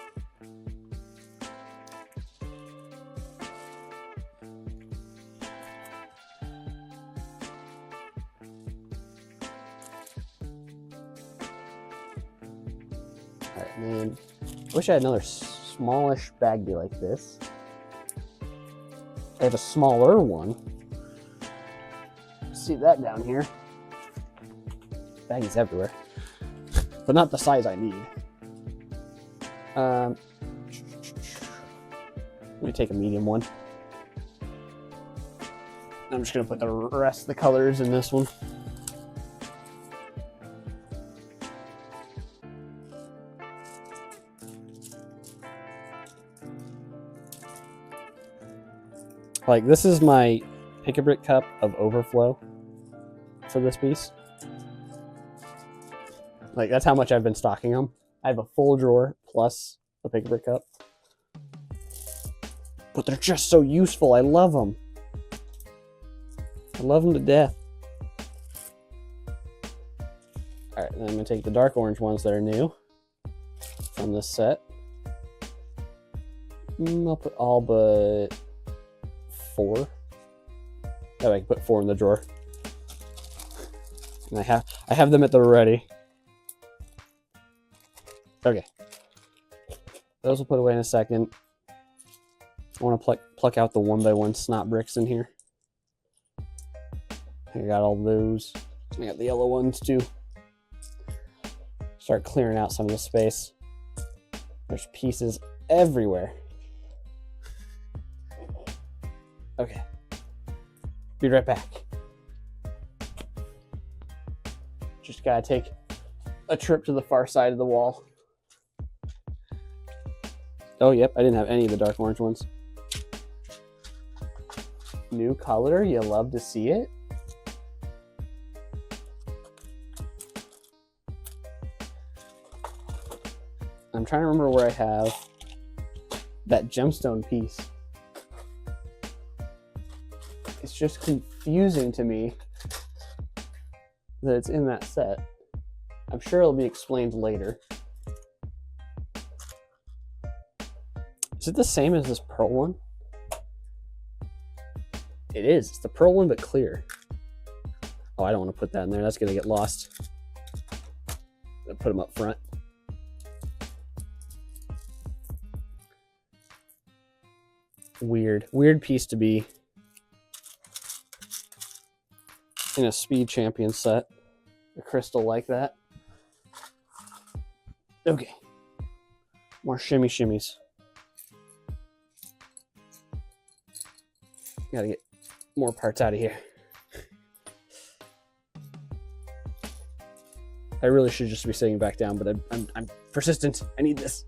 Alright, man. I wish I had another smallish baggie like this. I have a smaller one. See that down here. Baggies everywhere. But not the size I need. Let me take a medium one. I'm just gonna put the rest of the colors in this one. Like, this is my pick-a-brick cup of overflow for this piece. Like, that's how much I've been stocking them. I have a full drawer plus a pick-a-brick cup. But they're just so useful. I love them. I love them to death. Alright, then I'm going to take the dark orange ones that are new from this set. I'll put all but 4. That way I can put 4 in the drawer. And I have them at the ready. Okay. Those we'll put away in a second. I want to pluck out the 1x1 snot bricks in here. I got all those. I got the yellow ones too. Start clearing out some of the space. There's pieces everywhere. Okay. Be right back. Just gotta take a trip to the far side of the wall. Oh, yep, I didn't have any of the dark orange ones. New color, you love to see it. I'm trying to remember where I have that gemstone piece. It's just confusing to me that it's in that set. I'm sure it'll be explained later. Is it the same as this pearl one? It is. It's the pearl one, but clear. Oh, I don't want to put that in there. That's going to get lost. I'll put them up front. Weird piece to be in a Speed Champion set. A crystal like that. Okay. More shimmies. Gotta get more parts out of here. I really should just be sitting back down, but I'm persistent. I need this.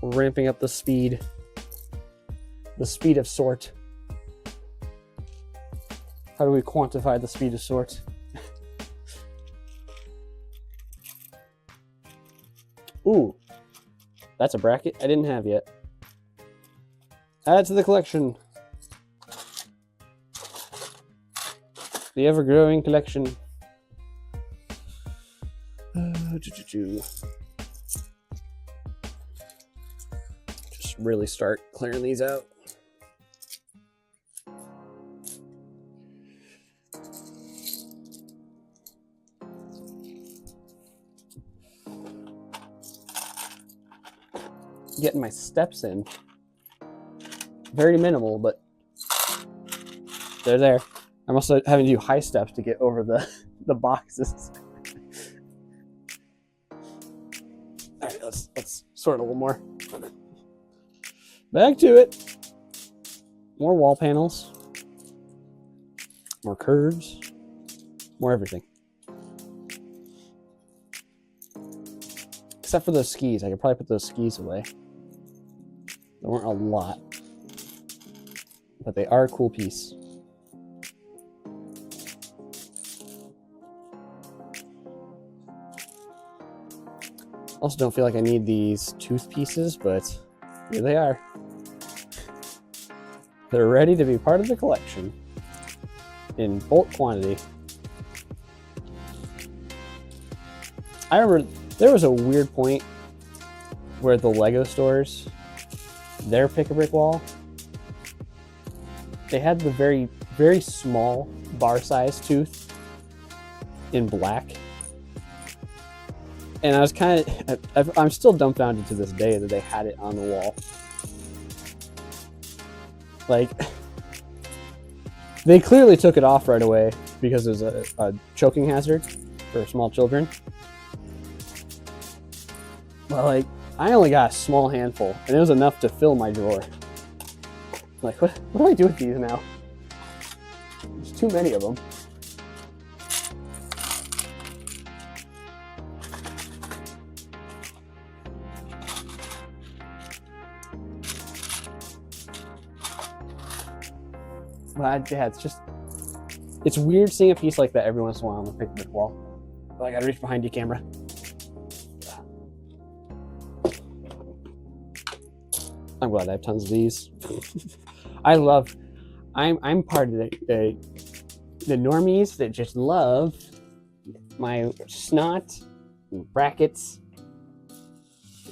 Ramping up the speed of sort. How do we quantify the speed of sort? Ooh, that's a bracket I didn't have yet. Add to the collection. The ever-growing collection. Just really start clearing these out. Getting my steps in. Very minimal, but they're there. I'm also having to do high steps to get over the boxes. All right, let's sort a little more. Back to it. More wall panels. More curves. More everything. Except for those skis. I could probably put those skis away. There weren't a lot. But they are a cool piece. Also don't feel like I need these tooth pieces, but here they are. They're ready to be part of the collection in bulk quantity. I remember there was a weird point where the Lego stores, their pick-a-brick wall, they had the very, very small bar-sized tooth in black. And I was I'm still dumbfounded to this day that they had it on the wall. Like, they clearly took it off right away because it was a choking hazard for small children. But like, I only got a small handful, and it was enough to fill my drawer. Like, what do I do with these now? There's too many of them. But yeah, it's weird seeing a piece like that every once in a while on the pick-a-brick wall. But I gotta reach behind you, camera. I'm glad I have tons of these. I'm part of the normies that just love my snot and brackets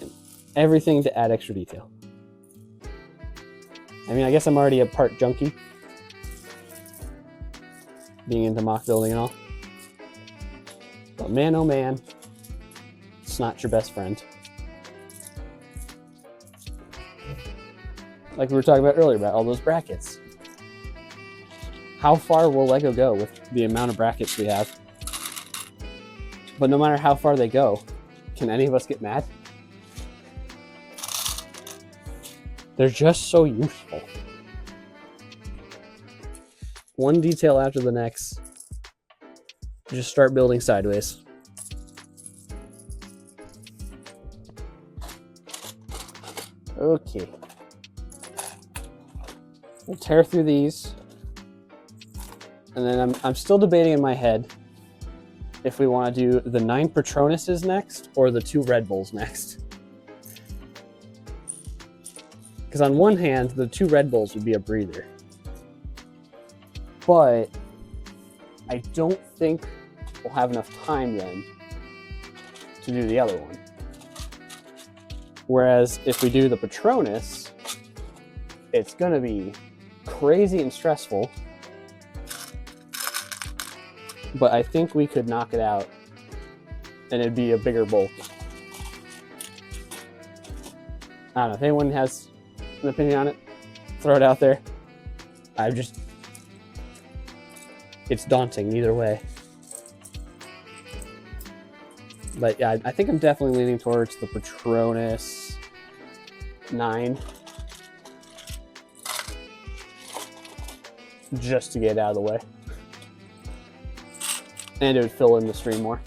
and everything to add extra detail. I mean, I guess I'm already a part junkie, being into mock building and all. But man, oh man, it's not your best friend. Like we were talking about earlier about all those brackets. How far will Lego go with the amount of brackets we have? But no matter how far they go, can any of us get mad? They're just so useful. One detail after the next. Just start building sideways. Okay. We'll tear through these. And then I'm still debating in my head if we want to do the 9 Patronuses next or the 2 Red Bulls next. Because on one hand, the 2 Red Bulls would be a breather. But I don't think we'll have enough time then to do the other one. Whereas if we do the Patronus, it's going to be crazy and stressful. But I think we could knock it out and it'd be a bigger bulk. I don't know if anyone has an opinion on it. Throw it out there. It's daunting either way. But yeah, I think I'm definitely leaning towards the Patronus 9. Just to get it out of the way. And it would fill in the stream more.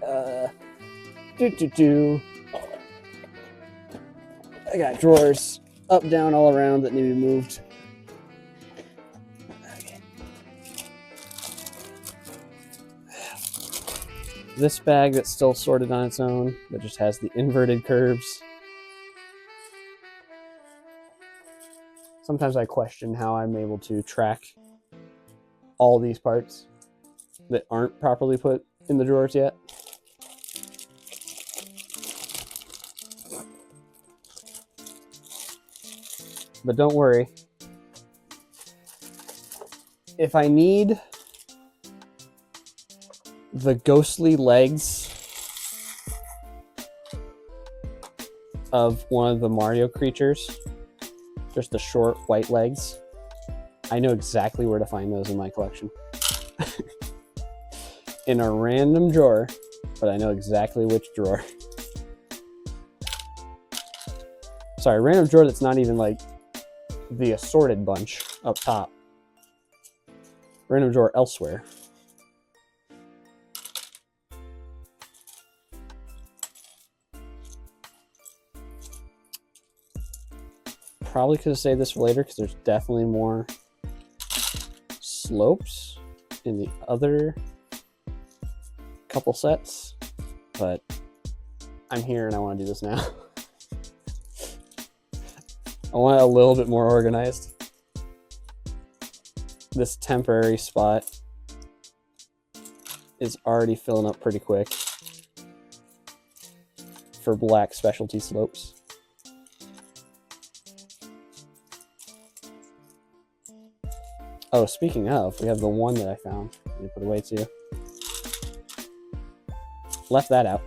Okay, I got drawers up, down, all around that need to be moved. Okay. This bag that's still sorted on its own, that just has the inverted curves. Sometimes I question how I'm able to track all these parts that aren't properly put in the drawers yet. But don't worry. If I need the ghostly legs of one of the Mario creatures, just the short white legs, I know exactly where to find those in my collection. In a random drawer, but I know exactly which drawer. Sorry, a random drawer that's not even like the assorted bunch up top. Random drawer elsewhere. Probably could have saved this for later because there's definitely more slopes in the other couple sets, but I'm here and I want to do this now. I want it a little bit more organized. This temporary spot is already filling up pretty quick for black specialty slopes. Oh, speaking of, we have the one that I found. Let me put away too. Left that out.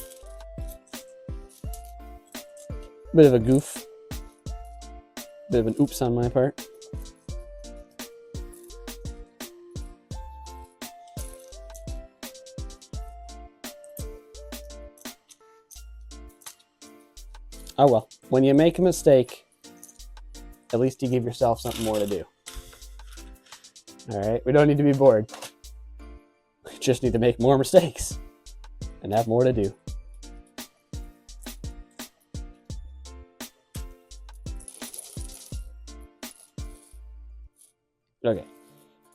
Bit of a goof. Bit of an oops on my part. Oh well, when you make a mistake, at least you give yourself something more to do. Alright, we don't need to be bored. We just need to make more mistakes and have more to do. Okay,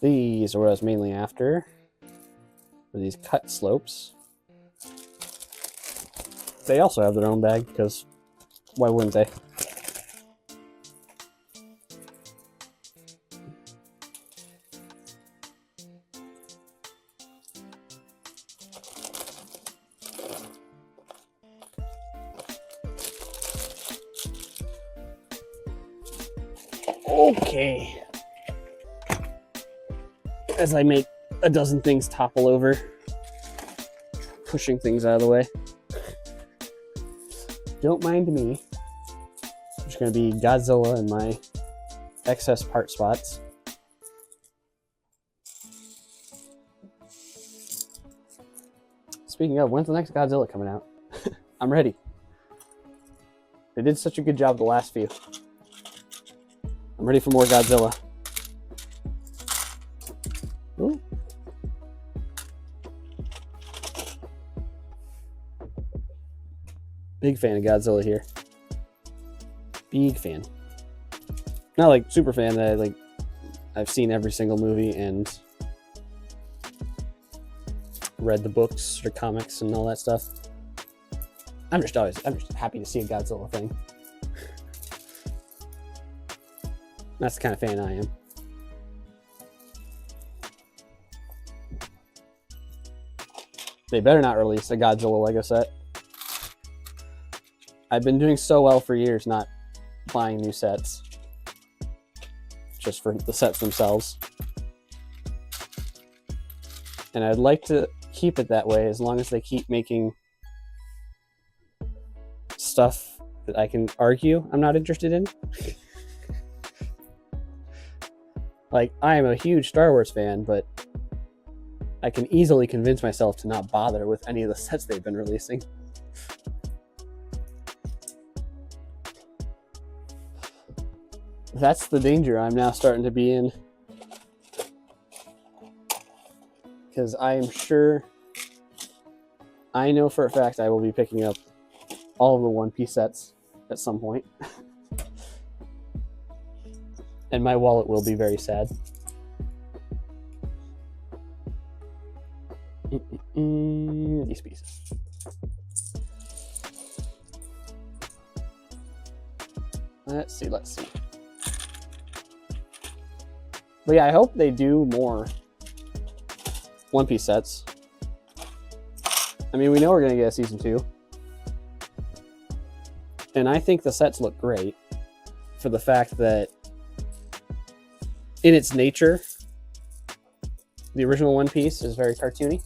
these are what I was mainly after. For these cut slopes. They also have their own bag because why wouldn't they? Okay. As I make a dozen things topple over, pushing things out of the way. Don't mind me. There's going to be Godzilla in my excess part spots. Speaking of, when's the next Godzilla coming out? I'm ready. They did such a good job the last few. I'm ready for more Godzilla. Ooh. Big fan of Godzilla here. Big fan. Not like super fan that I've seen every single movie and read the books or comics and all that stuff. I'm just happy to see a Godzilla thing. That's the kind of fan I am. They better not release a Godzilla Lego set. I've been doing so well for years not buying new sets. Just for the sets themselves. And I'd like to keep it that way as long as they keep making stuff that I can argue I'm not interested in. Like, I am a huge Star Wars fan, but I can easily convince myself to not bother with any of the sets they've been releasing. That's the danger I'm now starting to be in. Because I am sure, I know for a fact I will be picking up all of the One Piece sets at some point. And my wallet will be very sad. These pieces. Let's see. But yeah, I hope they do more One Piece sets. I mean, we know we're going to get a season 2. And I think the sets look great for the fact that in its nature, the original One Piece is very cartoony.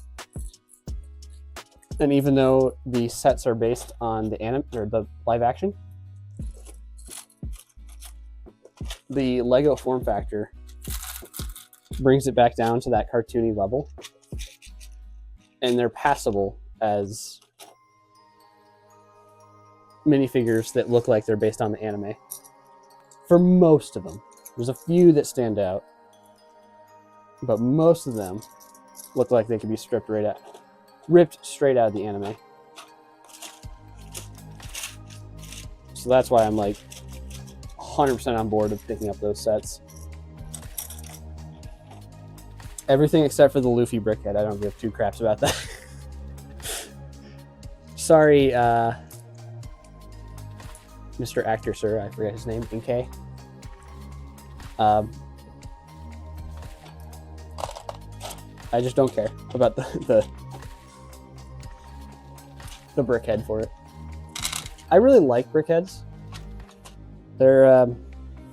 And even though the sets are based on the anime or the live action, the Lego form factor brings it back down to that cartoony level. And they're passable as minifigures that look like they're based on the anime. For most of them. There's a few that stand out. But most of them look like they could be ripped straight out of the anime. So that's why I'm like 100% on board of picking up those sets. Everything except for the Luffy brickhead. I don't give two craps about that. Sorry, Mr. Actor, sir. I forget his name. Inkei. I just don't care about the brickhead for it. I really like brickheads. They're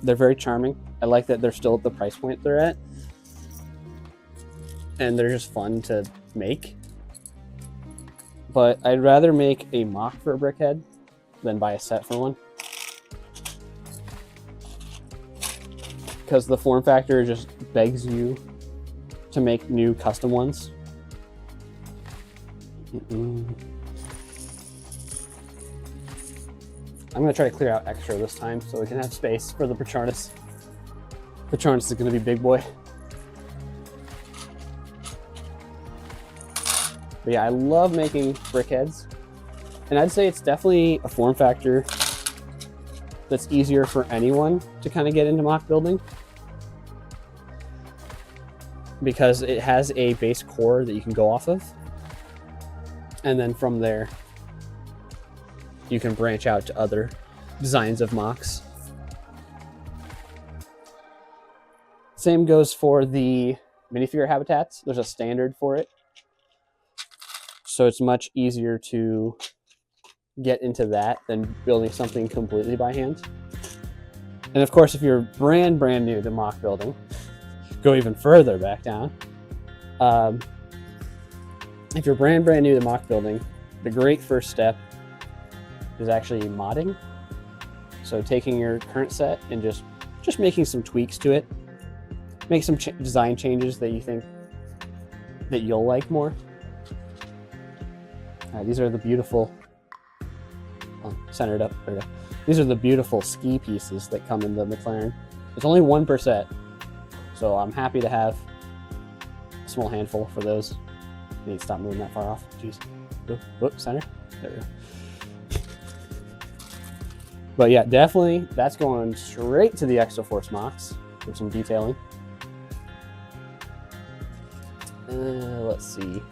very charming. I like that they're still at the price point they're at. And they're just fun to make. But I'd rather make a mock for a brickhead than buy a set for one. Because the form factor just begs you to make new custom ones. I'm going to try to clear out extra this time so we can have space for the Patronus. Patronus is going to be big boy. But yeah, I love making brickheads. And I'd say it's definitely a form factor that's easier for anyone to kind of get into mock building. Because it has a base core that you can go off of. And then from there, you can branch out to other designs of mocks. Same goes for the minifigure habitats. There's a standard for it. So it's much easier to get into that than building something completely by hand. And of course, if you're brand new to mock building, go even further back down. If you're brand new to mock building, the great first step is actually modding. So taking your current set and just making some tweaks to it. Make some design changes that you think that you'll like more. These are the beautiful, centered up, there we go. These are the beautiful ski pieces that come in the McLaren. It's only 1 per set, so I'm happy to have a small handful for those. I need to stop moving that far off. Jeez. Whoop, center. There we go. But yeah, definitely, that's going straight to the Exoforce mocks for some detailing. Let's see.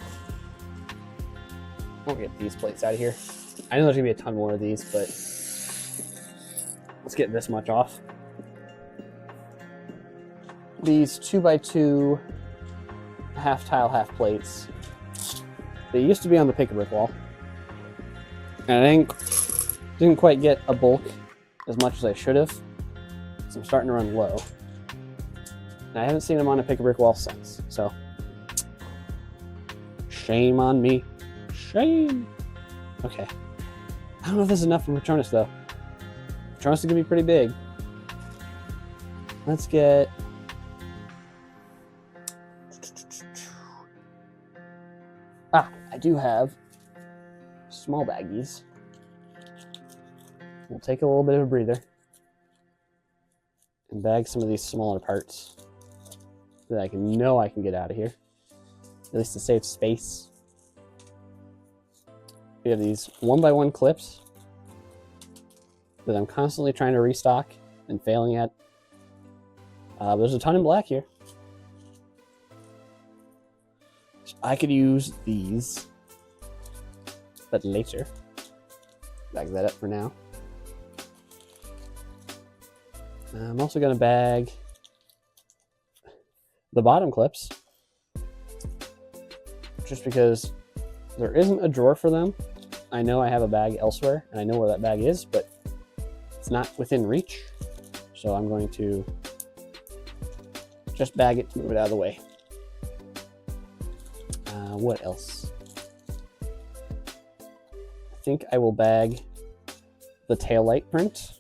I'll get these plates out of here. I know there's gonna be a ton more of these, but let's get this much off. These 2x2 half tile, half plates. They used to be on the pick-a-brick wall. And I think didn't quite get a bulk as much as I should have. So I'm starting to run low. And I haven't seen them on a pick-a-brick wall since, so Shame on me. Shame. Okay. I don't know if this is enough for Patronus, though. Patronus is going to be pretty big. Let's get... I do have small baggies. We'll take a little bit of a breather and bag some of these smaller parts that I can get out of here, at least to save space. We have these 1x1 clips that I'm constantly trying to restock and failing at. There's a ton in black here. So I could use these, but later. Bag that up for now. I'm also going to bag the bottom clips, just because there isn't a drawer for them. I know I have a bag elsewhere, and I know where that bag is, but it's not within reach. So I'm going to just bag it to move it out of the way. What else? I think I will bag the taillight print.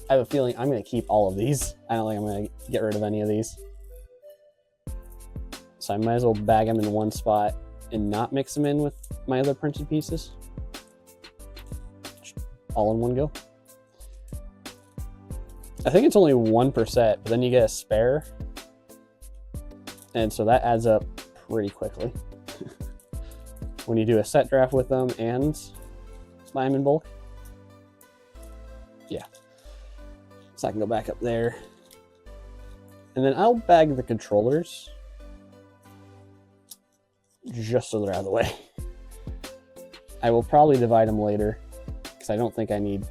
I have a feeling I'm going to keep all of these. I don't think I'm going to get rid of any of these. So I might as well bag them in one spot and not mix them in with my other printed pieces. All in one go. I think it's only 1%, but then you get a spare. And so that adds up pretty quickly. When you do a set draft with them and buy them in bulk. Yeah. So I can go back up there. And then I'll bag the controllers just so they're out of the way. I will probably divide them later because I don't think I need,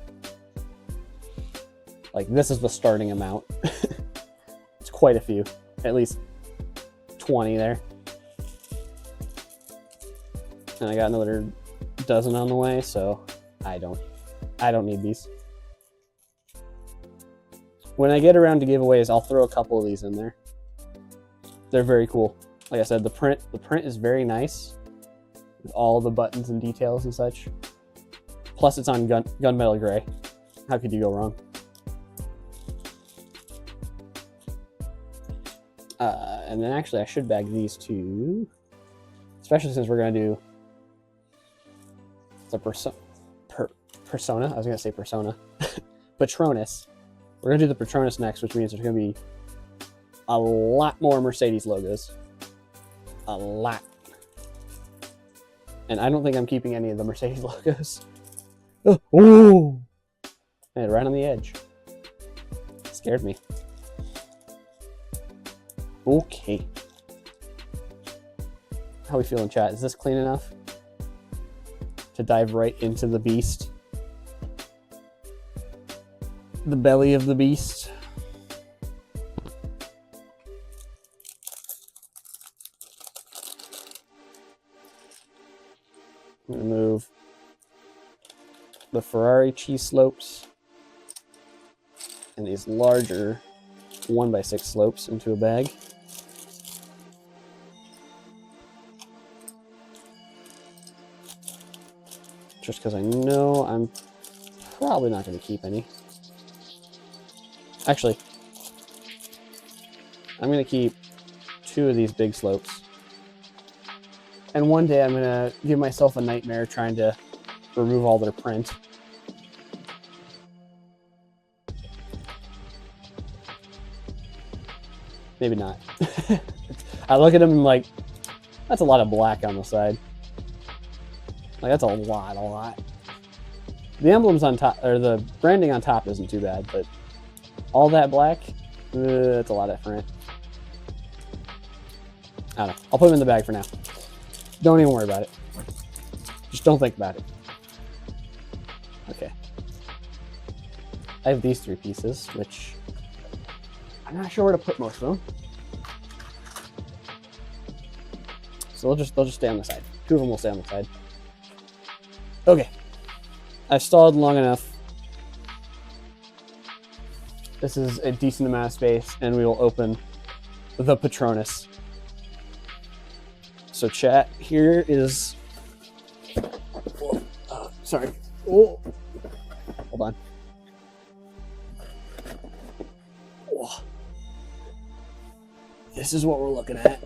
like, this is the starting amount. It's quite a few, at least 20 there. And I got another dozen on the way, so I don't need these. When I get around to giveaways, I'll throw a couple of these in there. They're very cool. Like I said, the print is very nice with all the buttons and details and such. Plus it's on gunmetal gray. How could you go wrong? And then actually I should bag these too, especially since we're going to do the Persona. I was going to say Persona. Patronus. We're going to do the Patronus next, which means there's going to be a lot more Mercedes logos. A lot. And I don't think I'm keeping any of the Mercedes logos. Oh! Man, right on the edge. Scared me. Okay. How we feeling, chat? Is this clean enough to dive right into the beast? The belly of the beast. I'm going to move the Ferrari cheese slopes and these larger 1x6 slopes into a bag. Just because I know I'm probably not going to keep any. Actually, I'm going to keep 2 of these big slopes. And one day I'm going to give myself a nightmare trying to remove all their print. Maybe not. I look at them and I'm like, that's a lot of black on the side. Like, that's a lot. The emblems on top, or the branding on top isn't too bad, but all that black, that's a lot of print. I don't know. I'll put them in the bag for now. Don't even worry about it. Just don't think about it. Okay. I have these 3 pieces, which I'm not sure where to put most of them. So they'll just stay on the side. 2 of them will stay on the side. Okay. I've stalled long enough. This is a decent amount of space, and we will open the Patronus. So chat, here is, sorry, oh, hold on. Oh. This is what we're looking at.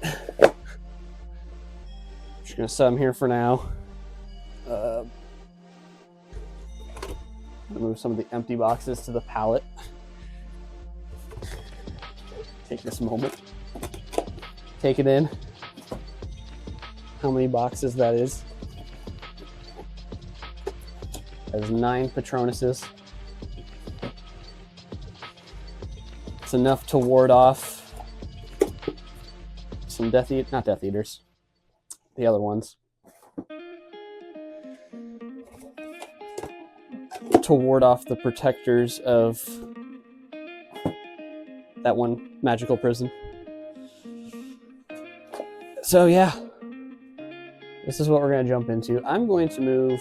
Just gonna set them here for now. Move some of the empty boxes to the pallet. Take this moment. Take it in. How many boxes that is? There's 9 Patronuses. It's enough to ward off some not Death Eaters, the other ones. To ward off the protectors of that one magical prison. So yeah, this is what we're gonna jump into. I'm gonna move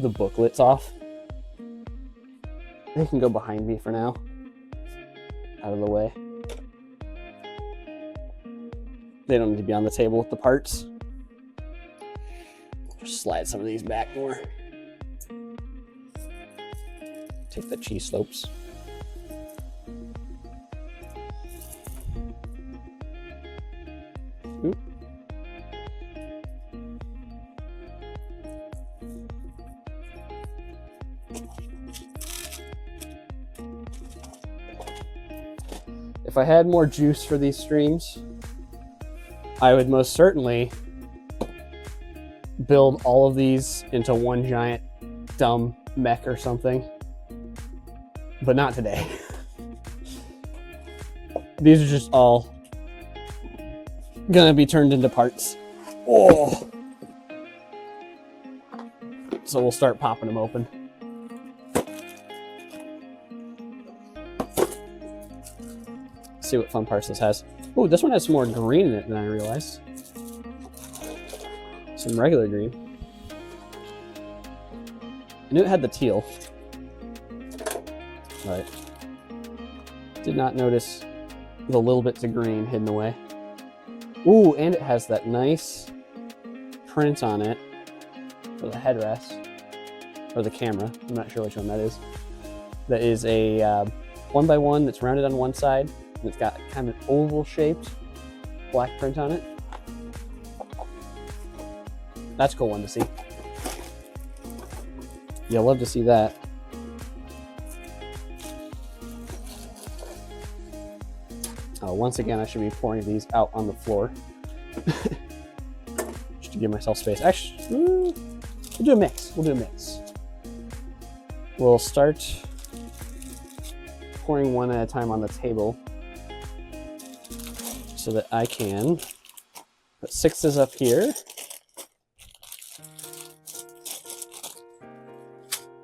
the booklets off. They can go behind me for now, out of the way. They don't need to be on the table with the parts. Just slide some of these back more. Take the cheese slopes. Oop. If I had more juice for these streams, I would most certainly build all of these into one giant dumb mech or something. But not today. These are just all gonna be turned into parts. Oh! So we'll start popping them open. See what fun parts this has. Oh, this one has some more green in it than I realized. Some regular green. I knew it had the teal. But did not notice the little bits of green hidden away. Ooh, and it has that nice print on it for the headrest, or the camera. I'm not sure which one that is. That is a 1x1 that's rounded on one side, and it's got kind of an oval-shaped black print on it. That's a cool one to see. You'll love to see that. Once again, I should be pouring these out on the floor. Just to give myself space. Actually, we'll do a mix. We'll start pouring one at a time on the table so that I can put 6s up here.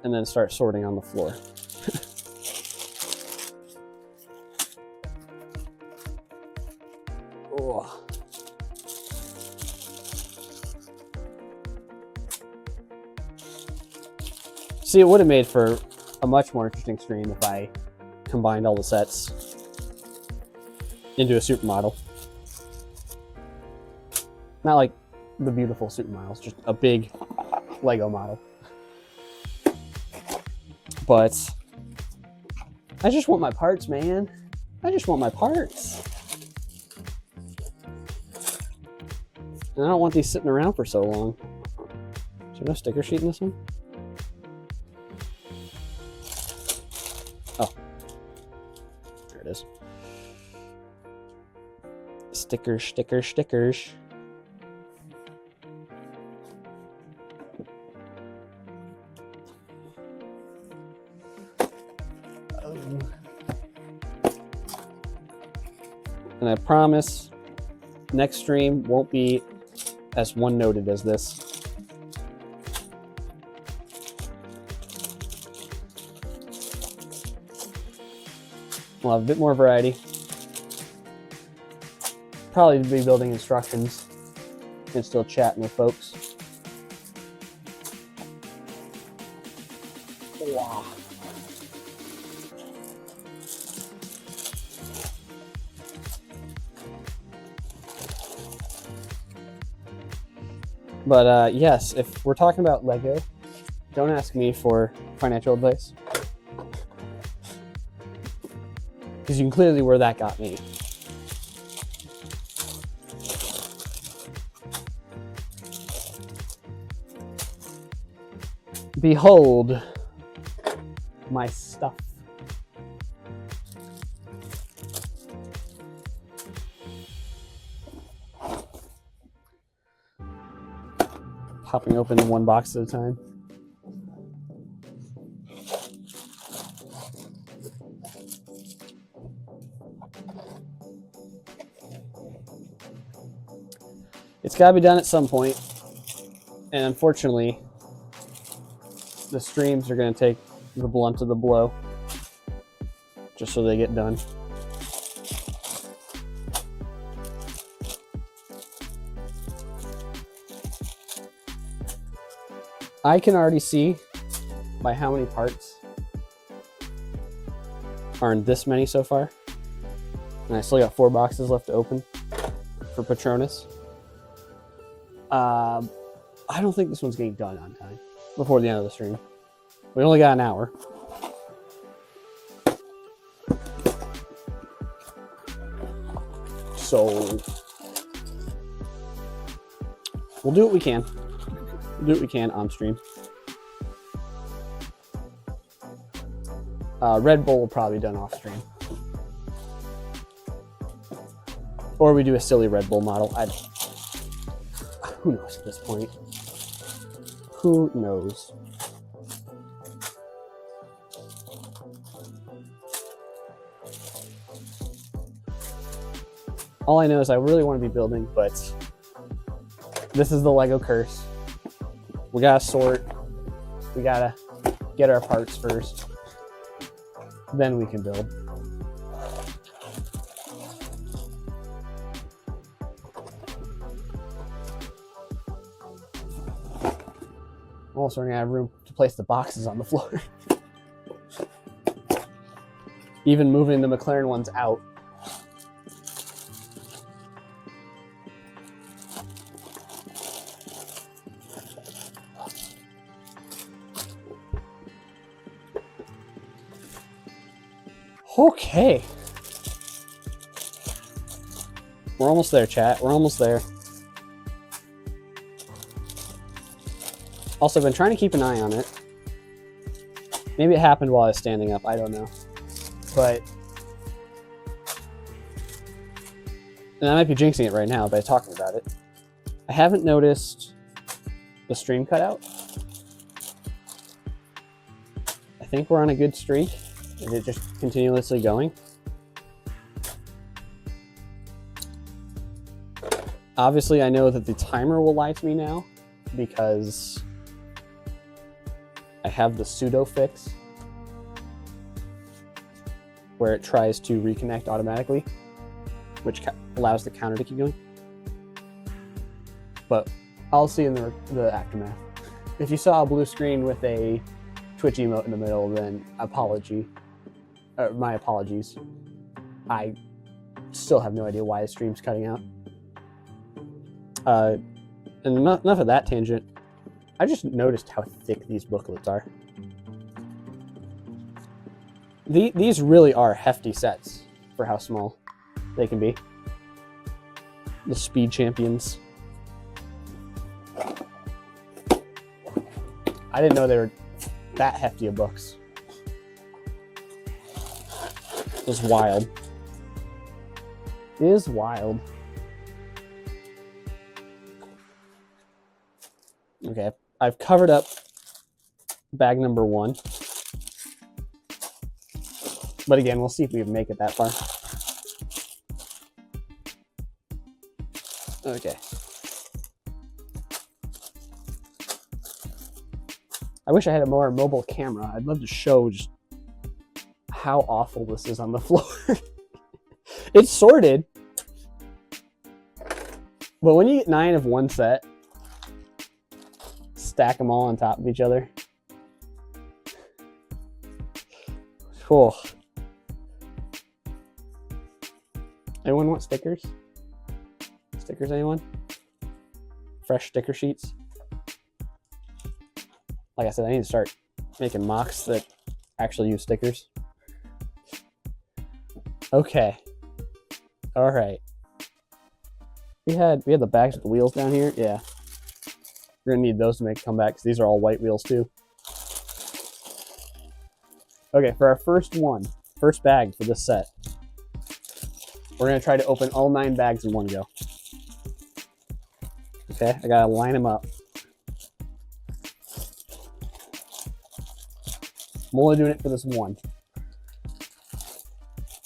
And then start sorting on the floor. See, it would have made for a much more interesting stream if I combined all the sets into a supermodel. Not like the beautiful supermodels, just a big Lego model. But I just want my parts, man. I just want my parts. And I don't want these sitting around for so long. Is there no sticker sheet in this one? Oh. There it is. Stickers, stickers, stickers. And I promise next stream won't be as one-noted as this. We'll have a bit more variety. Probably be building instructions and still chatting with folks. Wow. But yes, if we're talking about Lego, don't ask me for financial advice. Because you can clearly where that got me. Behold my stuff. Popping open one box at a time. It's got to be done at some point. And unfortunately, the streams are going to take the blunt of the blow just so they get done. I can already see by how many parts are in this many so far. And I still got 4 boxes left to open for Patronus. I don't think this one's getting done on time before the end of the stream. We only got an hour. So we'll do what we can. We'll do what we can on stream. Red Bull will probably be done off stream. Or we do a silly Red Bull model. Who knows at this point? Who knows? All I know is I really want to be building, but this is the Lego curse. We gotta sort. We gotta get our parts first. Then we can build. Also, we're gonna have room to place the boxes on the floor. Even moving the McLaren ones out. Okay. We're almost there, chat. We're almost there. Also, I've been trying to keep an eye on it. Maybe it happened while I was standing up. I don't know. But... and I might be jinxing it right now by talking about it. I haven't noticed the stream cutout. I think we're on a good streak. Is it just continuously going? Obviously, I know that the timer will lie to me now because I have the pseudo fix where it tries to reconnect automatically, which allows the counter to keep going. But I'll see in the aftermath. If you saw a blue screen with a Twitch emote in the middle, then my apologies. I still have no idea why the stream's cutting out. And enough of that tangent. I just noticed how thick these booklets are. These really are hefty sets for how small they can be. The Speed Champions. I didn't know they were that hefty of books. It was wild. It is wild. Okay, I've covered up bag number 1. But again, we'll see if we can make it that far. Okay. I wish I had a more mobile camera. I'd love to show just how awful this is on the floor. It's sorted. But when you get 9 of one set, stack them all on top of each other. Cool. Anyone want stickers? Stickers, anyone? fresh sticker sheets. Like I said, I need to start making mocks that actually use stickers. Okay. All right. We had the bags with the wheels down here. Yeah. We're gonna need those to make a comeback because these are all white wheels too. Okay, for our first bag for this set, we're gonna try to open all 9 bags in one go. Okay, I gotta line them up. I'm only doing it for this one.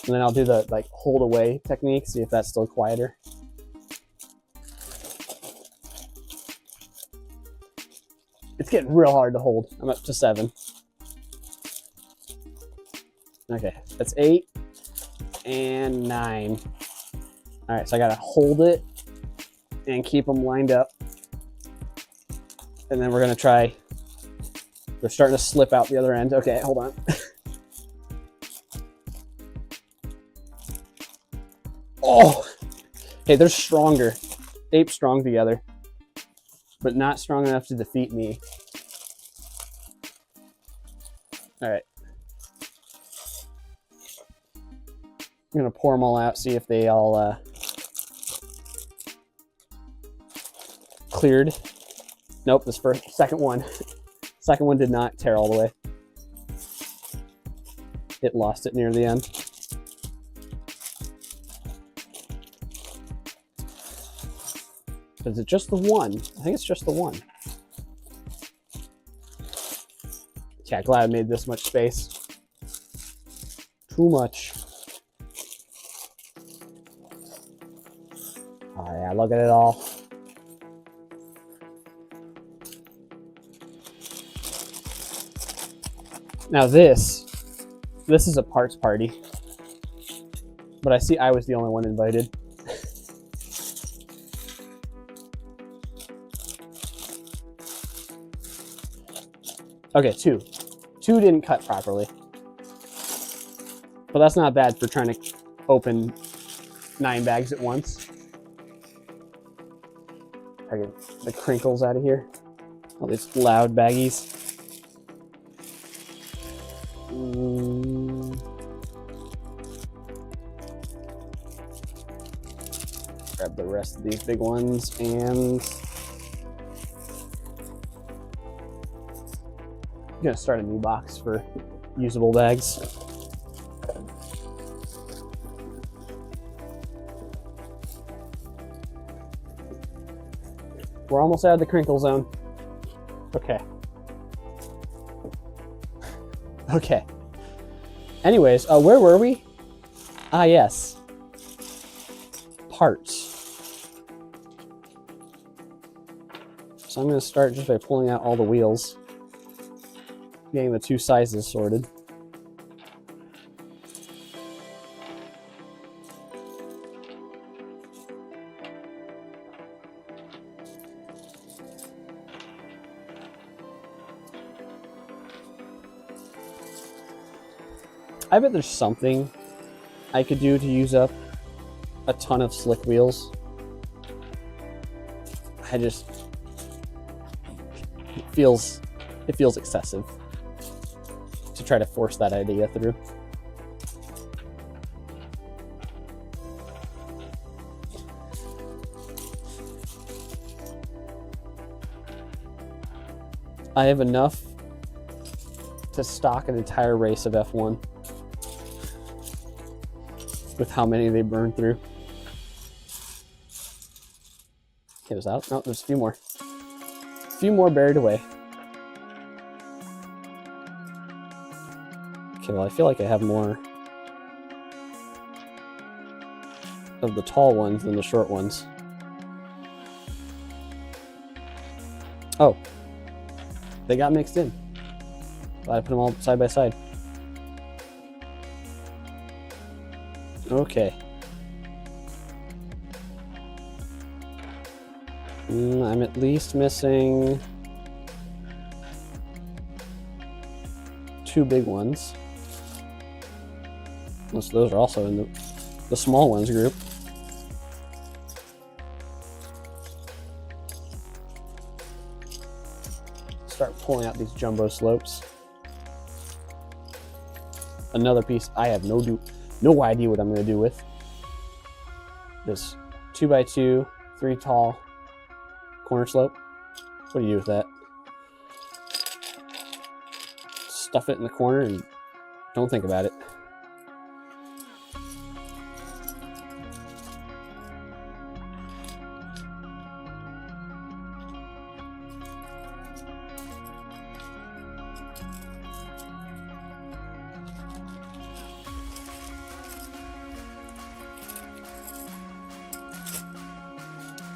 And then I'll do the like hold away technique, see if that's still quieter. It's getting real hard to hold. I'm up to 7. Okay, that's 8 and 9. All right, so I gotta hold it and keep them lined up. And then we're gonna try, they're starting to slip out the other end. Okay, hold on. Oh, okay, they're stronger. Ape strong together, but not strong enough to defeat me. All right. I'm gonna pour them all out, see if they all cleared. Nope, this second one did not tear all the way. It lost it near the end. Is it just the one? I think it's just the one. Yeah, glad I made this much space. Too much. Oh yeah, look at it all. Now this is a parts party, but I see I was the only one invited. Okay, 2 didn't cut properly, but that's not bad for trying to open 9 bags at once. I get the crinkles out of here. All these loud baggies. Grab the rest of these big ones and I'm gonna start a new box for usable bags. We're almost out of the crinkle zone. Okay. Okay. Anyways, where were we? Ah, yes. Parts. So I'm going to start just by pulling out all the wheels. Getting the 2 sizes sorted. I bet there's something I could do to use up a ton of slick wheels. It feels excessive to try to force that idea through. I have enough to stock an entire race of F1 with how many they burn through. Okay, was out? No, there's a few more. A few more buried away. Okay, well, I feel like I have more of the tall ones than the short ones. Oh, they got mixed in. Glad I put them all side by side. Okay. I'm at least missing 2 big ones. Unless those are also in the small ones group. start pulling out these jumbo slopes. Another piece I have no idea what I'm going to do with. This 2x2, 3 tall corner slope. What do you do with that? Stuff it in the corner and don't think about it.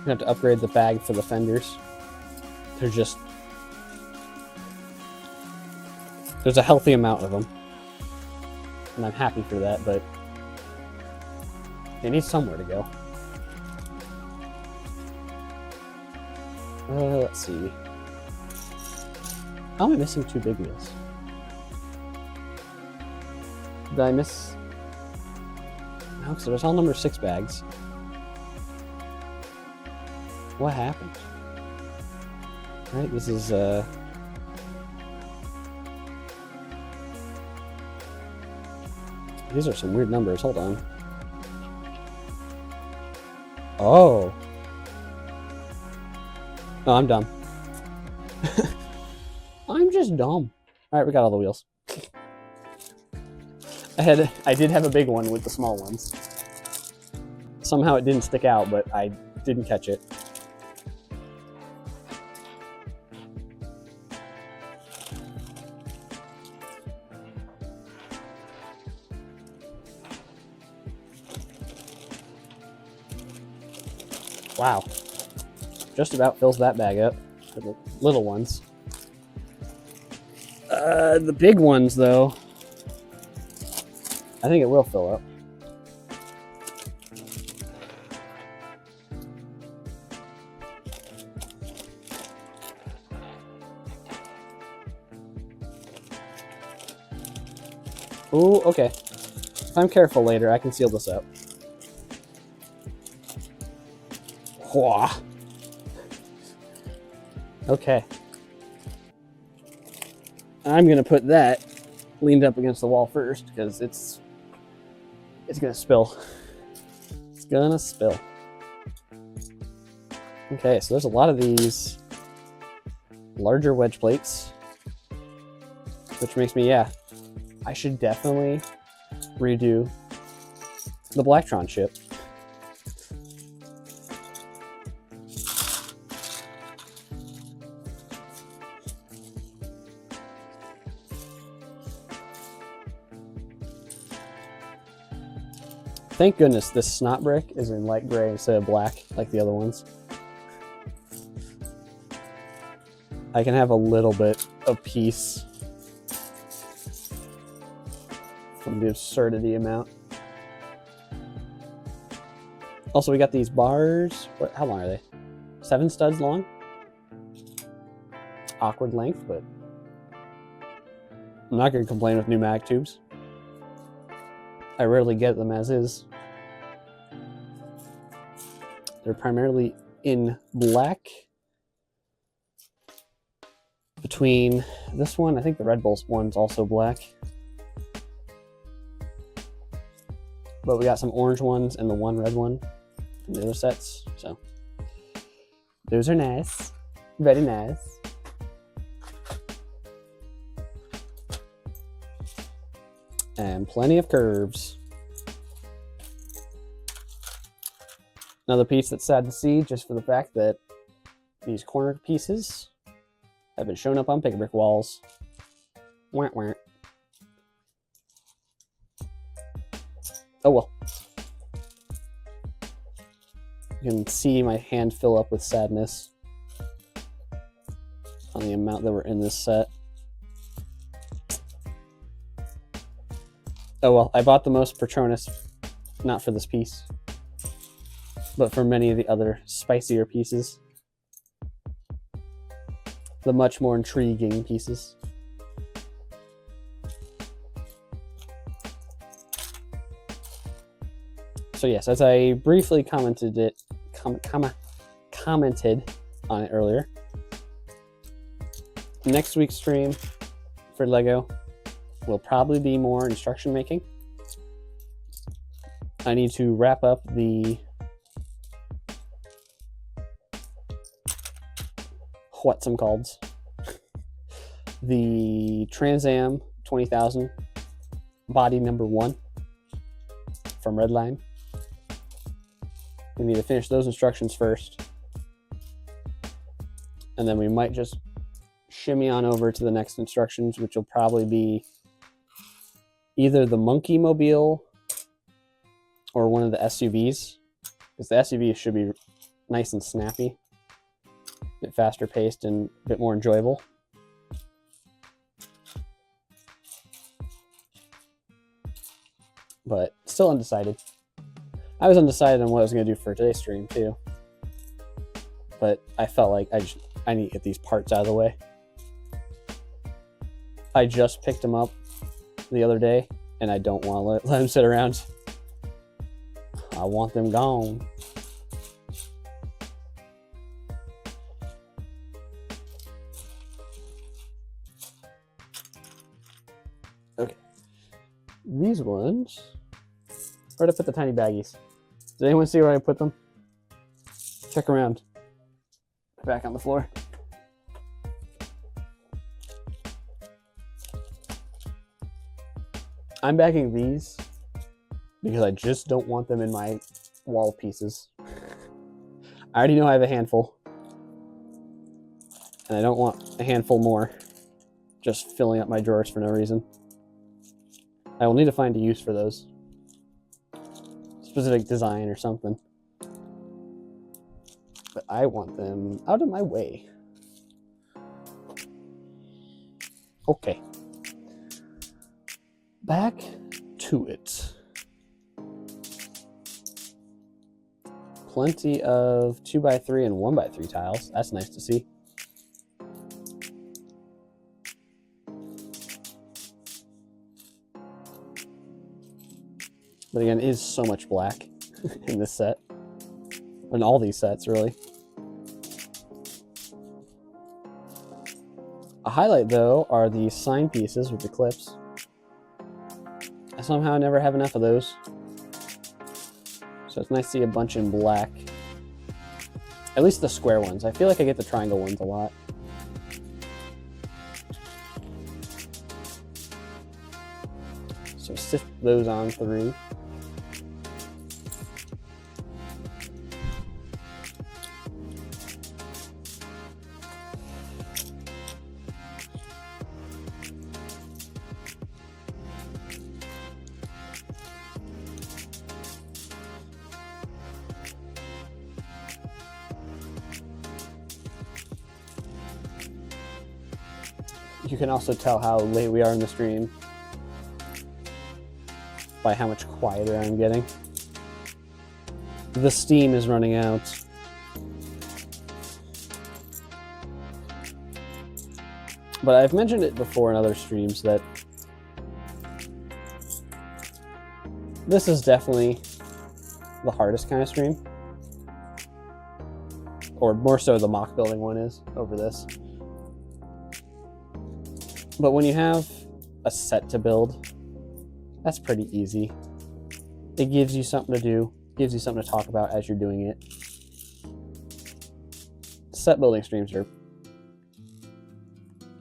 I have to upgrade the bag for the fenders. There's a healthy amount of them, and I'm happy for that, but they need somewhere to go. Let's see. How am I missing 2 big wheels? Did I miss? No, because there's all number 6 bags. What happened? Right, this is these are some weird numbers. Hold on. Oh. No, I'm dumb. I'm just dumb. Alright, we got all the wheels. I did have a big one with the small ones. Somehow it didn't stick out, but I didn't catch it. Wow. Just about fills that bag up for the little ones. The big ones, though, I think it will fill up. Ooh, okay. If I'm careful later, I can seal this up. Whoa. Okay. I'm gonna put that leaned up against the wall first because it's gonna spill. It's gonna spill. Okay, so there's a lot of these larger wedge plates, which makes me, yeah, I should definitely redo the Blacktron ship. Thank goodness this snot brick is in light gray instead of black like the other ones. I can have a little bit of peace from the absurdity amount. Also, we got these bars. How long are they? 7 studs long? Awkward length, but I'm not going to complain with pneumatic tubes. I rarely get them as is. They're primarily in black. Between this one, I think the Red Bull one's also black. But we got some orange ones and the one red one from the other sets. So those are nice. Very nice. And plenty of curves. Another piece that's sad to see just for the fact that these corner pieces have been shown up on pick brick walls. Wah, wah. Oh well. You can see my hand fill up with sadness on the amount that were in this set. Oh well, I bought the most Patronus, not for this piece, but for many of the other spicier pieces. The much more intriguing pieces. So yes, as I briefly commented on it earlier, Next week's stream for Lego will probably be more instruction making. I need to wrap up the what's them called, the Trans Am 20,000 body number 1 from Redline. We need to finish those instructions first, and then we might just shimmy on over to the next instructions, which will probably be either the Monkey Mobile or one of the SUVs, because the SUV should be nice and snappy, a bit faster paced and a bit more enjoyable. But still undecided. I was undecided on what I was going to do for today's stream too, but I felt like I need to get these parts out of the way. I just picked them up the other day, and I don't want to let them sit around. I want them gone. Okay. These ones, where did I put the tiny baggies? Does anyone see where I put them? Check around. Back on the floor. I'm bagging these because I just don't want them in my wall pieces. I already know I have a handful, and I don't want a handful more just filling up my drawers for no reason. I will need to find a use for those. Specific design or something. But I want them out of my way. Okay. Back to it. Plenty of 2x3 and 1x3 tiles. That's nice to see. But again, it is so much black in this set. In all these sets, really. A highlight, though, are the sign pieces with the clips. I somehow never have enough of those. So it's nice to see a bunch in black. At least the square ones. I feel like I get the triangle ones a lot. So sift those on through. You can also tell how late we are in the stream by how much quieter I'm getting. The steam is running out. But I've mentioned it before in other streams that this is definitely the hardest kind of stream. Or more so the mock building one is over this. But when you have a set to build, that's pretty easy. It gives you something to do, gives you something to talk about as you're doing it. Set building streams are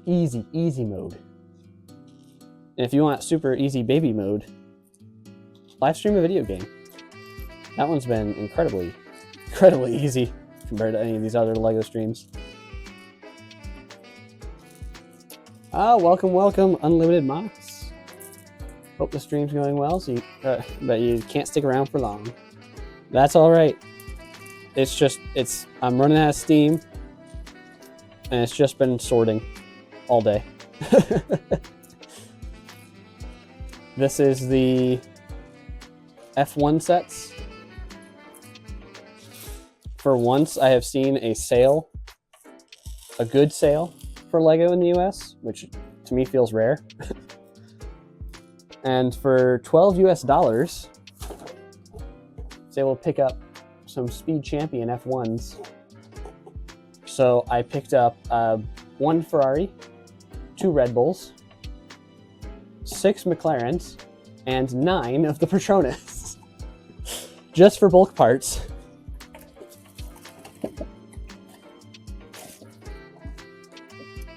easy mode. And if you want super easy baby mode, live stream a video game. That one's been incredibly easy compared to any of these other LEGO streams. Ah, welcome, Unlimited Mox. Hope the stream's going well, so but you can't stick around for long. That's all right. I'm running out of steam, and it's just been sorting all day. This is the F1 sets. For once, I have seen a sale, a good sale for LEGO in the US, which to me feels rare. And for $12 US, I was able to pick up some Speed Champion F1s. So I picked up one Ferrari 2 Red Bulls, 6 McLarens, and 9 of the Patronus. Just for bulk parts.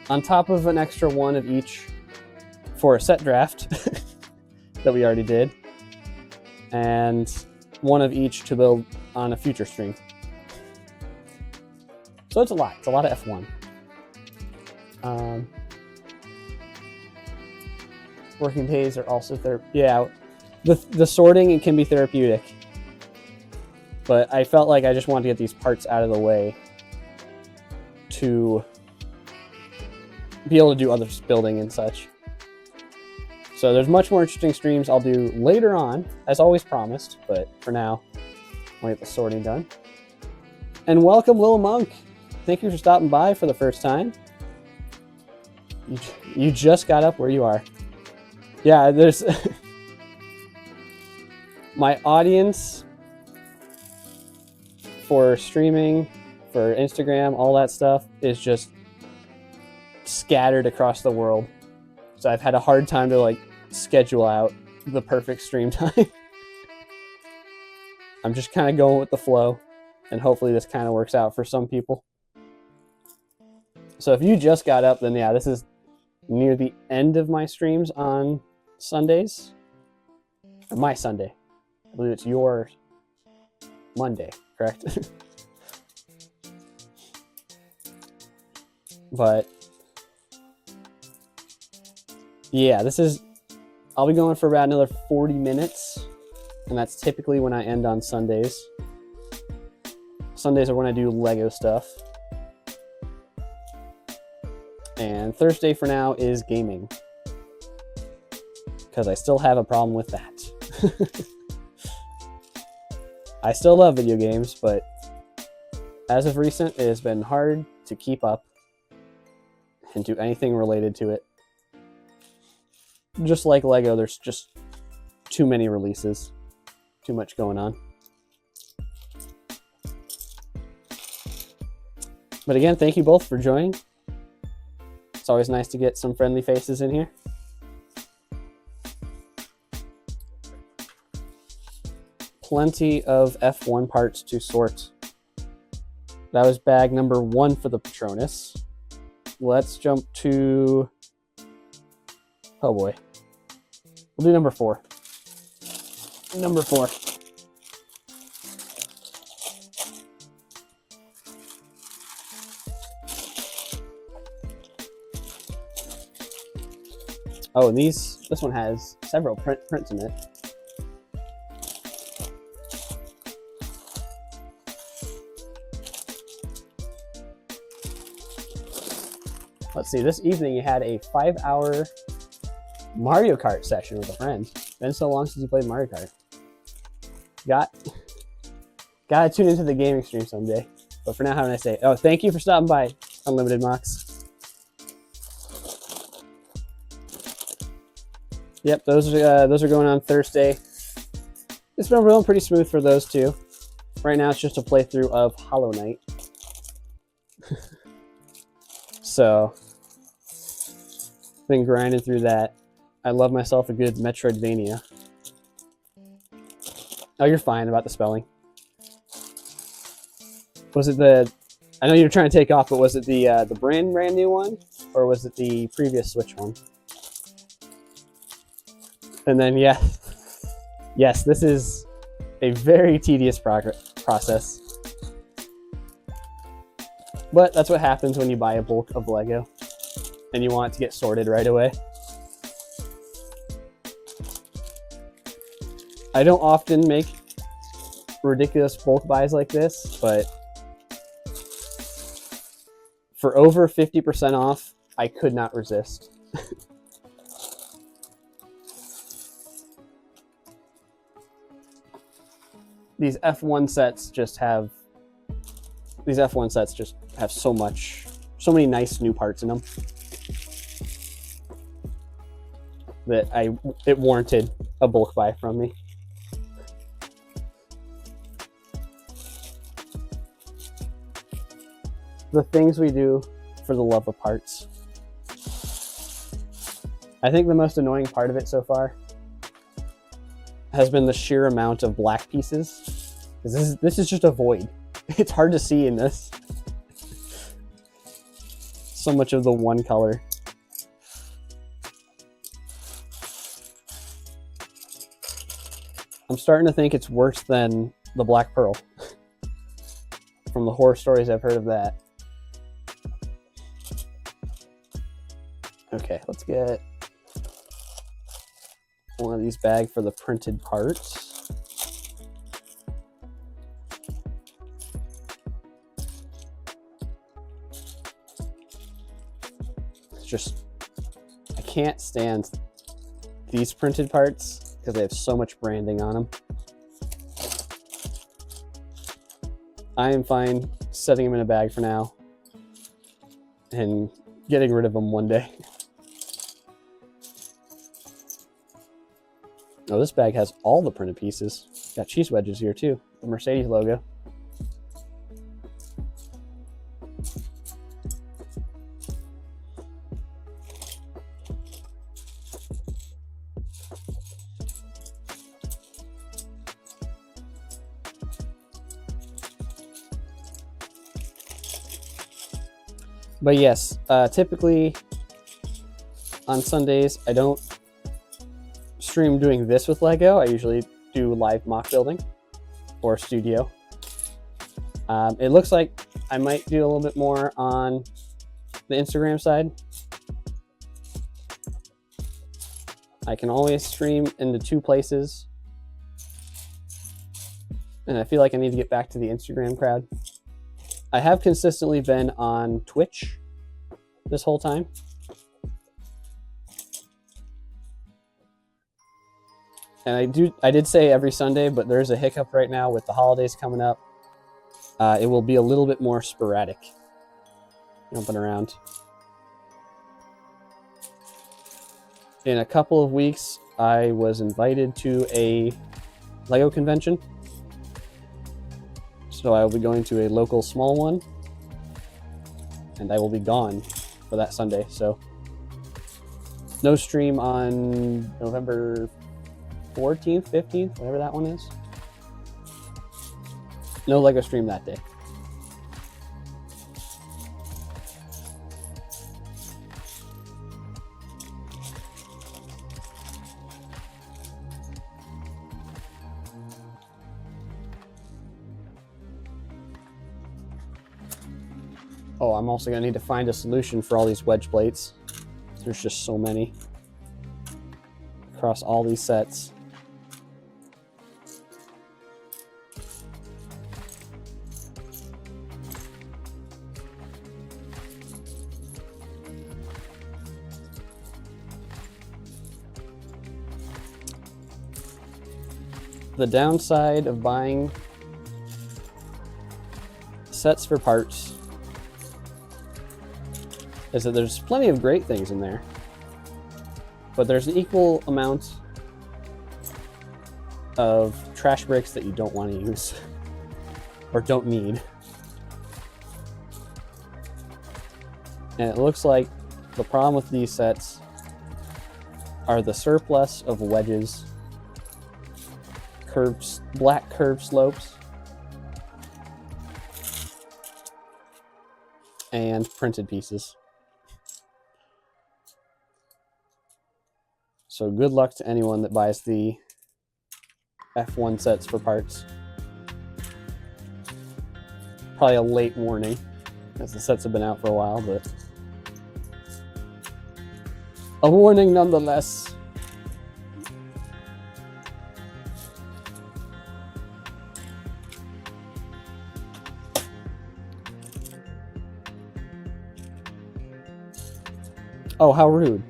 On top of an extra 1 of each for a set draft that we already did, and 1 of each to build on a future stream. So it's a lot. It's a lot of F1. Working days are also the sorting, it can be therapeutic, but I felt like I just wanted to get these parts out of the way to be able to do other building and such. So there's much more interesting streams I'll do later on, as always promised, but for now, I'll get the sorting done. And welcome, Little Monk. Thank you for stopping by for the first time. You just got up where you are. Yeah, there's... my audience for streaming, for Instagram, all that stuff is just scattered across the world. So I've had a hard time to like schedule out the perfect stream time. I'm just kind of going with the flow, and hopefully this kind of works out for some people. So if you just got up, then yeah, this is near the end of my streams on Sundays. Or my Sunday. I believe it's your Monday, correct? But yeah, I'll be going for about another 40 minutes, and that's typically when I end on Sundays. Sundays are when I do Lego stuff. And Thursday for now is gaming, because I still have a problem with that. I still love video games, but as of recent, it has been hard to keep up and do anything related to it. Just like Lego, there's just too many releases, too much going on. But again, thank you both for joining. It's always nice to get some friendly faces in here. Plenty of F1 parts to sort. That was bag number 1 for the Patronus. Let's jump to... oh boy. We'll do number 4. Number 4. Oh, and this one has several prints in it. Let's see, this evening you had a 5-hour Mario Kart session with a friend. Been so long since you played Mario Kart. Gotta tune into the gaming stream someday. But for now, have a nice day. Oh, thank you for stopping by, Unlimited Mox. Yep, those are going on Thursday. It's been rolling pretty smooth for those two. Right now, it's just a playthrough of Hollow Knight. So, been grinding through that. I love myself a good Metroidvania. Oh, you're fine about the spelling. Was it the... I know you were trying to take off, but was it the brand new one? Or was it the previous Switch one? And then, yeah. Yes, this is a very tedious process. But that's what happens when you buy a bulk of Lego and you want it to get sorted right away. I don't often make ridiculous bulk buys like this, but for over 50% off, I could not resist. These F1 sets just have so many nice new parts in them that it warranted a bulk buy from me. The things we do for the love of parts. I think the most annoying part of it so far has been the sheer amount of black pieces. Because this is just a void. It's hard to see in this. So much of the one color. I'm starting to think it's worse than the Black Pearl. From the horror stories I've heard of that. Okay, let's get one of these bags for the printed parts. It's just, I can't stand these printed parts because they have so much branding on them. I am fine setting them in a bag for now and getting rid of them one day. Oh, this bag has all the printed pieces. Got cheese wedges here too, the Mercedes logo. But yes, typically on Sundays, I don't stream doing this with Lego. I usually do live mock building or studio. It looks like I might do a little bit more on the Instagram side. I can always stream into 2 places. And I feel like I need to get back to the Instagram crowd. I have consistently been on Twitch this whole time. And I did say every Sunday, but there's a hiccup right now with the holidays coming up. It will be a little bit more sporadic, jumping around. In a couple of weeks, I was invited to a Lego convention. So I will be going to a local small one, and I will be gone for that Sunday. So no stream on November 14th, 15th, whatever that one is. No Lego stream that day. Oh, I'm also going to need to find a solution for all these wedge plates. There's just so many across all these sets. The downside of buying sets for parts is that there's plenty of great things in there, but there's an equal amount of trash bricks that you don't want to use or don't need. And it looks like the problem with these sets are the surplus of wedges, curves, black curved slopes, and printed pieces. So good luck to anyone that buys the F1 sets for parts. Probably a late warning, as the sets have been out for a while, but a warning nonetheless. Oh, how rude.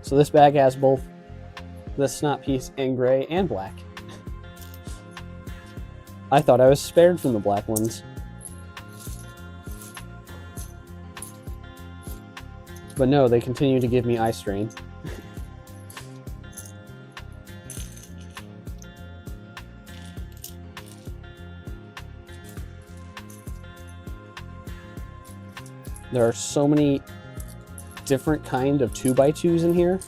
So this bag has both the snot piece in gray and black. I thought I was spared from the black ones. But no, they continue to give me eye strain. There are so many different kind of 2x2s in here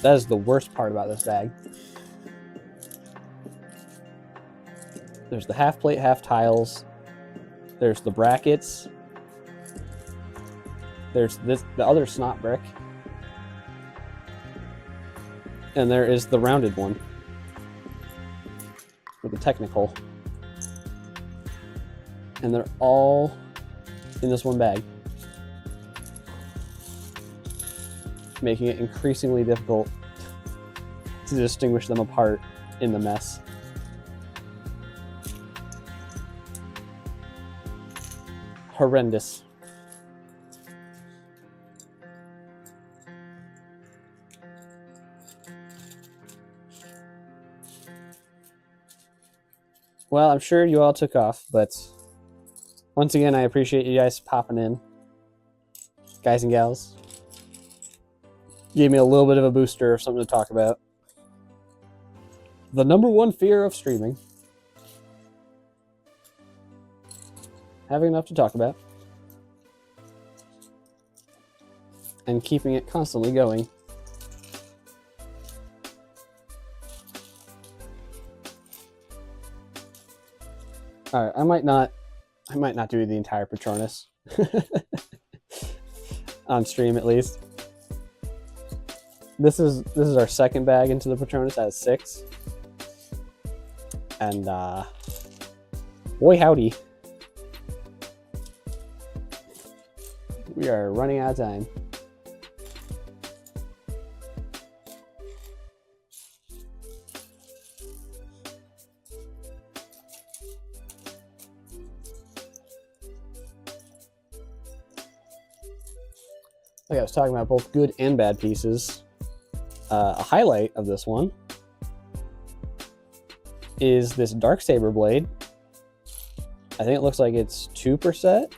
That is the worst part about this bag. There's the half plate, half tiles. There's the brackets. There's the other snot brick. And there is the rounded one with the technical. And they're all in this one bag, making it increasingly difficult to distinguish them apart in the mess. Horrendous. Well, I'm sure you all took off, but once again, I appreciate you guys popping in. Guys and gals. Gave me a little bit of a booster of something to talk about. The #1 fear of streaming. Having enough to talk about. And keeping it constantly going. Alright, I might not do the entire Patronus. On stream at least. This is our second bag into the Patronus out of 6. And boy howdy. We are running out of time. Like I was talking about both good and bad pieces. A highlight of this one is this Darksaber blade. I think it looks like it's 2 per set.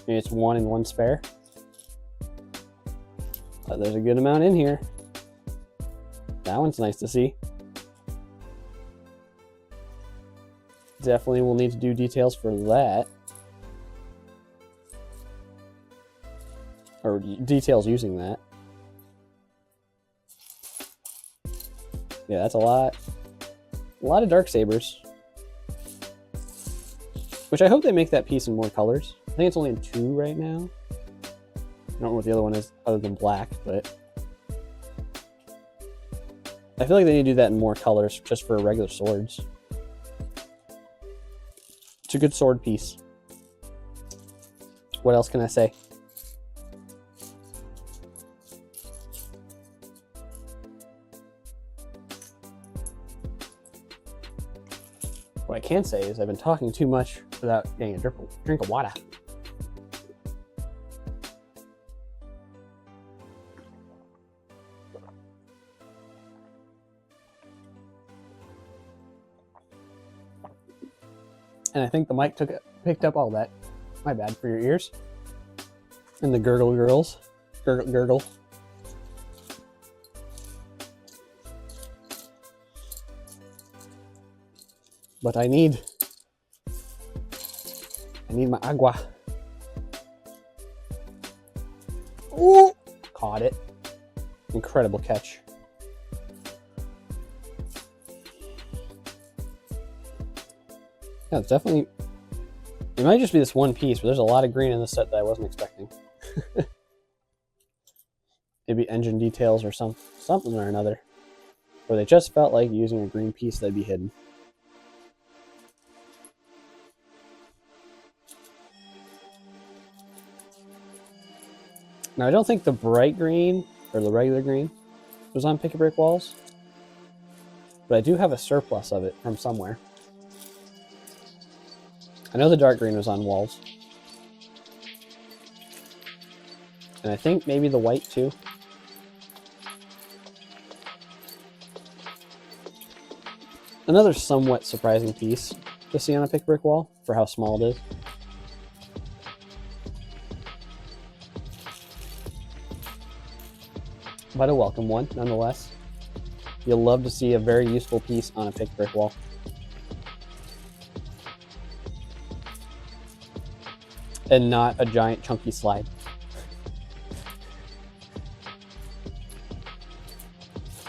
Maybe it's 1 and 1 spare. But there's a good amount in here. That one's nice to see. Definitely will need to do details for that. Or details using that. Yeah, that's a lot. A lot of Darksabers. Which I hope they make that piece in more colors. I think it's only in 2 right now. I don't know what the other one is other than black, but I feel like they need to do that in more colors just for regular swords. It's a good sword piece. What else can I say? What I can say is I've been talking too much without getting a drink of water. And I think the mic picked up all that. My bad for your ears. And the gurgle girls. Gurgle. But I need my agua. Ooh! Caught it. Incredible catch. Yeah, it's definitely, it might just be this one piece, but there's a lot of green in this set that I wasn't expecting. Maybe engine details or something or another. Or they just felt like using a green piece that'd be hidden. Now, I don't think the bright green, or the regular green, was on Pick a Brick walls. But I do have a surplus of it from somewhere. I know the dark green was on walls. And I think maybe the white too. Another somewhat surprising piece to see on a Pick a Brick wall for how small it is. But a welcome one, nonetheless. You'll love to see a very useful piece on a Pick a Brick wall. And not a giant chunky slide.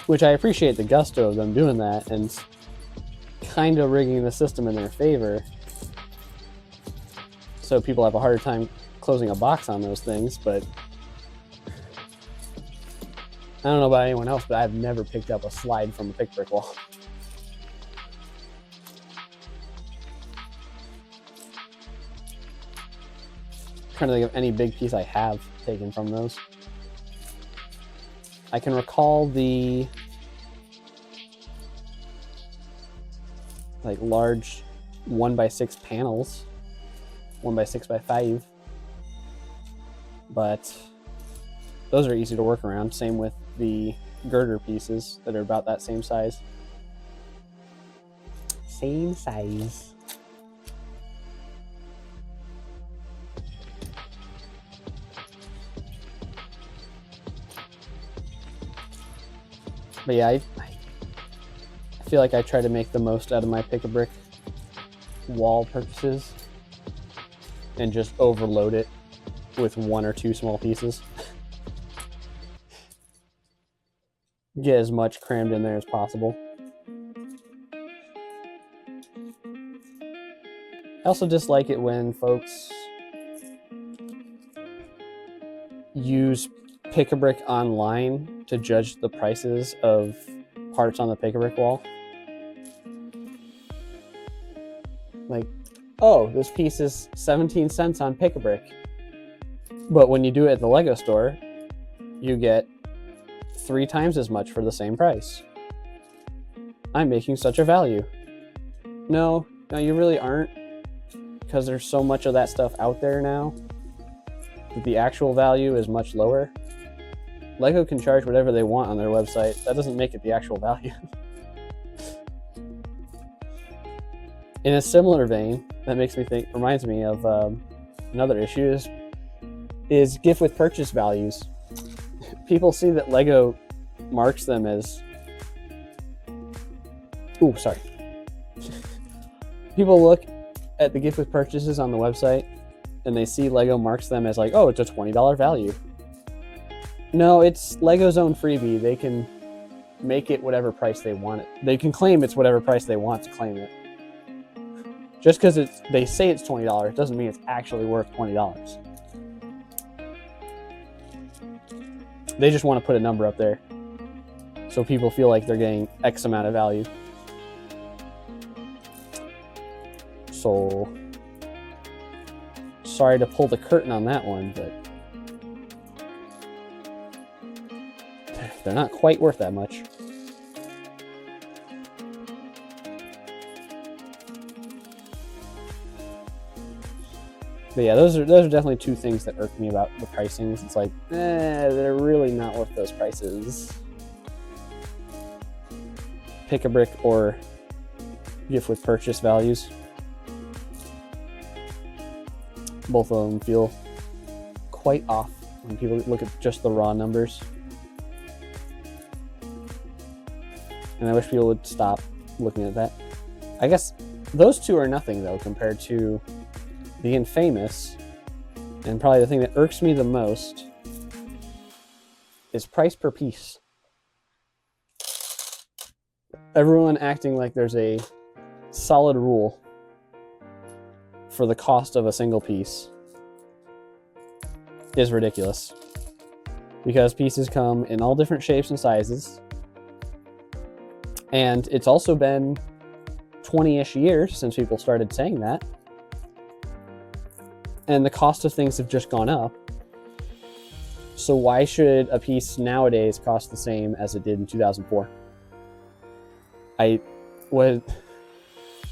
which I appreciate the gusto of them doing that and kind of rigging the system in their favor, so people have a harder time closing a box on those things. But I don't know about anyone else, but I've never picked up a slide from a pick brick wall. I'm trying to think of any big piece I have taken from those. I can recall the like large 1x6 panels, 1x6x5, but those are easy to work around. Same with the girder pieces that are about that same size. Same size. But yeah, I feel like I try to make the most out of my pick-a-brick wall purchases and just overload it with 1 or 2 small pieces. Get as much crammed in there as possible. I also dislike it when folks use pick-a-brick online to judge the prices of parts on the pick-a-brick wall. Like, oh, this piece is 17 cents on pick-a-brick. But when you do it at the Lego store, you get 3 times as much for the same price. I'm making such a value. No, you really aren't, because there's so much of that stuff out there now that the actual value is much lower. Lego can charge whatever they want on their website. That doesn't make it the actual value. In a similar vein, that reminds me of another issue is gift with purchase values. People see that Lego marks them as... Ooh, sorry. People look at the gift with purchases on the website and they see Lego marks them as like, oh, it's a $20 value. No, it's Lego's own freebie. They can make it whatever price they want it. They can claim it's whatever price they want to claim it. Just because they say it's $20 doesn't mean it's actually worth $20. They just want to put a number up there so people feel like they're getting X amount of value. So, sorry to pull the curtain on that one, but they're not quite worth that much. But yeah, those are definitely 2 things that irk me about the pricings. It's like, they're really not worth those prices. Pick-a-brick or gift with purchase values. Both of them feel quite off when people look at just the raw numbers. And I wish people would stop looking at that. I guess those 2 are nothing, though, compared to the infamous, and probably the thing that irks me the most, is price per piece. Everyone acting like there's a solid rule for the cost of a single piece is ridiculous. Because pieces come in all different shapes and sizes. And it's also been 20-ish years since people started saying that. And the cost of things have just gone up. So why should a piece nowadays cost the same as it did in 2004?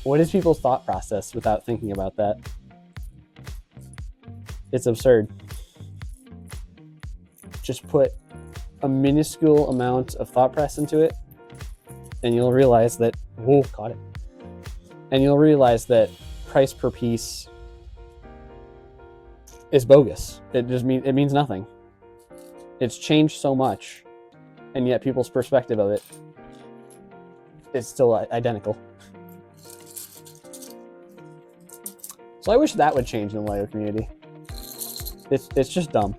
What is people's thought process without thinking about that? It's absurd. Just put a minuscule amount of thought press into it, and you'll realize that, whoa, caught it. And you'll realize that price per piece is bogus. It means nothing. It's changed so much, and yet people's perspective of it is still identical. So I wish that would change in the Lego community. It's just dumb.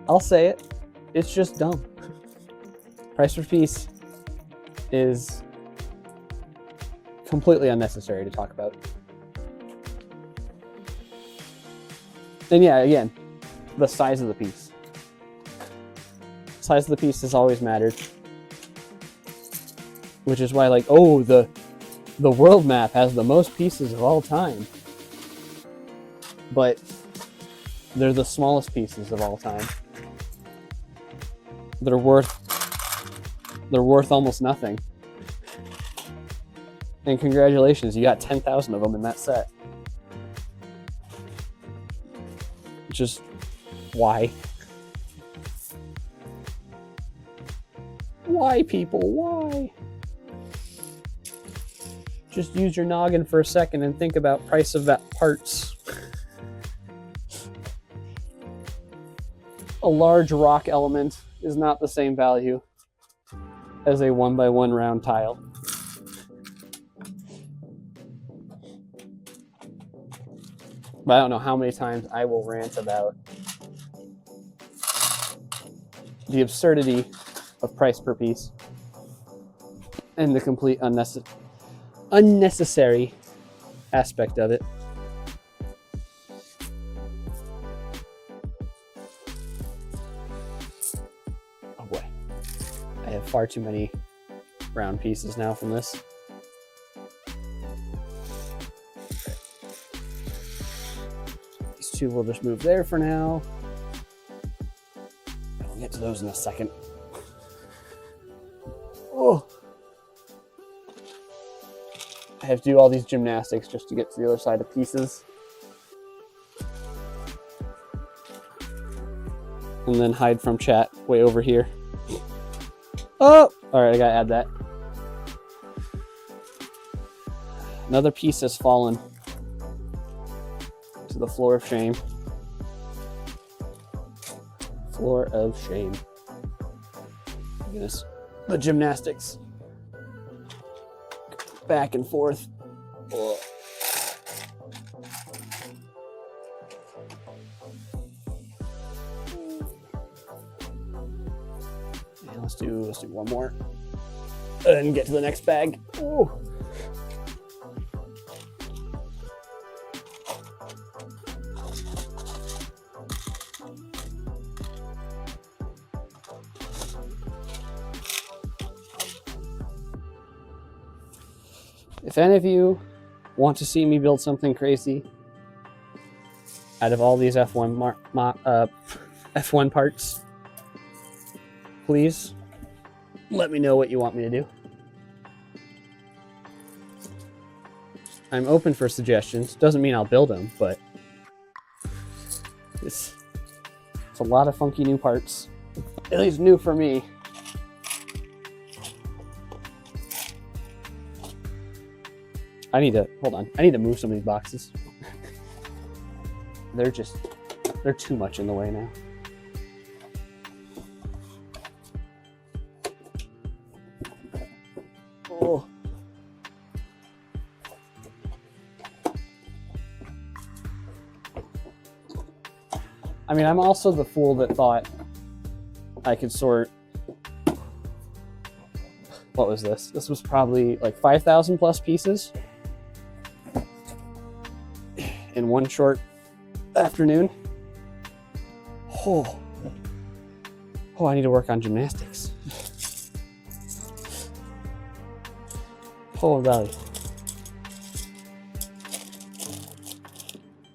I'll say it. It's just dumb. Price per piece is completely unnecessary to talk about. And yeah, again, the size of the piece. Size of the piece has always mattered. Which is why, like, oh, the world map has the most pieces of all time. But they're the smallest pieces of all time. They're worth almost nothing. And congratulations, you got 10,000 of them in that set. Just why? Why, people? Why? Just use your noggin for a second and think about price of that parts. A large rock element is not the same value as a 1x1 round tile. But I don't know how many times I will rant about the absurdity of price per piece and the complete unnecessary aspect of it. Oh boy, I have far too many round pieces now from this. These two will just move there for now. I'll get to those in a second. Oh, I have to do all these gymnastics just to get to the other side of pieces. And then hide from chat way over here. Oh, all right, I gotta add that. Another piece has fallen to the floor of shame. Floor of shame. Goodness. The gymnastics. Back and forth. Oh. Yeah, let's do one more. And get to the next bag. Oh. If any of you want to see me build something crazy out of all these F1 parts, please let me know what you want me to do. I'm open for suggestions. Doesn't mean I'll build them, but it's a lot of funky new parts. At least new for me. Hold on. I need to move some of these boxes. They're too much in the way now. Oh. I mean, I'm also the fool that thought I could sort. What was this? This was probably like 5,000 plus pieces in one short afternoon. Oh, I need to work on gymnastics. Oh, Valley.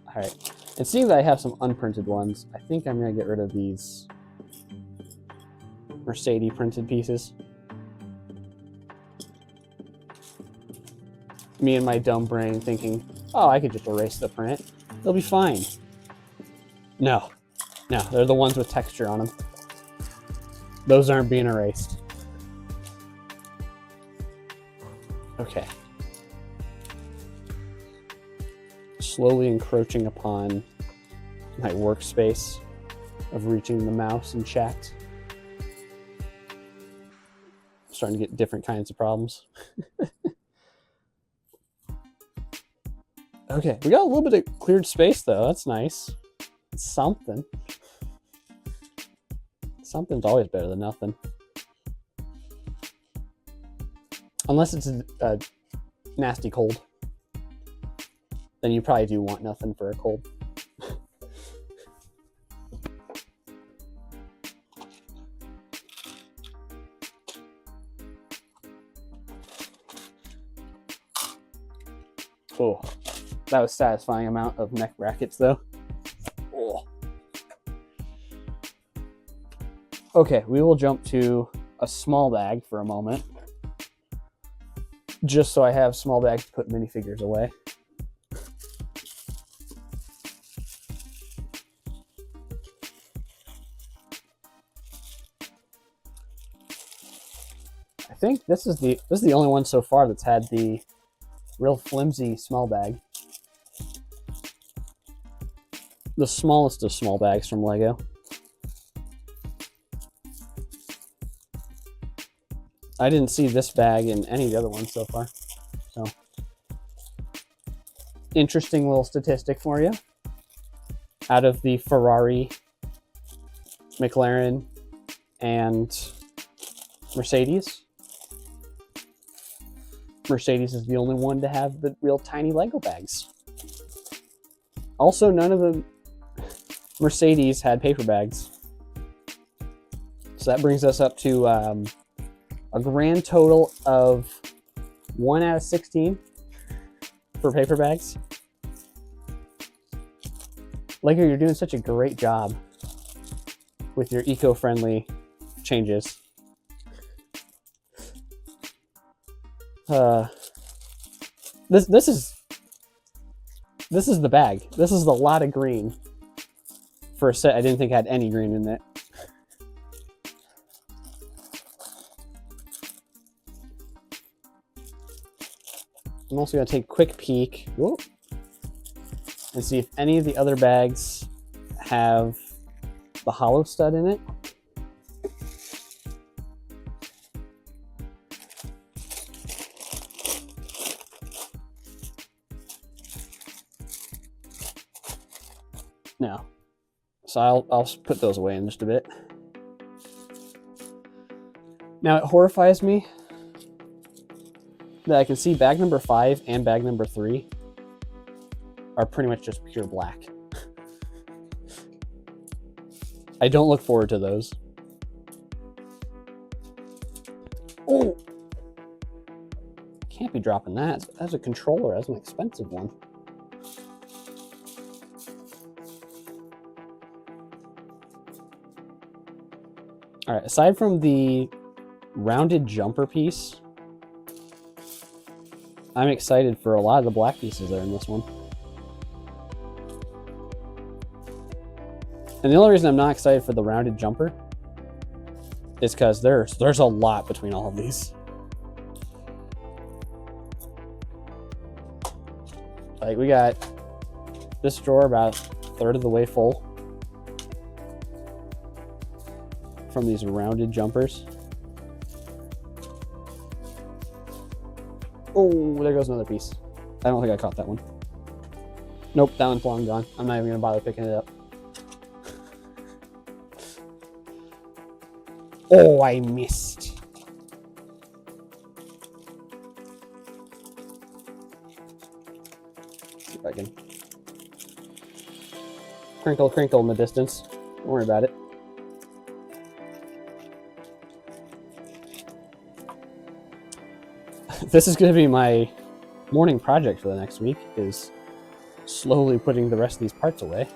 All right. And seeing that I have some unprinted ones, I think I'm going to get rid of these Mercedes printed pieces. Me and my dumb brain thinking, oh, I could just erase the print. They'll be fine. No, they're the ones with texture on them. Those aren't being erased. Okay. Slowly encroaching upon my workspace of reaching the mouse and chat. I'm starting to get different kinds of problems. Okay, we got a little bit of cleared space though. That's nice. It's something. Something's always better than nothing. Unless it's a nasty cold. Then you probably do want nothing for a cold. Oh, that was a satisfying amount of neck brackets though. Oh. Okay, we will jump to a small bag for a moment. Just so I have small bags to put minifigures away. I think this is the only one so far that's had the real flimsy small bag. The smallest of small bags from Lego. I didn't see this bag in any of the other ones so far. So, interesting little statistic for you. Out of the Ferrari, McLaren, and Mercedes, Mercedes is the only one to have the real tiny Lego bags. Also, none of the Mercedes had paper bags. So that brings us up to a grand total of 1 out of 16 for paper bags. Lego, you're doing such a great job with your eco-friendly changes. This is the bag. This is a lot of green for a set I didn't think had any green in it. I'm also going to take a quick peek and see if any of the other bags have the hollow stud in it. No. So I'll put those away in just a bit. Now it horrifies me that I can see bag number 5 and bag number 3 are pretty much just pure black. I don't look forward to those. Oh! Can't be dropping that. As a controller, that's an expensive one. All right, aside from the rounded jumper piece, I'm excited for a lot of the black pieces that are in this one. And the only reason I'm not excited for the rounded jumper is because there's a lot between all of these. Like, we got this drawer about a third of the way full from these rounded jumpers. Oh, there goes another piece. I don't think I caught that one. Nope, that one's long gone. I'm not even gonna bother picking it up. Oh, I missed. See if I can crinkle, crinkle in the distance. Don't worry about it. This is going to be my morning project for the next week, is slowly putting the rest of these parts away.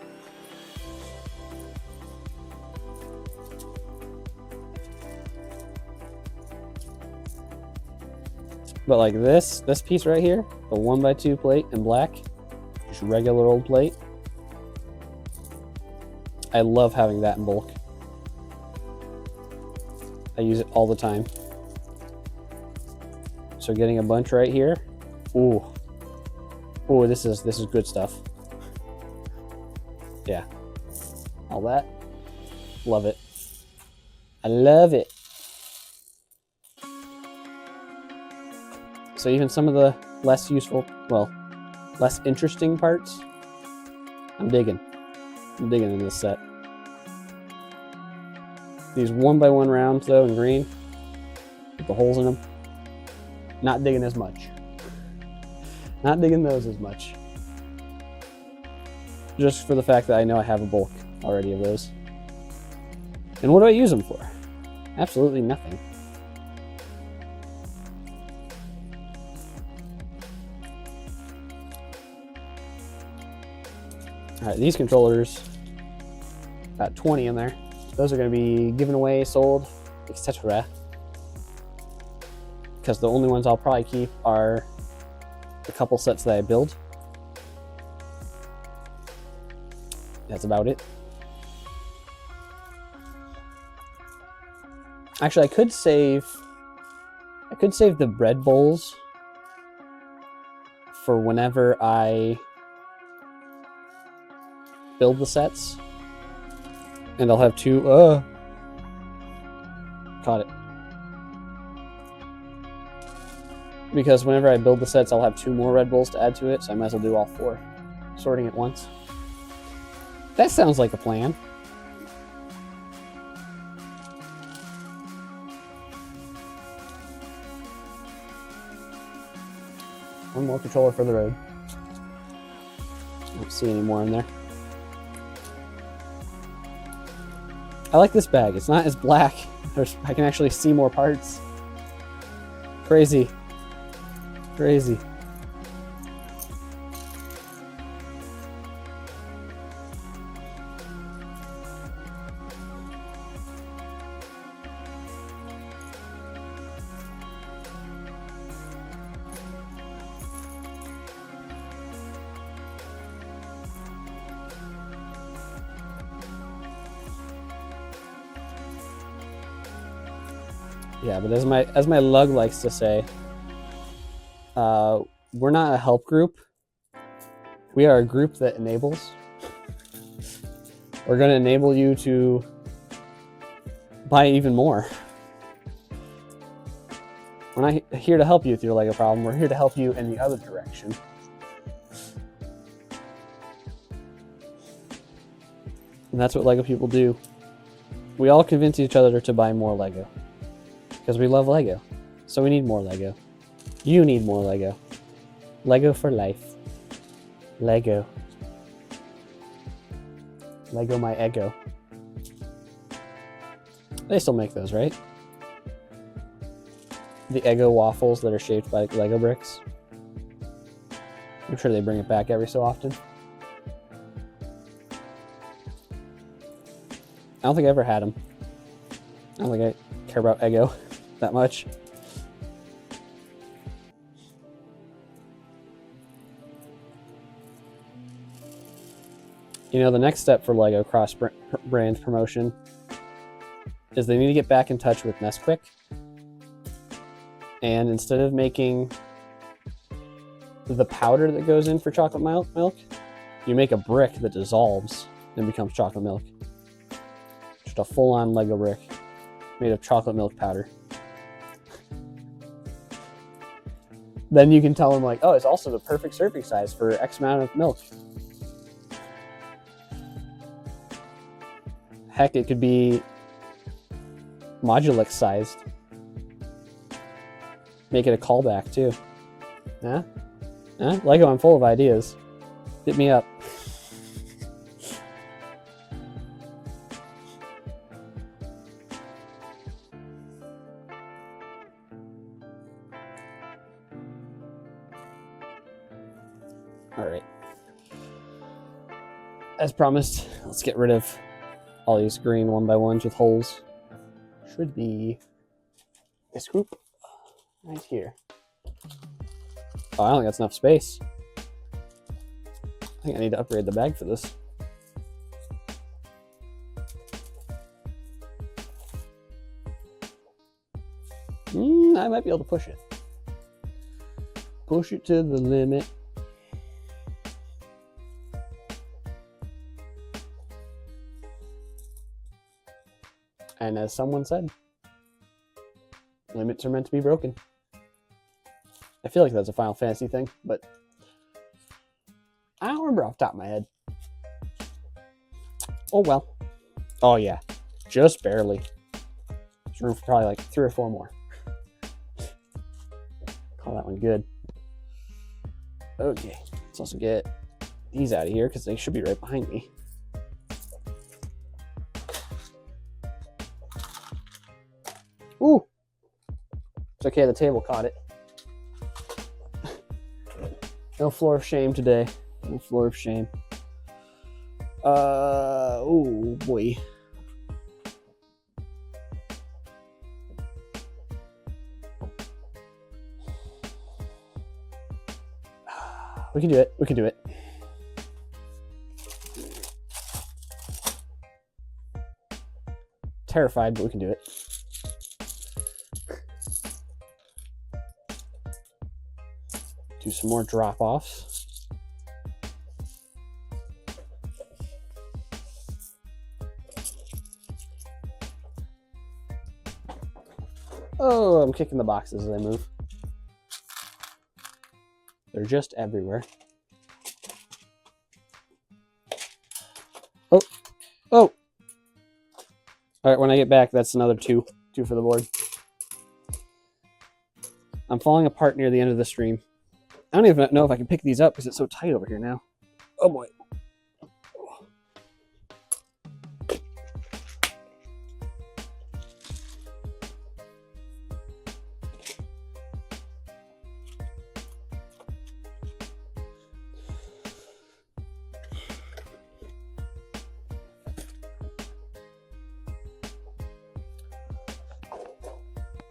But like this piece right here, the 1x2 plate in black, just regular old plate. I love having that in bulk. I use it all the time. So getting a bunch right here. Ooh. Ooh, this is good stuff. Yeah. All that. Love it. I love it. So even some of the less useful, well, less interesting parts, I'm digging. I'm digging in this set. These 1x1 rounds though in green, with the holes in them. Not digging as much. Not digging those as much. Just for the fact that I know I have a bulk already of those. And what do I use them for? Absolutely nothing. Alright, these controllers, got 20 in there. Those are going to be given away, sold, etc. Because the only ones I'll probably keep are the couple sets that I build. That's about it. Actually, I could save the bread bowls for whenever I build the sets. And I'll have two. Caught it. Because whenever I build the sets, I'll have 2 more Red Bulls to add to it, so I might as well do all 4 sorting at once. That sounds like a plan. One more controller for the road. I don't see any more in there. I like this bag. It's not as black. I can actually see more parts. Crazy. Crazy. Yeah, but as my lug likes to say, we're not a help group. We are a group that enables. We're going to enable you to buy even more. We're not here to help you with your Lego problem. We're here to help you in the other direction. And that's what Lego people do. We all convince each other to buy more Lego. Because we love Lego. So we need more Lego. You need more Lego. Lego for life. Lego. Lego my ego. They still make those, right? The Eggo waffles that are shaped like Lego bricks. I'm sure they bring it back every so often. I don't think I ever had them. I don't think I care about Eggo that much. You know, the next step for Lego cross-brand promotion is they need to get back in touch with Nesquik. And instead of making the powder that goes in for chocolate milk, you make a brick that dissolves and becomes chocolate milk. Just a full-on Lego brick made of chocolate milk powder. Then you can tell them, like, oh, it's also the perfect serving size for X amount of milk. Heck, it could be Modulix sized. Make it a callback too. Huh? Huh? Lego, I'm full of ideas. Hit me up. Alright. As promised, let's get rid of all these green 1x1s with holes. Should be this group right here. Oh, I don't think that's enough space. I think I need to upgrade the bag for this. I might be able to push it. Push it to the limit. And as someone said, limits are meant to be broken. I feel like that's a Final Fantasy thing, but I don't remember off the top of my head. Oh well. Oh yeah, just barely. There's room for probably like 3 or 4 more. one good. Okay, let's also get these out of here because they should be right behind me. Ooh! It's okay, the table caught it. No floor of shame today. No floor of shame. Oh boy. We can do it. We can do it. Terrified, but we can do it. Do some more drop-offs. Oh, I'm kicking the boxes as I move. They're just everywhere. Oh, oh. All right, when I get back, that's another two for the board. I'm falling apart near the end of the stream. I don't even know if I can pick these up because it's so tight over here now. Oh boy.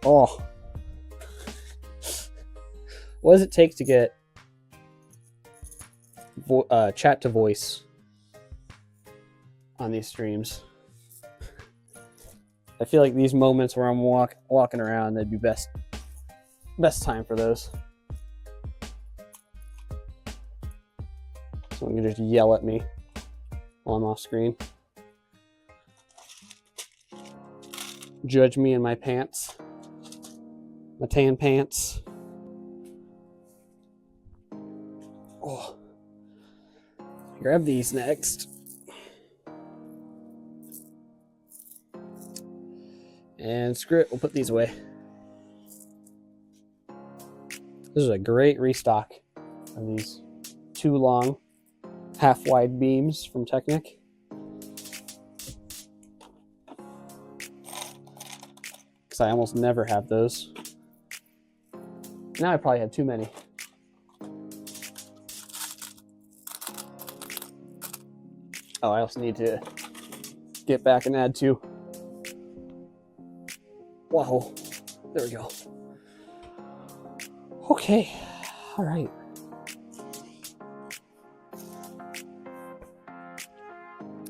Oh. What does it take to get chat to voice on these streams? I feel like these moments where I'm walking around, that'd be best time for those. Someone can just yell at me while I'm off screen. Judge me in my pants. My tan pants. Oh. Grab these next. And screw it, we'll put these away. This is a great restock of these 2 long half-wide beams from Technic. Because I almost never have those. Now I probably have too many. Oh, I also need to get back and add 2. Wow. There we go. Okay. All right.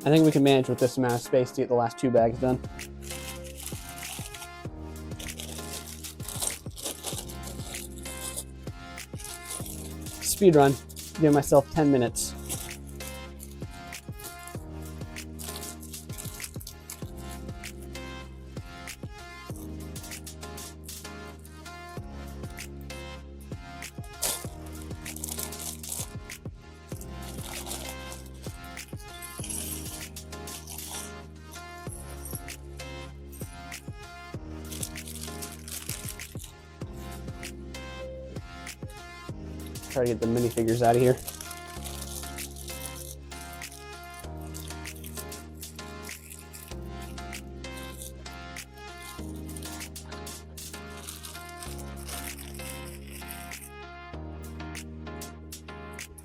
I think we can manage with this amount of space to get the last 2 bags done. Speed run. Give myself 10 minutes. Try to get the minifigures out of here.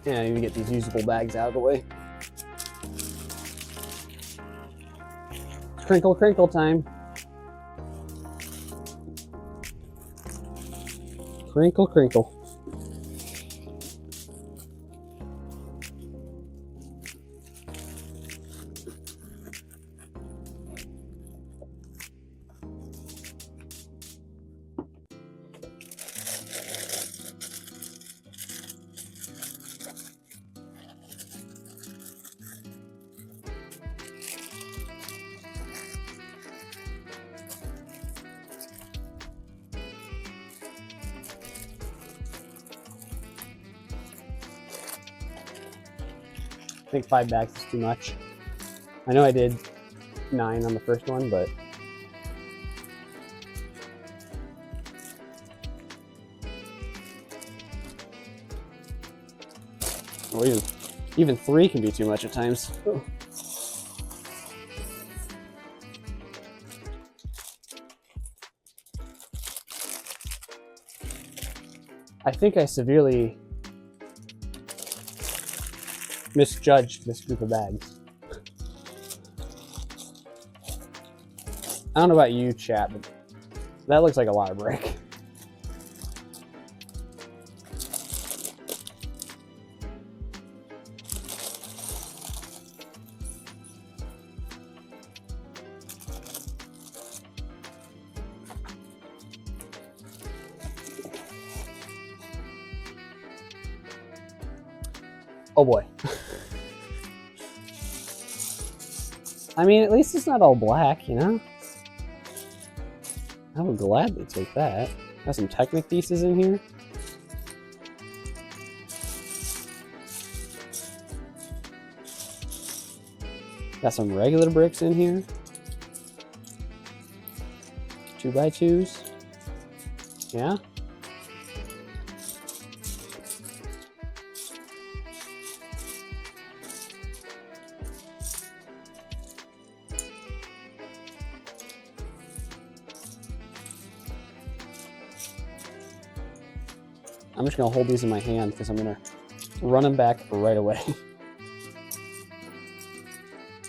Yeah, I need to get these usable bags out of the way. Crinkle, crinkle time. Crinkle, crinkle. I think 5 bags is too much. I know I did 9 on the first one, but Or even 3 can be too much at times. I think I severely misjudged this group of bags. I don't know about you, chat, but that looks like a lot of brick. Oh boy. I mean, at least it's not all black, you know? I would gladly take that. Got some Technic pieces in here. Got some regular bricks in here. 2x2s. Yeah. I'm just gonna hold these in my hand because I'm gonna run them back right away.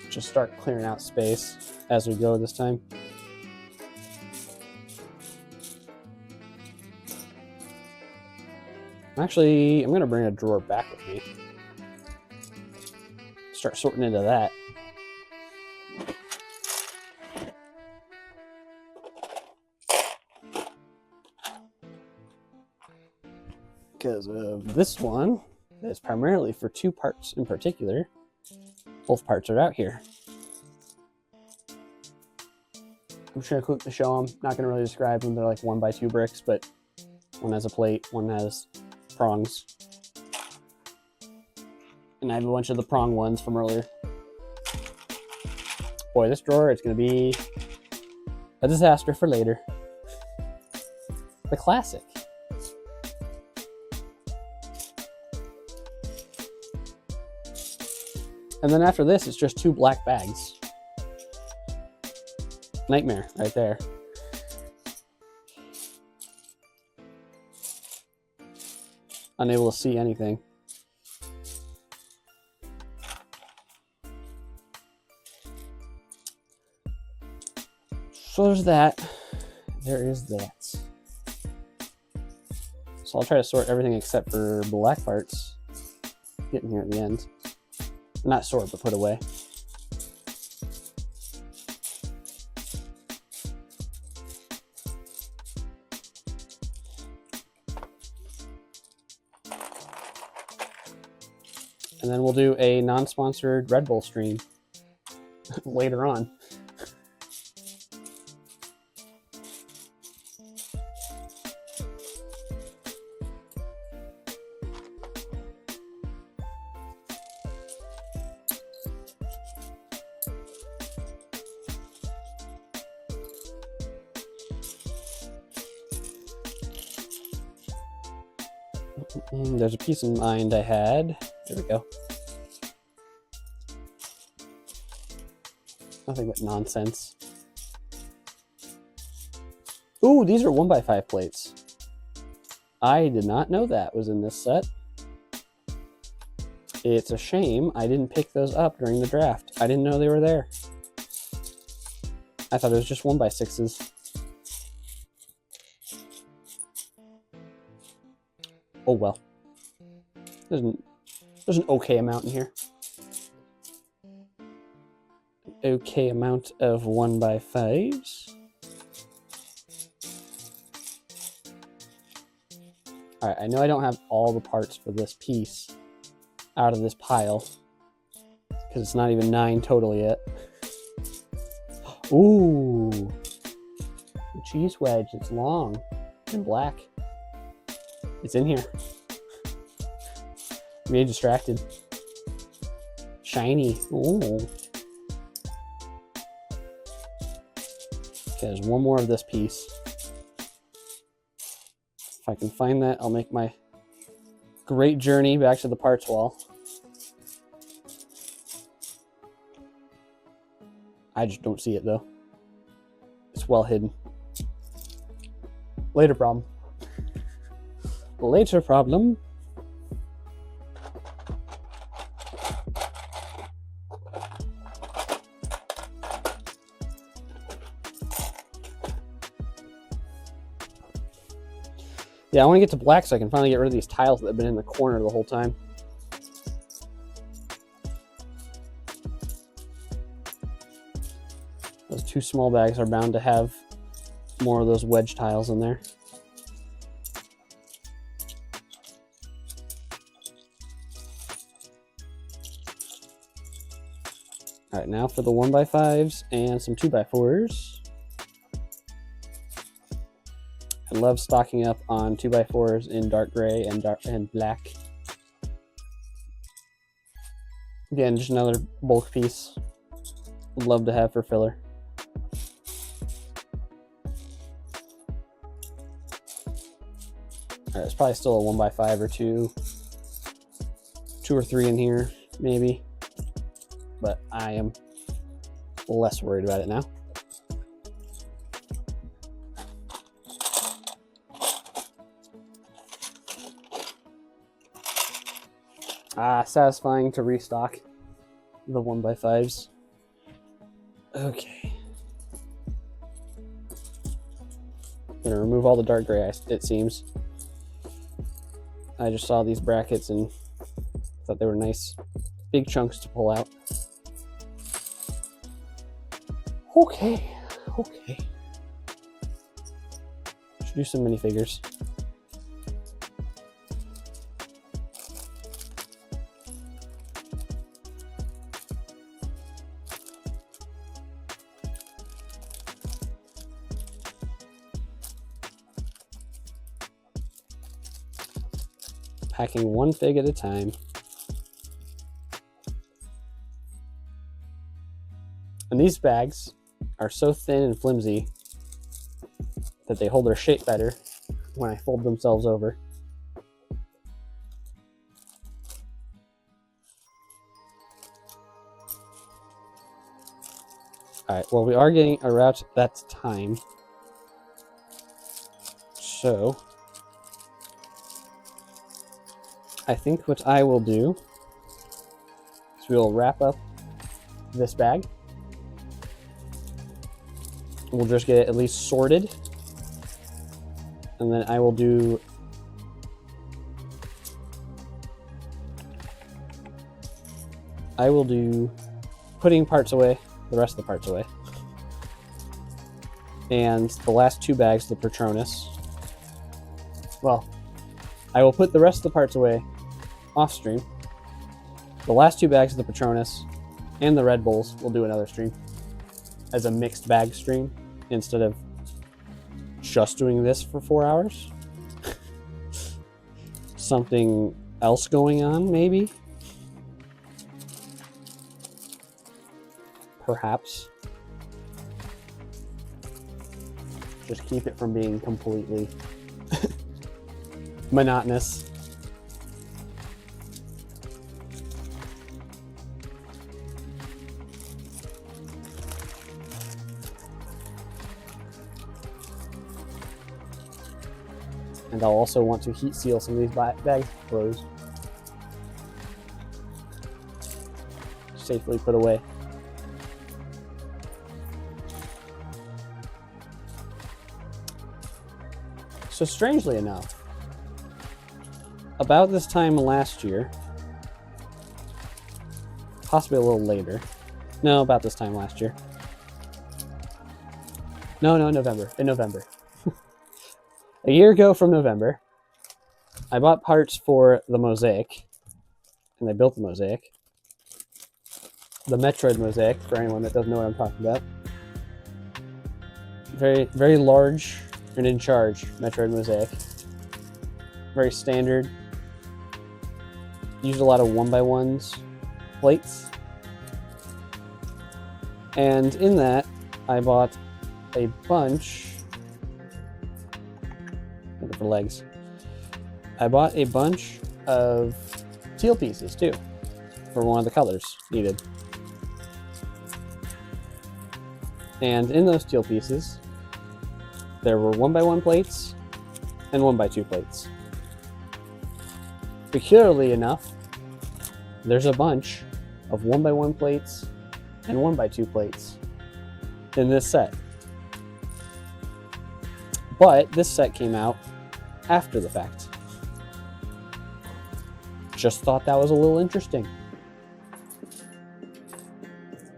Just start clearing out space as we go this time. Actually, I'm gonna bring a drawer back with me. Start sorting into that. Because this one is primarily for 2 parts in particular. Both parts are out here. I'm just going to quickly show them. Not going to really describe them. They're like 1x2 bricks, but one has a plate, one has prongs. And I have a bunch of the prong ones from earlier. Boy, this drawer is going to be a disaster for later. The classic. And then after this, it's just 2 black bags. Nightmare right there. Unable to see anything. So there's that. There is that. So I'll try to sort everything except for black parts. Getting here at the end. Not sort, but put away. And then we'll do a non-sponsored Red Bull stream later on. There's a piece in mind I had. There we go. Nothing but nonsense. Ooh, these are 1x5 plates. I did not know that was in this set. It's a shame I didn't pick those up during the draft. I didn't know they were there. I thought it was just 1x6s. Oh well. There's an okay amount in here. An okay amount of 1x5s. Alright, I know I don't have all the parts for this piece out of this pile, because it's not even 9 total yet. Ooh! The cheese wedge, it's long and black. It's in here. Made distracted. Shiny. Ooh. Okay, there's one more of this piece. If I can find that, I'll make my great journey back to the parts wall. I just don't see it though. It's well hidden. Later problem. Later problem. Yeah, I want to get to black so I can finally get rid of these tiles that have been in the corner the whole time. Those 2 small bags are bound to have more of those wedge tiles in there. All right, now for the 1x5s and some 2x4s. I love stocking up on 2x4s in dark gray and black. Again, just another bulk piece. Would love to have for filler. All right, it's probably still a 1x5 or 2 or 3 in here, maybe. But I am less worried about it now. Satisfying to restock the 1x5s. Okay. Gonna remove all the dark gray, it seems. I just saw these brackets and thought they were nice big chunks to pull out. Okay. Should do some minifigures. Packing one fig at a time. And these bags are so thin and flimsy that they hold their shape better when I fold themselves over. All right, well, we are getting around that time. So I think what I will do is we'll wrap up this bag. We'll just get it at least sorted. And then I will do putting parts away, the rest of the parts away. And the last 2 bags, the Patronus. Well, I will put the rest of the parts away off stream. The last 2 bags of the Patronus and the Red Bulls will do another stream as a mixed bag stream instead of just doing this for 4 hours. Something else going on, maybe? Perhaps. Just keep it from being completely monotonous. And I'll also want to heat seal some of these bags closed. Safely put away. So strangely enough, about this time last year, possibly a little later. No, about this time last year. No, November. In November. A year ago from November, I bought parts for the Mosaic, and I built the Mosaic. The Metroid Mosaic, for anyone that doesn't know what I'm talking about. Very, very large and in charge Metroid Mosaic. Very standard. Used a lot of 1x1s plates. And in that, I bought a bunch. For legs. I bought a bunch of teal pieces too, for one of the colors needed. And in those teal pieces, there were 1x1 plates and 1x2 plates. Peculiarly enough, there's a bunch of 1x1 plates and 1x2 plates in this set. But this set came out after the fact. Just thought that was a little interesting.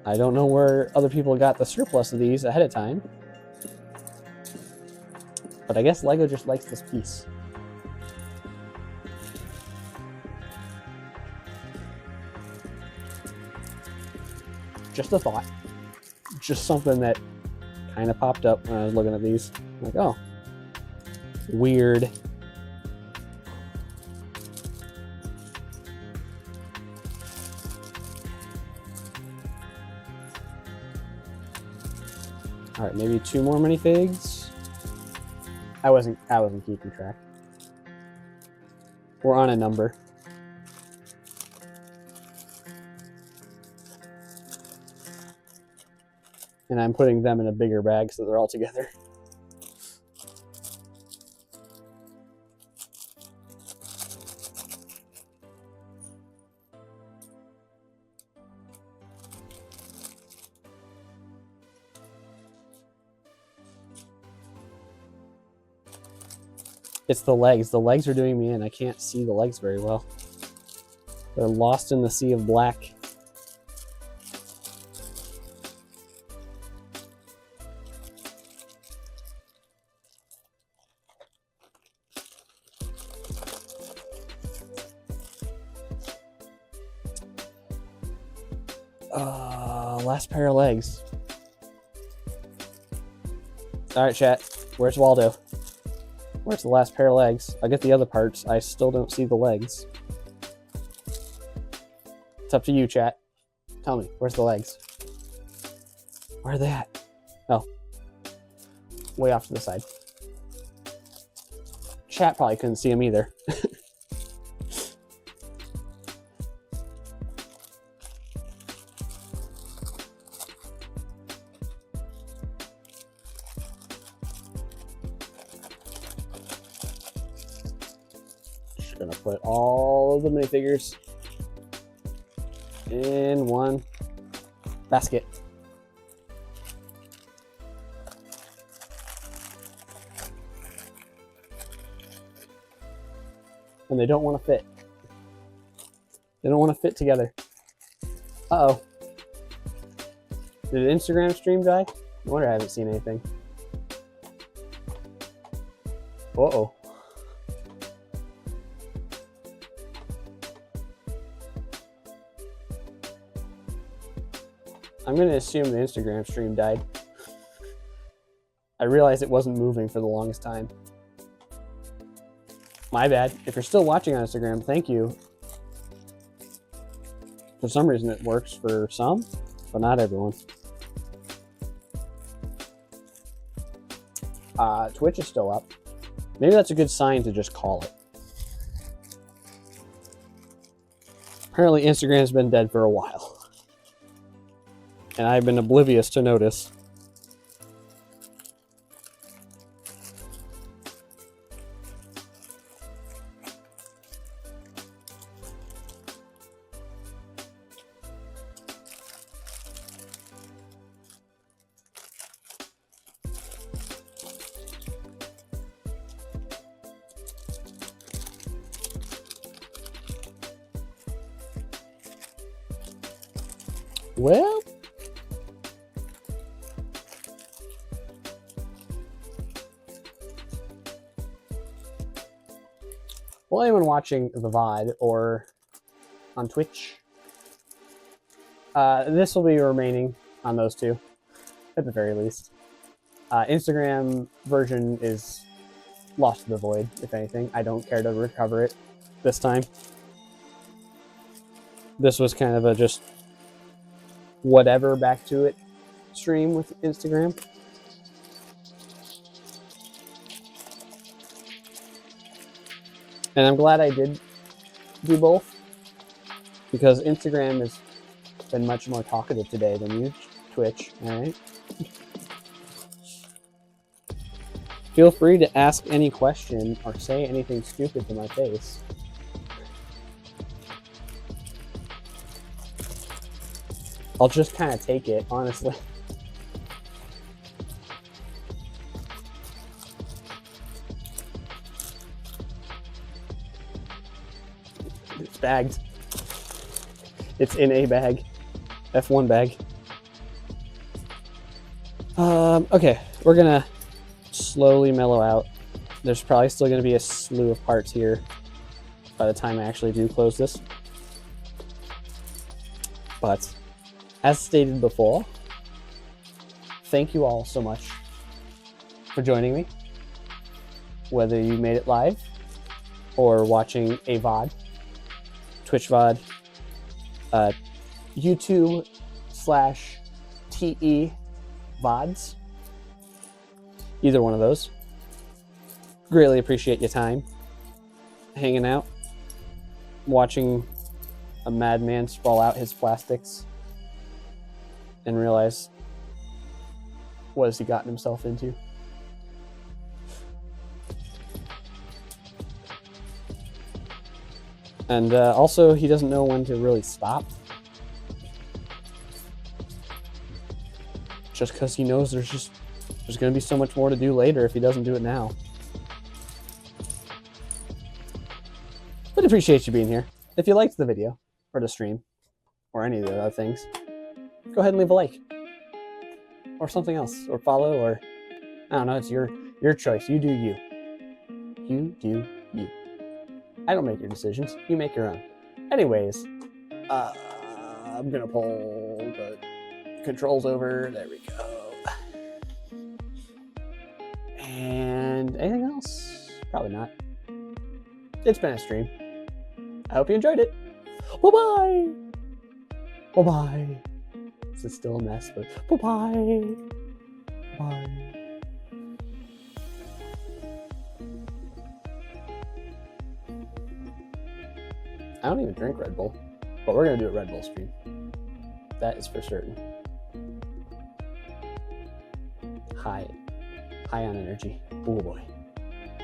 I don't know where other people got the surplus of these ahead of time, but I guess LEGO just likes this piece. Just a thought. Just something that kind of popped up when I was looking at these. Like, oh, weird. All right, maybe 2 more minifigs. I wasn't keeping track. We're on a number. And I'm putting them in a bigger bag so they're all together. It's the legs. The legs are doing me in. I can't see the legs very well. They're lost in the sea of black. Last pair of legs. All right, chat. Where's Waldo? Where's the last pair of legs? I get the other parts. I still don't see the legs. It's up to you, chat. Tell me, where's the legs? Where are they at? Oh. Way off to the side. Chat probably couldn't see them either. Gonna put all of the minifigures in one basket. And they don't want to fit. They don't want to fit together. Uh-oh. Did an Instagram stream die? No wonder I haven't seen anything. Uh-oh. I'm going to assume the Instagram stream died. I realized it wasn't moving for the longest time. My bad. If you're still watching on Instagram, thank you. For some reason it works for some, but not everyone. Twitch is still up. Maybe that's a good sign to just call it. Apparently Instagram has been dead for a while. And I've been oblivious to notice. Well, anyone watching the VOD or on Twitch, this will be remaining on those two, at the very least. Instagram version is lost to the void, if anything. I don't care to recover it this time. This was kind of a just whatever back to it stream with Instagram. And I'm glad I did do both, because Instagram has been much more talkative today than you, Twitch, all right? Feel free to ask any question or say anything stupid to my face. I'll just kind of take it, honestly. It's bagged. It's in a bag. F1 bag. Okay, we're gonna slowly mellow out. There's probably still gonna be a slew of parts here by the time I actually do close this. But as stated before, thank you all so much for joining me. Whether you made it live or watching a VOD, Twitch VOD, YouTube/TE VODs, either one of those. Greatly appreciate your time hanging out, watching a madman sprawl out his plastics and realize what has he gotten himself into. And also, he doesn't know when to really stop. Just because he knows there's going to be so much more to do later if he doesn't do it now. But appreciate you being here. If you liked the video, or the stream, or any of the other things, go ahead and leave a like. Or something else. Or follow, or... I don't know, it's your choice. You do you. You do you. I don't make your decisions. You make your own. Anyways, I'm going to pull the controls over. There we go. And anything else? Probably not. It's been a stream. I hope you enjoyed it. Bye-bye. Bye-bye. This is still a mess, but bye-bye. Bye. I don't even drink Red Bull, but we're going to do a Red Bull stream. That is for certain. High on energy. Oh boy.